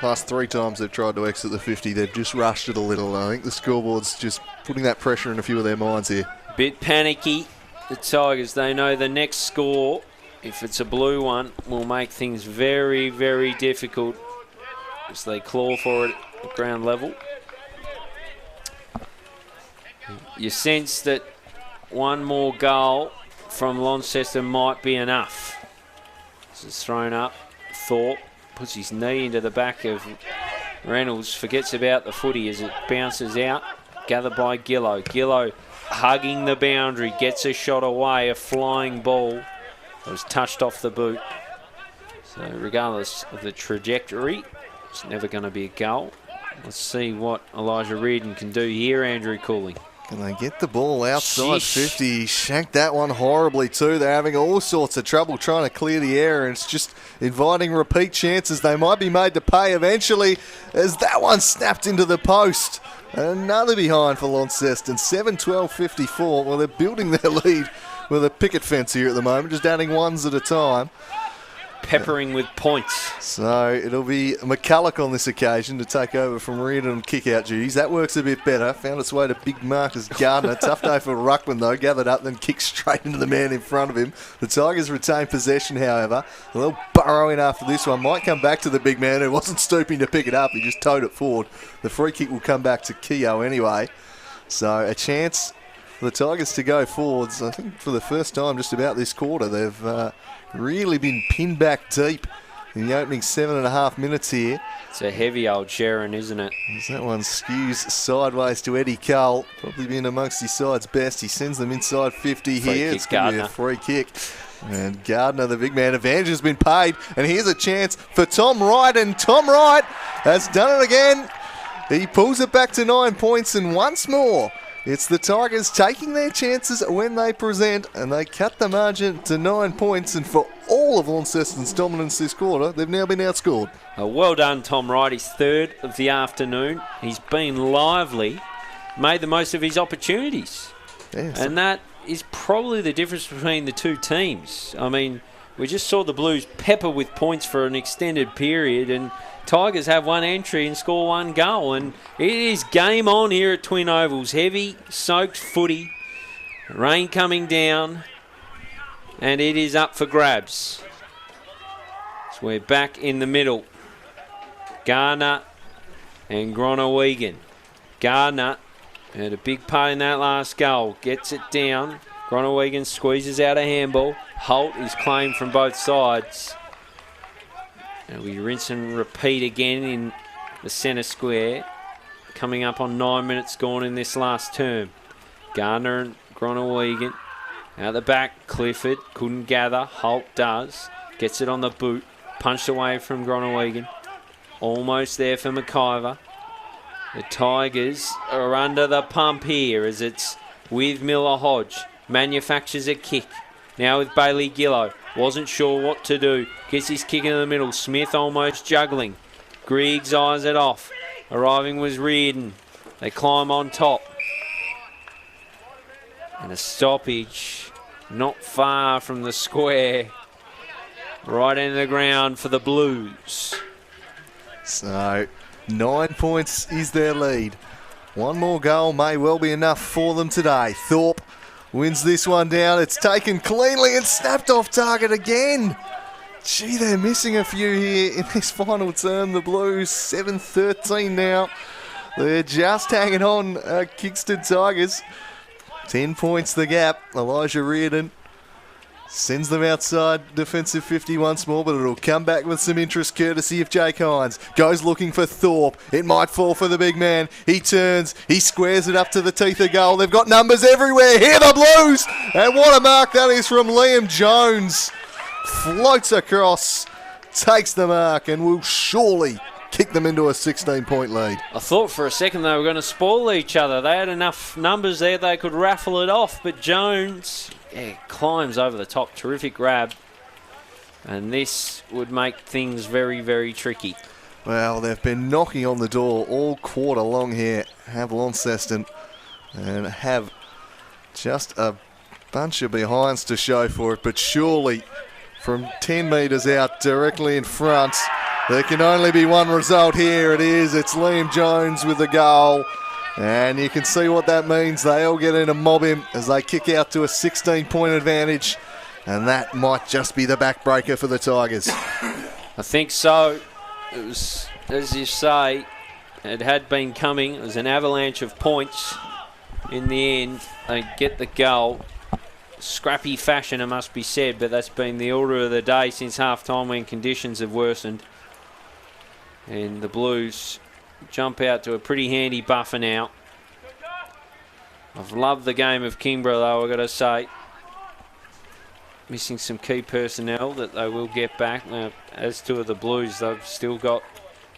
Last 3 times they've tried to exit the 50, they've just rushed it a little. I think the scoreboard's just putting that pressure in a few of their minds here. Bit panicky. The Tigers, they know the next score, if it's a blue one, will make things very, very difficult as they claw for it at ground level. You sense that one more goal from Launceston might be enough. This is thrown up. Thorpe puts his knee into the back of Reynolds, forgets about the footy as it bounces out. Gathered by Gillow. Gillow hugging the boundary, gets a shot away, a flying ball. It was touched off the boot. So regardless of the trajectory, it's never going to be a goal. Let's see what Elijah Reardon can do here, Andrew Cooling. Can they get the ball outside Sheesh. 50? He shanked that one horribly too. They're having all sorts of trouble trying to clear the air, and it's just inviting repeat chances. They might be made to pay eventually as that one snapped into the post. Another behind for Launceston, 7-12-54. Well, they're building their lead with a picket fence here at the moment, just adding ones at a time. Peppering with points. So it'll be McCulloch on this occasion to take over from Reardon on kick-out duties. That works a bit better. Found its way to big Marcus Gardner. Tough day for Ruckman, though. Gathered up, then kicked straight into the man in front of him. The Tigers retain possession, however. A little burrow in after this one. Might come back to the big man who wasn't stooping to pick it up. He just towed it forward. The free kick will come back to Keogh anyway. So a chance for the Tigers to go forwards. I think for the first time just about this quarter, they've really been pinned back deep in the opening 7.5 minutes here. It's a heavy old Sharon, isn't it? As that one skews sideways to Eddie Cole. Probably been amongst his side's best. He sends them inside 50 Free here. kick, It's going to be a free kick. And Gardner, the big man, advantage has been paid. And here's a chance for Tom Wright. And Tom Wright has done it again. He pulls it back to 9 points. And once more, it's the Tigers taking their chances when they present, and they cut the margin to 9 points. And for all of Launceston's dominance this quarter, they've now been outscored. Well done, Tom Wright. His third of the afternoon. He's been lively, made the most of his opportunities. Yeah, and that is probably the difference between the two teams. I mean, we just saw the Blues pepper with points for an extended period, and Tigers have one entry and score one goal, and it is game on here at Twin Ovals. Heavy, soaked footy, rain coming down, and it is up for grabs. So we're back in the middle. Gardner and Gronowegan. Gardner had a big part in that last goal. Gets it down. Gronowegan squeezes out a handball. Holt is claimed from both sides. And we rinse and repeat again in the centre square. Coming up on 9 minutes gone in this last term. Gardner and Gronowegan. Out the back, Clifford couldn't gather. Holt does. Gets it on the boot. Punched away from Gronowegan. Almost there for McIver. The Tigers are under the pump here as it's with Miller Hodge. Manufactures a kick. Now with Bailey Gillow. Wasn't sure what to do. Gets his kick in the middle. Smith almost juggling. Griggs eyes it off. Arriving was Reardon. They climb on top. And a stoppage not far from the square. Right into the ground for the Blues. So 9 points is their lead. One more goal may well be enough for them today. Thorpe wins this one down. It's taken cleanly and snapped off target again. Gee, they're missing a few here in this final term. The Blues, 7-13 now. They're just hanging on, Kingston Tigers. 10 points the gap. Elijah Reardon sends them outside defensive 50 once more, but it'll come back with some interest courtesy of Jake Hines. Goes looking for Thorpe. It might fall for the big man. He turns. He squares it up to the teeth of goal. They've got numbers everywhere. Here the Blues. And what a mark that is from Liam Jones. Floats across. Takes the mark and will surely kick them into a 16-point lead. I thought for a second they were going to spoil each other. They had enough numbers there they could raffle it off, but Jones climbs over the top. Terrific grab. And this would make things very, very tricky. Well, they've been knocking on the door all quarter long here, have Launceston, and have just a bunch of behinds to show for it, but surely from 10 metres out directly in front, there can only be one result here. It is. It's Liam Jones with the goal. And you can see what that means. They all get in to mob him as they kick out to a 16-point advantage. And that might just be the backbreaker for the Tigers. I think so. It was, as you say, it had been coming. It was an avalanche of points. In the end, they get the goal. Scrappy fashion, it must be said, but that's been the order of the day since half-time when conditions have worsened. And the Blues jump out to a pretty handy buffer now. I've loved the game of Kingborough, though, I've got to say. Missing some key personnel that they will get back. Now, as to the Blues, they've still got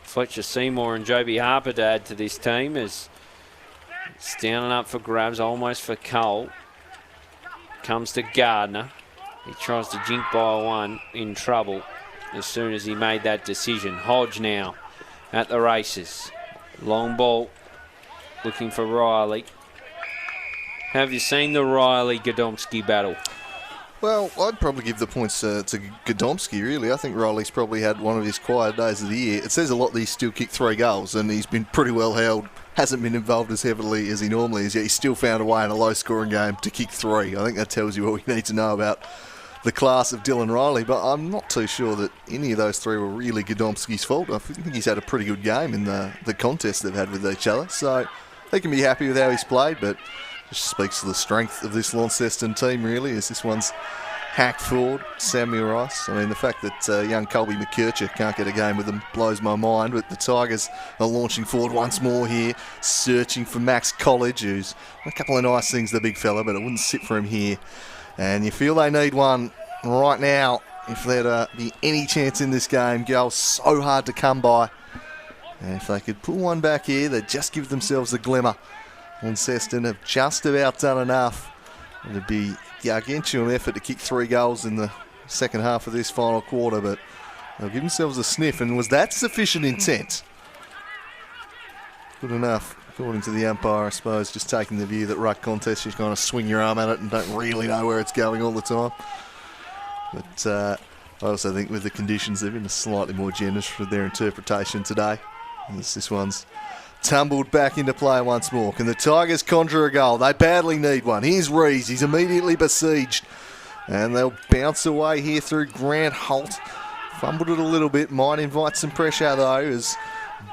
Fletcher Seymour and Joby Harper to add to this team as it's down and up for grabs, almost for Cole. Comes to Gardner. He tries to jink by one, in trouble as soon as he made that decision. Hodge now at the races. Long ball looking for Riley. Have you seen the Riley-Godomski battle? Well, I'd probably give the points to Godomski, really. I think Riley's probably had one of his quiet days of the year. It says a lot that he's still kicked 3 goals, and he's been pretty well held. Hasn't been involved as heavily as he normally is, yet he's still found a way in a low-scoring game to kick 3. I think that tells you what we need to know about the class of Dylan Riley, but I'm not too sure that any of those 3 were really Godomski's fault. I think he's had a pretty good game in the contest they've had with each other, so they can be happy with how he's played, but just speaks to the strength of this Launceston team, really, as this one's hacked forward, Samuel Rice. I mean, the fact that young Colby McKercher can't get a game with them blows my mind, but the Tigers are launching forward once more here, searching for Max College, who's a couple of nice things, the big fella, but it wouldn't sit for him here. And you feel they need one right now if there to be any chance in this game. Goals so hard to come by. And if they could pull one back here, they'd just give themselves a glimmer. Launceston have just about done enough. It'd be gargantuan effort to kick 3 goals in the second half of this final quarter, but they'll give themselves a sniff. And was that sufficient intent? Good enough, according to the umpire, I suppose, just taking the view that ruck contest, you kind of swing your arm at it and don't really know where it's going all the time. But I also think with the conditions, they've been slightly more generous with their interpretation today. This one's tumbled back into play once more. Can the Tigers conjure a goal? They badly need one. Here's Rees. He's immediately besieged. And they'll bounce away here through Grant Holt. Fumbled it a little bit. Might invite some pressure, though, as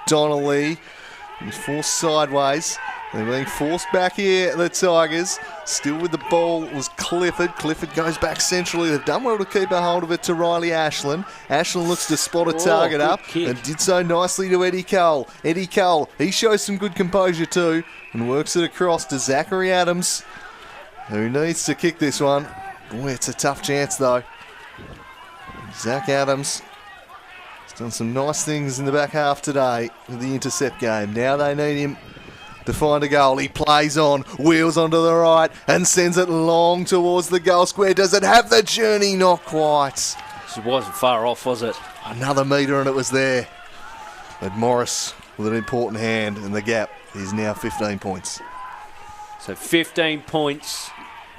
Donnelly is forced sideways. They're being forced back here, the Tigers. Still with the ball was Clifford. Clifford goes back centrally. They've done well to keep a hold of it to Riley Ashland. Ashland looks to spot a target up and did so nicely to Eddie Cole. Eddie Cole, he shows some good composure too and works it across to Zachary Adams, who needs to kick this one. Boy, it's a tough chance though. Zach Adams has done some nice things in the back half today with the intercept game. Now they need him to find a goal. He plays on, wheels onto the right and sends it long towards the goal square. Does it have the journey? Not quite. It wasn't far off, was it? Another metre and it was there. But Morris with an important hand, and the gap is now 15 points. So 15 points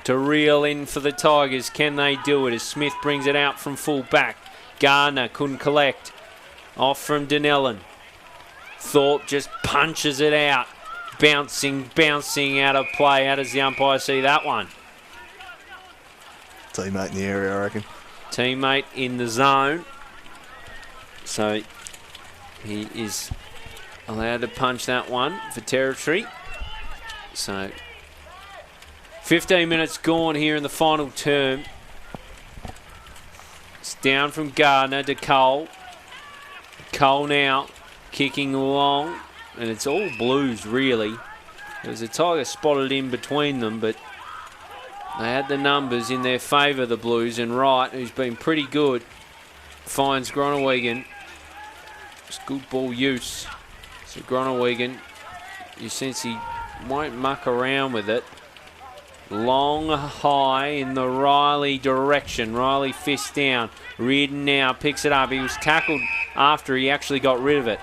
to reel in for the Tigers. Can they do it as Smith brings it out from full back? Gardner couldn't collect. Off from Dunellen. Thorpe just punches it out. Bouncing out of play. How does the umpire see that one? Teammate in the area, I reckon. Teammate in the zone. So he is allowed to punch that one for territory. So 15 minutes gone here in the final term. It's down from Gardner to Cole. Cole now kicking along. And it's all Blues, really. There's a Tiger spotted in between them, but they had the numbers in their favour, the Blues. And Wright, who's been pretty good, finds Groenewegen. It's good ball use. So Groenewegen, you sense he won't muck around with it. Long high in the Riley direction. Riley fist down. Reardon now picks it up. He was tackled after he actually got rid of it.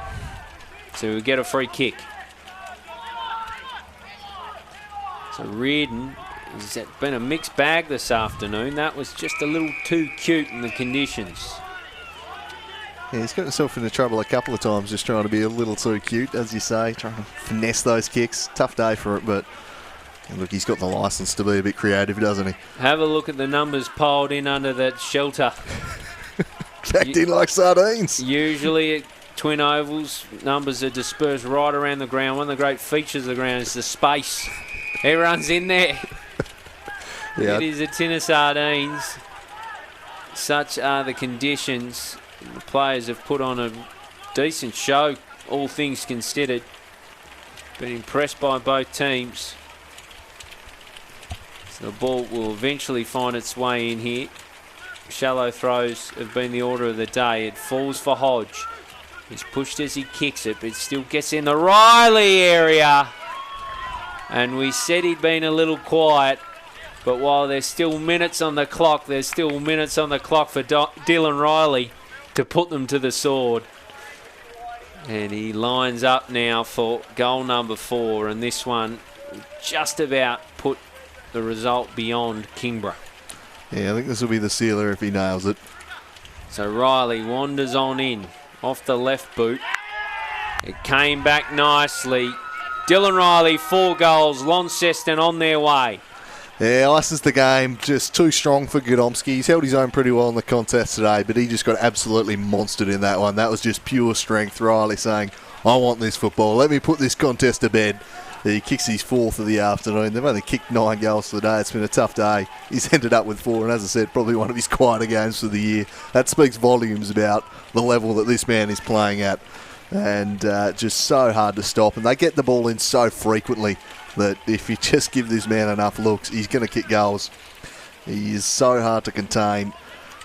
So we'll get a free kick. So Reardon, has been a mixed bag this afternoon. That was just a little too cute in the conditions. Yeah, he's got himself into trouble a couple of times just trying to be a little too cute, as you say, trying to finesse those kicks. Tough day for it, but look, he's got the licence to be a bit creative, doesn't he? Have a look at the numbers piled in under that shelter. Packed in like sardines. Usually at Twin Ovals, numbers are dispersed right around the ground. One of the great features of the ground is the space. Everyone's in there. Yeah. It is a tin of sardines. Such are the conditions. The players have put on a decent show, all things considered. Been impressed by both teams. So the ball will eventually find its way in here. Shallow throws have been the order of the day. It falls for Hodge. He's pushed as he kicks it, but it still gets in the Riley area. And we said he'd been a little quiet, but while there's still minutes on the clock, there's still minutes on the clock for Dylan Riley to put them to the sword. And he lines up now for goal number 4, and this one just about put the result beyond Kingborough. Yeah, I think this will be the sealer if he nails it. So Riley wanders on in, off the left boot. It came back nicely. Dylan Riley, 4 goals, Launceston on their way. Yeah, ices the game, just too strong for Godomski. He's held his own pretty well in the contest today, but he just got absolutely monstered in that one. That was just pure strength. Riley saying, I want this football. Let me put this contest to bed. He kicks his 4th of the afternoon. They've only kicked 9 goals for the day. It's been a tough day. He's ended up with 4, and as I said, probably one of his quieter games for the year. That speaks volumes about the level that this man is playing at. And just so hard to stop. And they get the ball in so frequently that if you just give this man enough looks, he's going to kick goals. He is so hard to contain.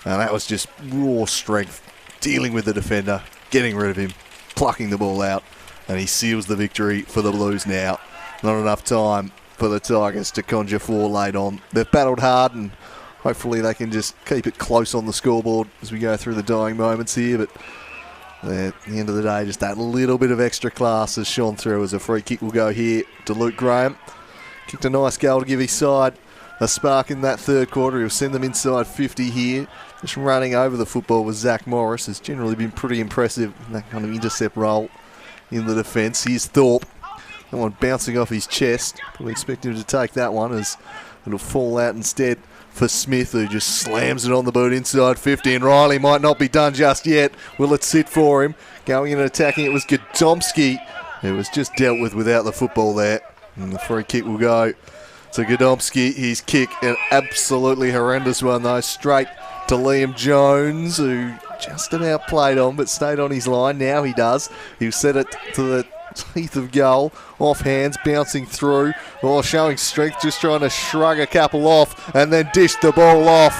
And that was just raw strength, dealing with the defender, getting rid of him, plucking the ball out. And he seals the victory for the Blues now. Not enough time for the Tigers to conjure 4 late on. They've battled hard, and hopefully they can just keep it close on the scoreboard as we go through the dying moments here. But at the end of the day, just that little bit of extra class has shone through as a free kick will go here to Luke Graham. Kicked a nice goal to give his side a spark in that third quarter. He'll send them inside 50 here. Just running over the football with Zach Morris has generally been pretty impressive in that kind of intercept role in the defence. Here's Thorpe. That one bouncing off his chest. Probably expect him to take that one as it'll fall out instead for Smith, who just slams it on the boot inside 50. And Riley might not be done just yet. Will it sit for him? Going in and attacking it was Godomski, who was just dealt with without the football there. And the free kick will go to Godomski. His kick, an absolutely horrendous one though, straight to Liam Jones, who just about played on but stayed on his line. Now he does. He'll set it to the teeth of goal, off hands, bouncing through, showing strength, just trying to shrug a couple off and then dish the ball off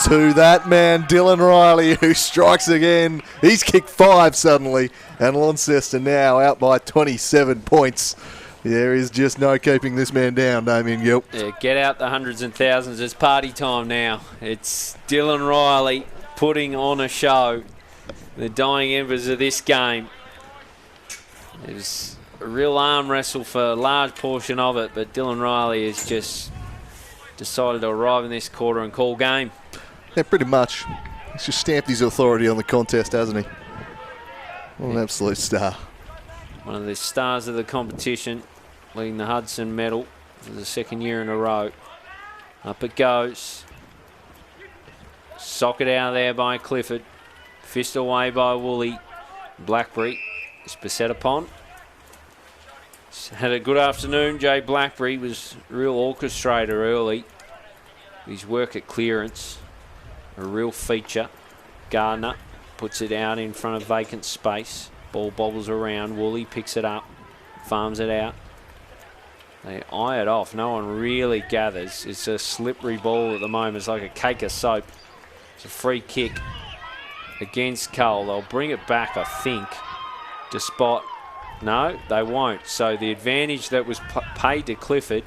to that man Dylan Riley, who strikes again. He's kicked 5 suddenly, and Launceston now out by 27 points. There is just no keeping this man down, Damien Gill. Yeah, get out the hundreds and thousands. It's party time now. It's Dylan Riley putting on a show. The dying embers of this game. It was a real arm wrestle for a large portion of it, but Dylan Riley has just decided to arrive in this quarter and call game. Yeah, pretty much. He's just stamped his authority on the contest, hasn't he? What an absolute star. One of the stars of the competition, leading the Hudson medal for the 2nd year in a row. Up it goes. Socket out there by Clifford. Fist away by Woolley. Blackberry is beset upon. Had a good afternoon. Jay Blackberry was a real orchestrator early. His work at clearance, a real feature. Gardner puts it out in front of vacant space. Ball bobbles around. Woolley picks it up, farms it out. They eye it off. No one really gathers. It's a slippery ball at the moment. It's like a cake of soap. It's a free kick against Cole. They'll bring it back, I think, to spot. No, they won't. So the advantage that was paid to Clifford,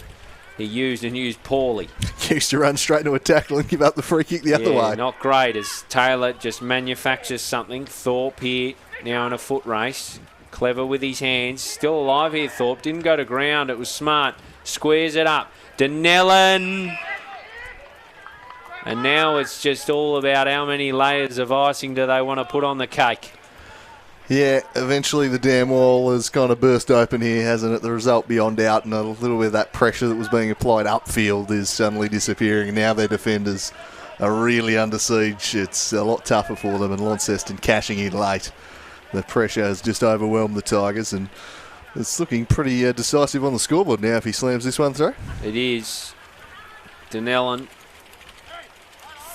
he used poorly. He used to run straight into a tackle and give up the free kick the other way. Not great as Taylor just manufactures something. Thorpe here now in a foot race. Clever with his hands. Still alive here, Thorpe. Didn't go to ground. It was smart. Squares it up. Denellen. And now it's just all about how many layers of icing do they want to put on the cake. Yeah, eventually the dam wall has kind of burst open here, hasn't it? The result beyond doubt, and a little bit of that pressure that was being applied upfield is suddenly disappearing, and now their defenders are really under siege. It's a lot tougher for them, and Launceston cashing in late. The pressure has just overwhelmed the Tigers, and it's looking pretty decisive on the scoreboard now if he slams this one through. It is. Dunellen,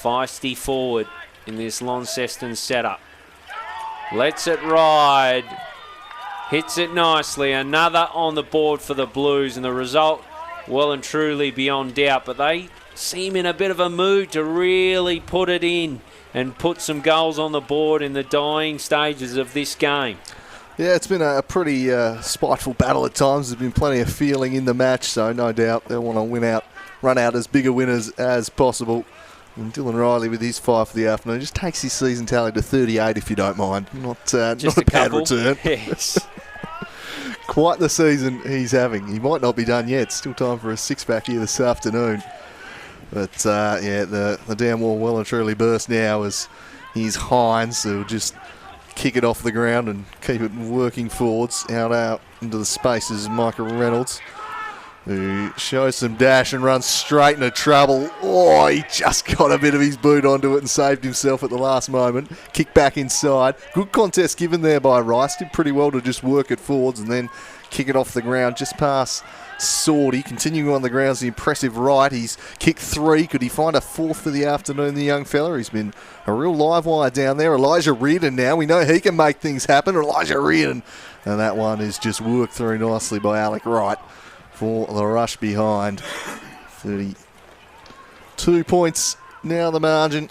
feisty forward in this Launceston setup. Lets it ride. Hits it nicely. Another on the board for the Blues, and the result well and truly beyond doubt. But they seem in a bit of a mood to really put it in and put some goals on the board in the dying stages of this game. Yeah, it's been a pretty spiteful battle at times. There's been plenty of feeling in the match, so no doubt they'll want to run out as big a winners as possible. And Dylan Riley with his 5 for the afternoon just takes his season tally to 38, if you don't mind. Not a bad return. Yes. Quite the season he's having. He might not be done yet. Still time for a six-pack here this afternoon. But, the dam wall well and truly burst now as here's Hines, who'll just kick it off the ground and keep it working forwards. Out into the spaces, Micah Reynolds, who shows some dash and runs straight into trouble. Oh, he just got a bit of his boot onto it and saved himself at the last moment. Kick back inside. Good contest given there by Rice. Did pretty well to just work it forwards and then kick it off the ground just past Sorty. Continuing on the ground's the impressive right. He's kicked 3. Could he find a 4th for the afternoon, the young fella? He's been a real live wire down there. Elijah Reardon now. We know he can make things happen. Elijah Reardon. And that one is just worked through nicely by Alec Wright for the rush behind. 32 points now the margin.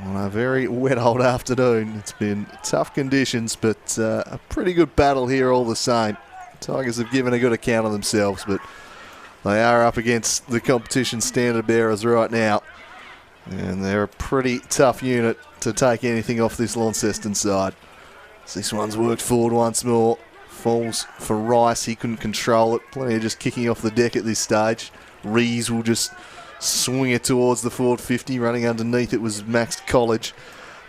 On a very wet old afternoon. It's been tough conditions, but a pretty good battle here all the same. Tigers have given a good account of themselves, but they are up against the competition standard bearers right now. And they're a pretty tough unit to take anything off this Launceston side. So this one's worked forward once more. Falls for Rice. He couldn't control it. Plenty of just kicking off the deck at this stage. Rees will just swing it towards the forward 50. Running underneath it was Max College.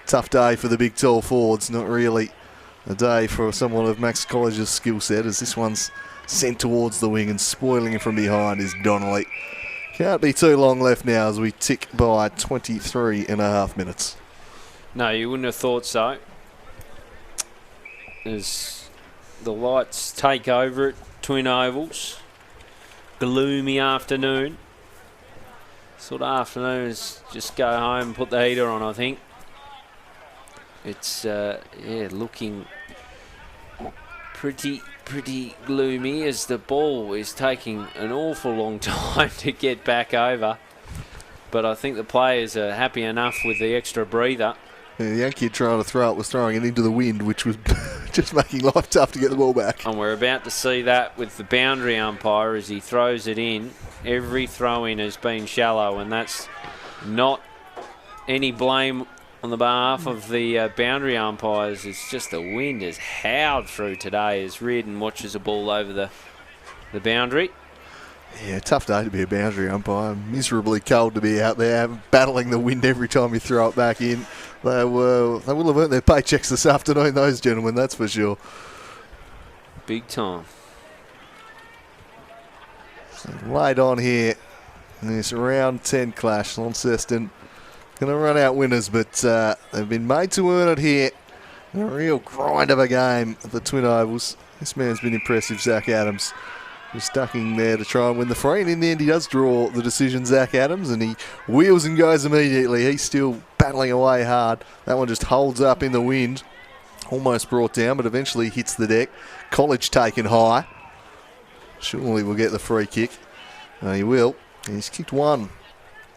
Tough day for the big tall forwards. Not really a day for someone of Max College's skill set, as this one's sent towards the wing, and spoiling it from behind is Donnelly. Can't be too long left now as we tick by 23 and a half minutes. No, you wouldn't have thought so. As the lights take over at Twin Ovals. Gloomy afternoon. Sort of afternoons, just go home and put the heater on, I think. It's, looking pretty gloomy as the ball is taking an awful long time to get back over. But I think the players are happy enough with the extra breather. Yeah, the young kid trying to throw it was throwing it into the wind, which was just making life tough to get the ball back. And we're about to see that with the boundary umpire as he throws it in. Every throw-in has been shallow, and that's not any blame on the behalf of the boundary umpires. It's just the wind has howled through today as Reardon watches the ball over the boundary. Yeah, tough day to be a boundary umpire. Miserably cold to be out there battling the wind every time you throw it back in. They will have earned their paychecks this afternoon, those gentlemen, that's for sure. Big time. So late on here in this round 10 clash, Launceston going to run out winners, but they've been made to earn it here. A real grind of a game at the Twin Ovals. This man's been impressive, Zach Adams. Just ducking there to try and win the free, and in the end he does draw the decision, Zach Adams, and he wheels and goes immediately. He's still battling away hard. That one just holds up in the wind. Almost brought down, but eventually hits the deck. College taken high. Surely we'll get the free kick. He will. He's kicked one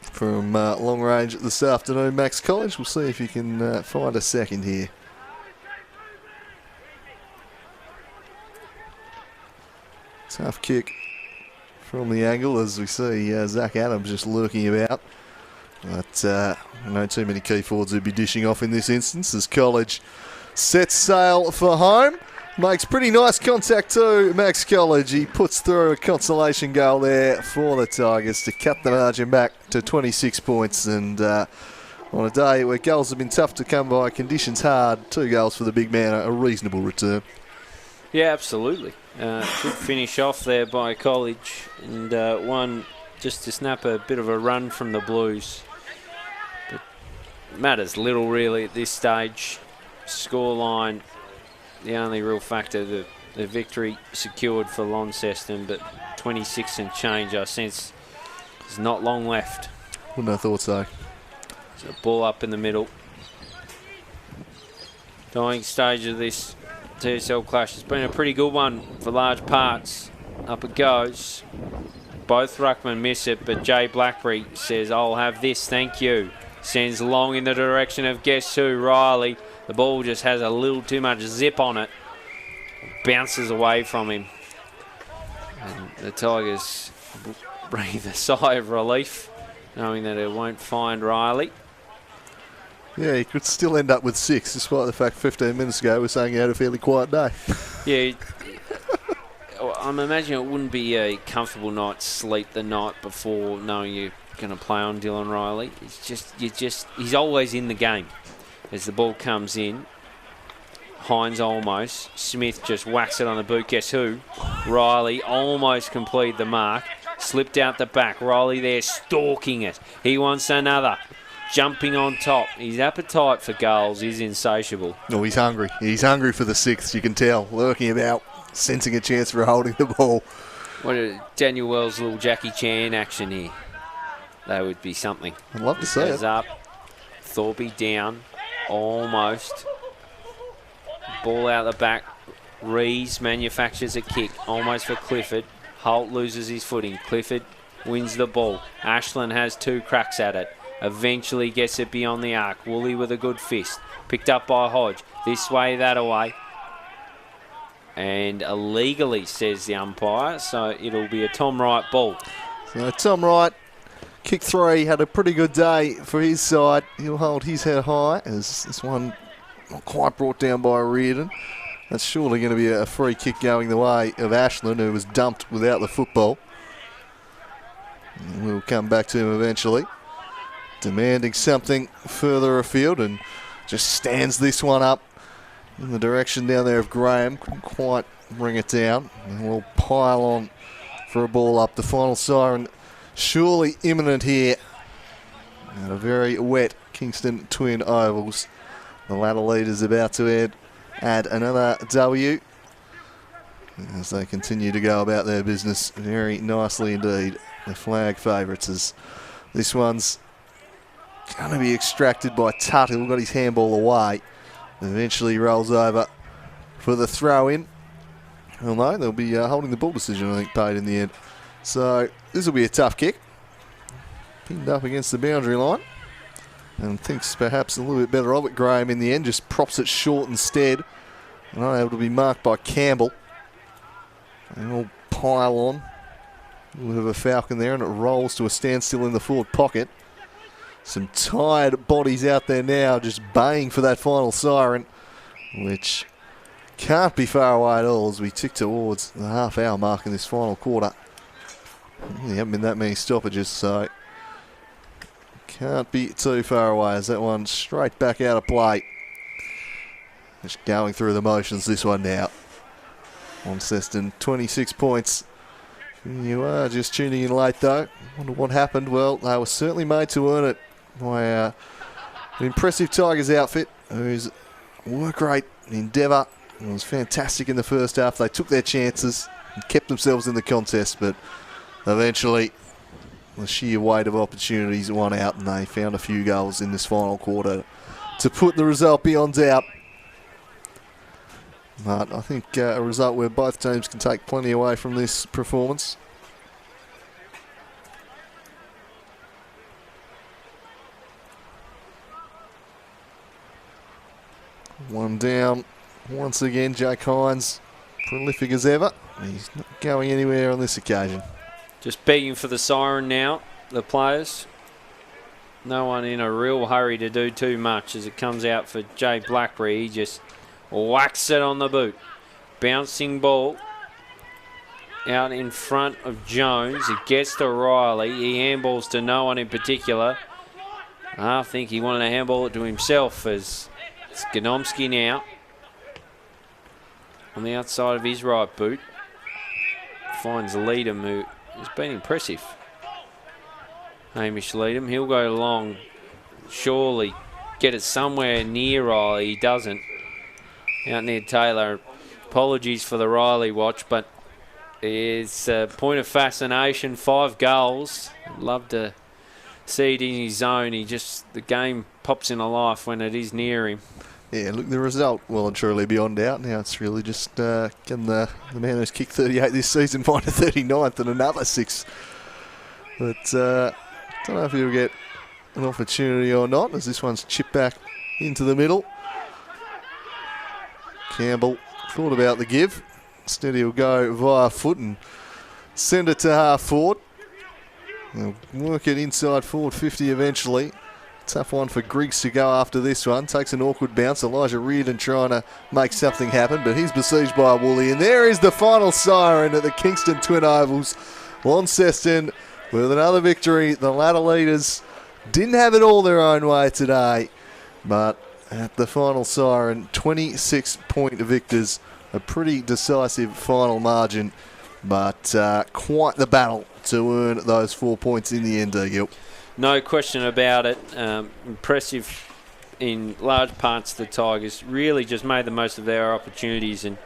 from long range this afternoon, Max College. We'll see if he can find a second here. Tough kick from the angle as we see Zach Adams just lurking about. But no too many key forwards who'd be dishing off in this instance as College sets sail for home. Makes pretty nice contact too, Max College. He puts through a consolation goal there for the Tigers to cut the margin back to 26 points. And on a day where goals have been tough to come by, conditions hard, 2 goals for the big man, a reasonable return. Yeah, absolutely. Good finish off there by College, and one just to snap a bit of a run from the Blues. But matters little really at this stage. Scoreline, the only real factor, the victory secured for Launceston, but 26 and change, I sense there's not long left. Wouldn't have thought so. So ball up in the middle. Dying stage of this TSL clash. It's been a pretty good one for large parts. Up it goes. Both ruckmen miss it, but Jay Blackberry says, I'll have this, thank you. Sends long in the direction of guess who, Riley. The ball just has a little too much zip on it. Bounces away from him. And the Tigers breathe a sigh of relief, knowing that it won't find Riley. Yeah, he could still end up with 6, despite the fact 15 minutes ago we were saying he had a fairly quiet day. Yeah, I'm imagining it wouldn't be a comfortable night's sleep the night before, knowing you're going to play on Dylan Riley. He's always in the game. As the ball comes in, Hines almost, Smith just whacks it on the boot. Guess who? Riley almost completed the mark, slipped out the back. Riley there stalking it. He wants another. Jumping on top. His appetite for goals is insatiable. Oh, he's hungry. He's hungry for the 6th, you can tell. Lurking about, sensing a chance for holding the ball. What a Daniel Wells' little Jackie Chan action here. That would be something. I'd love to see it. Goes up. Thorpe down. Almost. Ball out the back. Rees manufactures a kick. Almost for Clifford. Holt loses his footing. Clifford wins the ball. Ashland has 2 cracks at it. Eventually gets it beyond the arc. Woolley with a good fist. Picked up by Hodge. This way, that away. And illegally, says the umpire. So it'll be a Tom Wright ball. So Tom Wright, kick 3, had a pretty good day for his side. He'll hold his head high as this one not quite brought down by Reardon. That's surely going to be a free kick going the way of Ashland, who was dumped without the football. And we'll come back to him eventually. Demanding something further afield and just stands this one up in the direction down there of Graham. Couldn't quite bring it down. And we'll pile on for a ball up. The final siren surely imminent here at a very wet Kingston Twin Ovals. The ladder leaders about to add another W as they continue to go about their business very nicely indeed. The flag favourites as this one's going to be extracted by Tuttle. Got his handball away. Eventually rolls over for the throw in. Well, no, they'll be holding the ball decision, I think, paid in the end. So this will be a tough kick. Pinned up against the boundary line. And thinks perhaps a little bit better of it. Graham in the end just props it short instead. And unable to be marked by Campbell. And we'll pile on. A little bit of a falcon there, and it rolls to a standstill in the forward pocket. Some tired bodies out there now just baying for that final siren, which can't be far away at all as we tick towards the half-hour mark in this final quarter. There haven't been that many stoppages, so can't be too far away as that one straight back out of play. Just going through the motions, this one now. Launceston, 26 points. You are just tuning in late, though. Wonder what happened. Well, they were certainly made to earn it by an impressive Tigers outfit, whose work rate and endeavour was fantastic in the first half. They took their chances and kept themselves in the contest, but eventually the sheer weight of opportunities won out, and they found a few goals in this final quarter to put the result beyond doubt. But I think a result where both teams can take plenty away from this performance. One down once again. Jake Hines, prolific as ever. He's not going anywhere on this occasion. Just begging for the siren now, the players. No one in a real hurry to do too much as it comes out for Jay Blackberry. He just whacks it on the boot. Bouncing ball out in front of Jones. It gets to Riley. He handballs to no one in particular. I think he wanted to handball it to himself, as it's Gnomsky now on the outside of his right boot. Finds Leadham, who has been impressive. Hamish Leadham, he'll go long. Surely get it somewhere near Riley. He doesn't. Out near Taylor. Apologies for the Riley watch, but it's a point of fascination. 5 goals. Love to see it in his zone. The game pops into life when it is near him. Yeah, look, the result well and truly beyond doubt. Now it's really just can the man who's kicked 38 this season find a 39th and another 6. But don't know if he'll get an opportunity or not, as this one's chipped back into the middle. Campbell thought about the give. Instead he'll go via foot and send it to half forward. They'll work it inside forward 50 eventually. Tough one for Griggs to go after this one. Takes an awkward bounce. Elijah Reardon trying to make something happen, but he's besieged by Woolley. And there is the final siren at the Kingston Twin Ovals. Launceston with another victory. The ladder leaders didn't have it all their own way today, but at the final siren, 26-point victors. A pretty decisive final margin, but quite the battle to earn those 4 points in the end, Gil. No question about it. Impressive in large parts. The Tigers really just made the most of their opportunities, and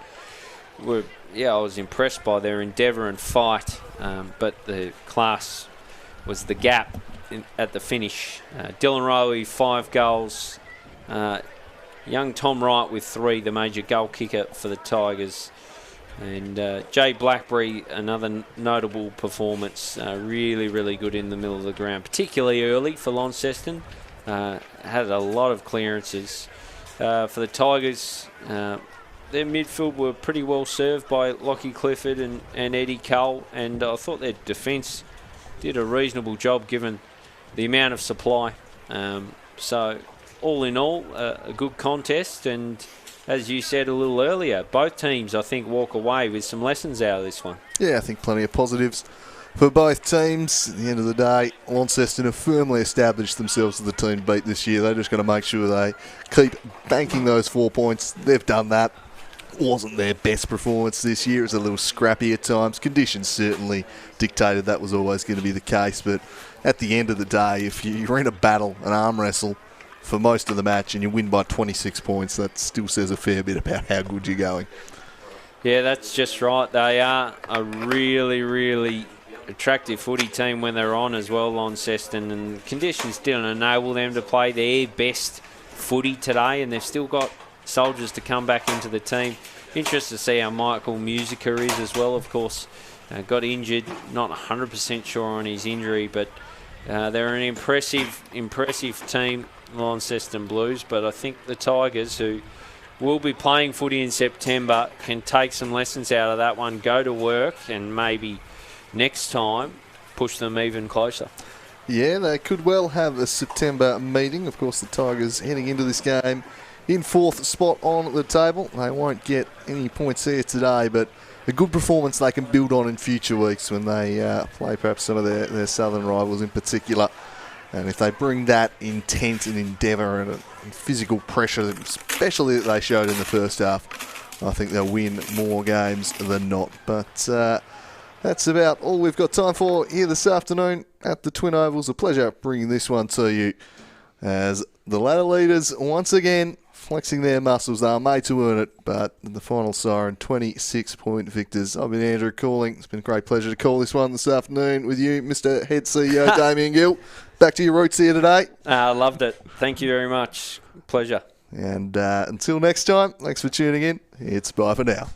I was impressed by their endeavour and fight, but the class was the gap at the finish. Dylan Riley, 5 goals. Young Tom Wright with 3, the major goal kicker for the Tigers. And Jay Blackberry, another notable performance. Really, really good in the middle of the ground, particularly early for Launceston. Had a lot of clearances. For the Tigers, their midfield were pretty well served by Lockie Clifford and Eddie Cole. And I thought their defence did a reasonable job given the amount of supply. So all in all, a good contest, and as you said a little earlier, both teams, I think, walk away with some lessons out of this one. Yeah, I think plenty of positives for both teams. At the end of the day, Launceston have firmly established themselves as the team to beat this year. They're just going to make sure they keep banking those 4 points. They've done that. Wasn't their best performance this year. It was a little scrappy at times. Conditions certainly dictated that was always going to be the case, but at the end of the day, if you're in a battle, an arm wrestle, for most of the match and you win by 26 points, that still says a fair bit about how good you're going. Yeah, that's just right. They are a really, really attractive footy team when they're on as well, Launceston, and conditions didn't enable them to play their best footy today, and they've still got soldiers to come back into the team. Interested to see how Michael Musica is as well, of course. Got injured, not 100% sure on his injury, but they're an impressive team, Launceston Blues, but I think the Tigers, who will be playing footy in September, can take some lessons out of that one, go to work, and maybe next time push them even closer. Yeah, they could well have a September meeting. Of course, the Tigers heading into this game in 4th spot on the table. They won't get any points here today, but a good performance they can build on in future weeks when they play perhaps some of their southern rivals in particular. And if they bring that intent and endeavour and physical pressure, especially that they showed in the first half, I think they'll win more games than not. But that's about all we've got time for here this afternoon at the Twin Ovals. A pleasure bringing this one to you as the ladder leaders once again flexing their muscles. They are made to earn it, but the final siren, 26-point victors. I've been Andrew Calling. It's been a great pleasure to call this one this afternoon with you, Mr. Head CEO Damien Gill. Back to your roots here today. I loved it. Thank you very much. Pleasure. And until next time, thanks for tuning in. It's bye for now.